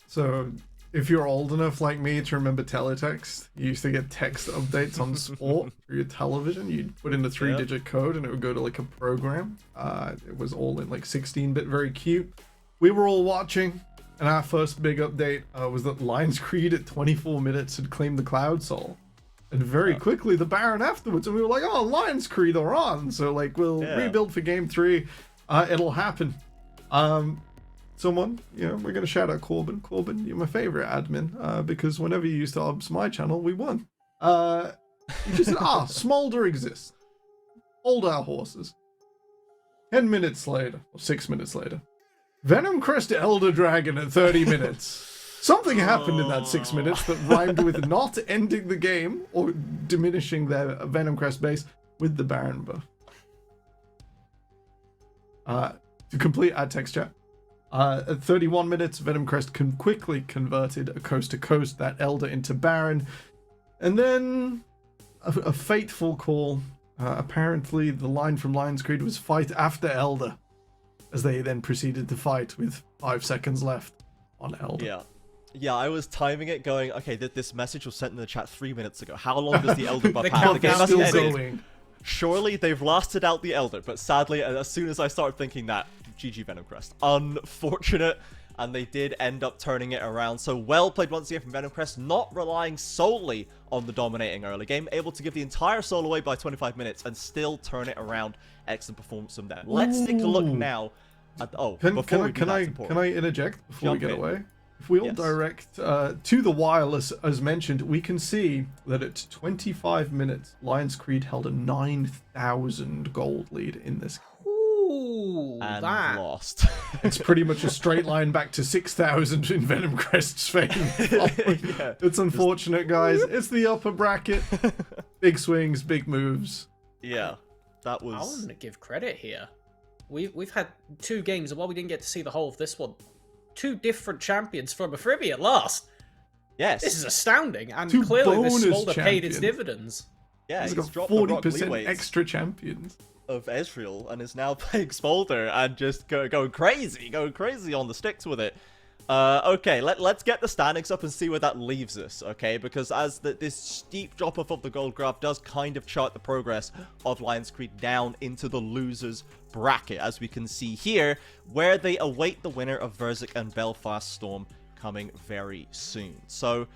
So, if you're old enough like me to remember teletext, you used to get text updates on sport through your television. You'd put in a 3-digit code and it would go to like a program. It was all in like 16-bit, very cute. We were all watching, and our first big update was that Lionscreed at 24 minutes had claimed the Cloud Soul. And very quickly, the Baron afterwards, and we were like, oh, Lionscreed are on. So, like, we'll rebuild for game 3. It'll happen. Someone, we're going to shout out Corbin. Corbin, you're my favorite admin, because whenever you used to obs my channel, we won. You just said, Smolder exists. Hold our horses. 10 minutes later, or 6 minutes later, Venomcrest Elder Dragon at 30 minutes. Something happened in that 6 minutes that rhymed with not ending the game or diminishing their Venomcrest base with the Baron buff. To complete our text chat, at 31 minutes, Venomcrest quickly converted a coast-to-coast, that Elder, into Baron. And then a fateful call. Apparently, the line from Lionscreed was fight after Elder, as they then proceeded to fight with 5 seconds left on Elder. Yeah, I was timing it going, okay, this message was sent in the chat 3 minutes ago. How long does the Elder buff have? The game still hasn't going. Surely they've lasted out the Elder, but sadly, as soon as I started thinking that, GG Venomcrest. Unfortunate, and they did end up turning it around. So well played once again from Venomcrest, not relying solely on the dominating early game, able to give the entire soul away by 25 minutes and still turn it around. Excellent performance from them. Let's take a look now at can I interject before we get away? If we all direct to the wireless, as mentioned, we can see that at 25 minutes, Lionscreed held a 9,000 gold lead in this. Ooh, and that. lost. It's pretty much a straight line back to 6,000 in Venomcrest's fame. It's unfortunate, guys. It's the upper bracket. Big swings, big moves. Yeah, that I was... want to give credit here. we've had 2 games, and while we didn't get to see the whole of this one, 2 different champions from a Freebie at last. Yes. This is astounding, and 2 clearly this bonus smolder paid its champions. dividends. Yeah, He's he's got dropped the Rock 40% Leeway extra champions. of Ezreal and is now playing Smolder and just going crazy on the sticks with it. Okay, let's get the standings up and see where that leaves us, okay? Because as this steep drop-off of the gold graph does kind of chart the progress of Lionscreed down into the losers bracket, as we can see here, where they await the winner of Verzik and Belfast Storm coming very soon. So,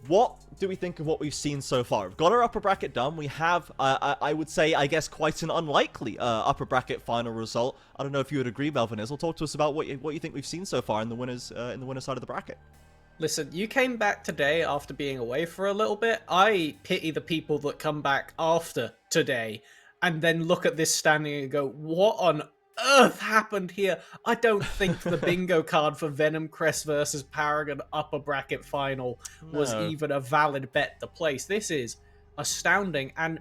what do we think of what we've seen so far? We've got our upper bracket done. We have, I would say, I guess, quite an unlikely upper bracket final result. I don't know if you would agree, Melvin Izzle. Talk to us about what you think we've seen so far in the winners side of the bracket. Listen, you came back today after being away for a little bit. I pity the people that come back after today and then look at this standing and go, what on earth happened here? I don't think the bingo card for Venomcrest versus Paragon upper bracket final was even a valid bet to place. This is astounding, and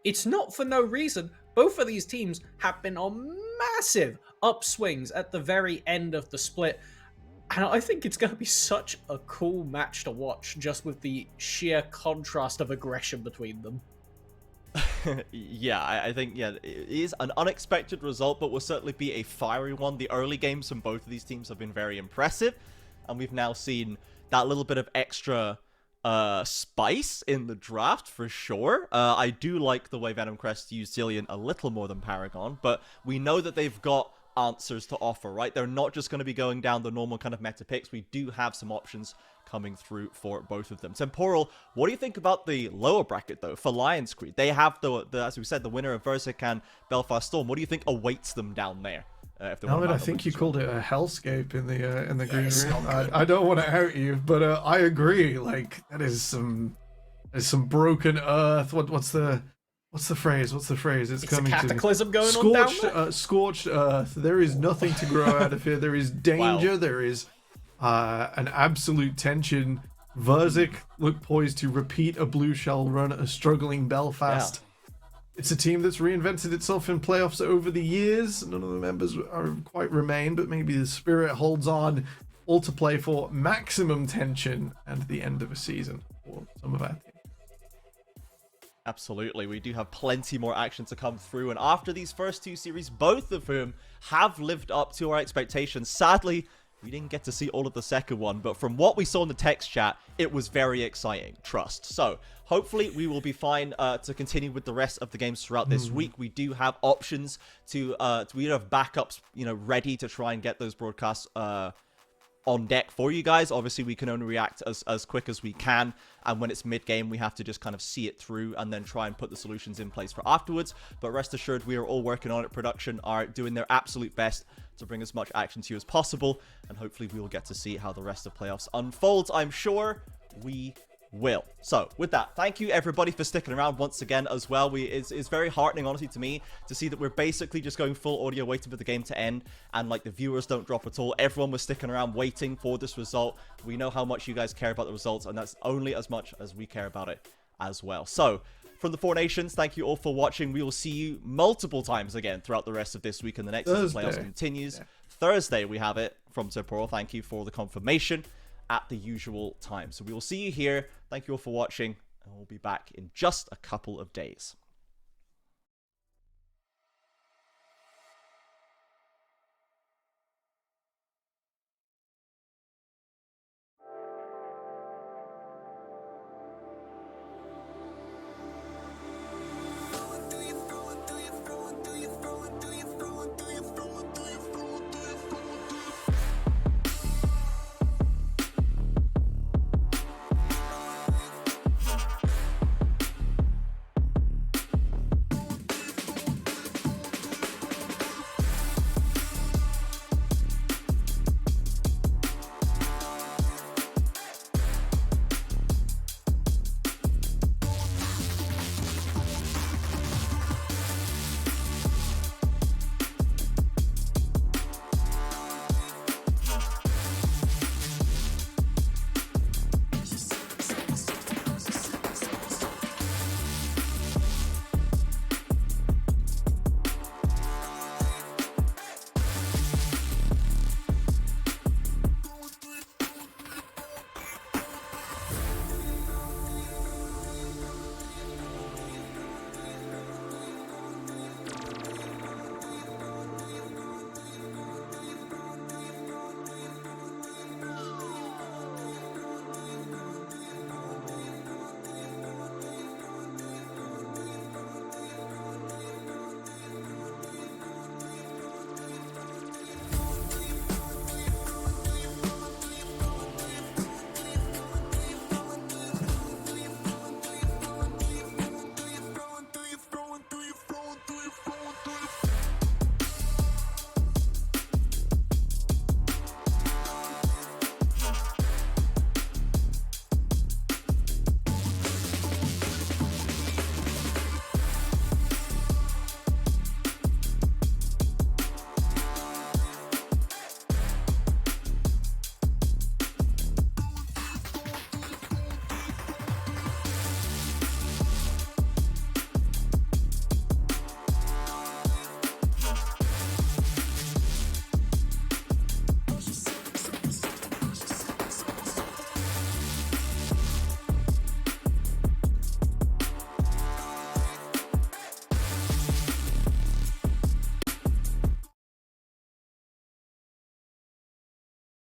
it's not for no reason. Both of these teams have been on massive upswings at the very end of the split, and I think it's going to be such a cool match to watch, just with the sheer contrast of aggression between them. Yeah, I think, yeah, it is an unexpected result, but will certainly be a fiery one. The early games from both of these teams have been very impressive, and we've now seen that little bit of extra spice in the draft for sure. I do like the way Venomcrest used Zillion a little more than Paragon, but we know that they've got answers to offer, right? They're not just going to be going down the normal kind of meta picks. We do have some options coming through for both of them. Temporal, what do you think about the lower bracket, though, for Lionscreed? They have the as we said, the winner of Verzik and Belfast Storm. What do you think awaits them down there? If they I think you called it a hellscape in the green room. I don't want to out you, but I agree. Like, that is some broken earth. What's the phrase? It's coming a cataclysm to me. going on down there? Scorched earth. There is nothing to grow out of here. There is danger. Wow. There is an absolute tension. Verzik look poised to repeat a blue shell run, a struggling Belfast. Yeah. It's a team that's reinvented itself in playoffs over the years. None of the members are quite remain, but maybe the spirit holds on. All to play for maximum tension and the end of a season for some of our teams. Absolutely, we do have plenty more action to come through, and after these first 2 series, both of whom have lived up to our expectations. Sadly, we didn't get to see all of the second one, but from what we saw in the text chat, it was very exciting, trust. So, hopefully we will be fine to continue with the rest of the games throughout this week. We do have options to we have backups, ready to try and get those broadcasts on deck for you guys. Obviously, we can only react as quick as we can, and when it's mid-game, we have to just kind of see it through and then try and put the solutions in place for afterwards. But rest assured, we are all working on it. Production are doing their absolute best to bring as much action to you as possible, and hopefully we will get to see how the rest of playoffs unfolds. I'm sure we will. So with that, thank you everybody for sticking around once again as well. It's very heartening, honestly, to me to see that we're basically just going full audio, waiting for the game to end, and like the viewers don't drop at all. Everyone was sticking around waiting for this result. We know how much you guys care about the results, and that's only as much as we care about it as well. So from the 4 Nations, thank you all for watching. We will see you multiple times again throughout the rest of this week, and the next as the playoffs continues. Yeah. Thursday we have it from Temporal. Thank you for the confirmation at the usual time. So we will see you here. Thank you all for watching, and we'll be back in just a couple of days.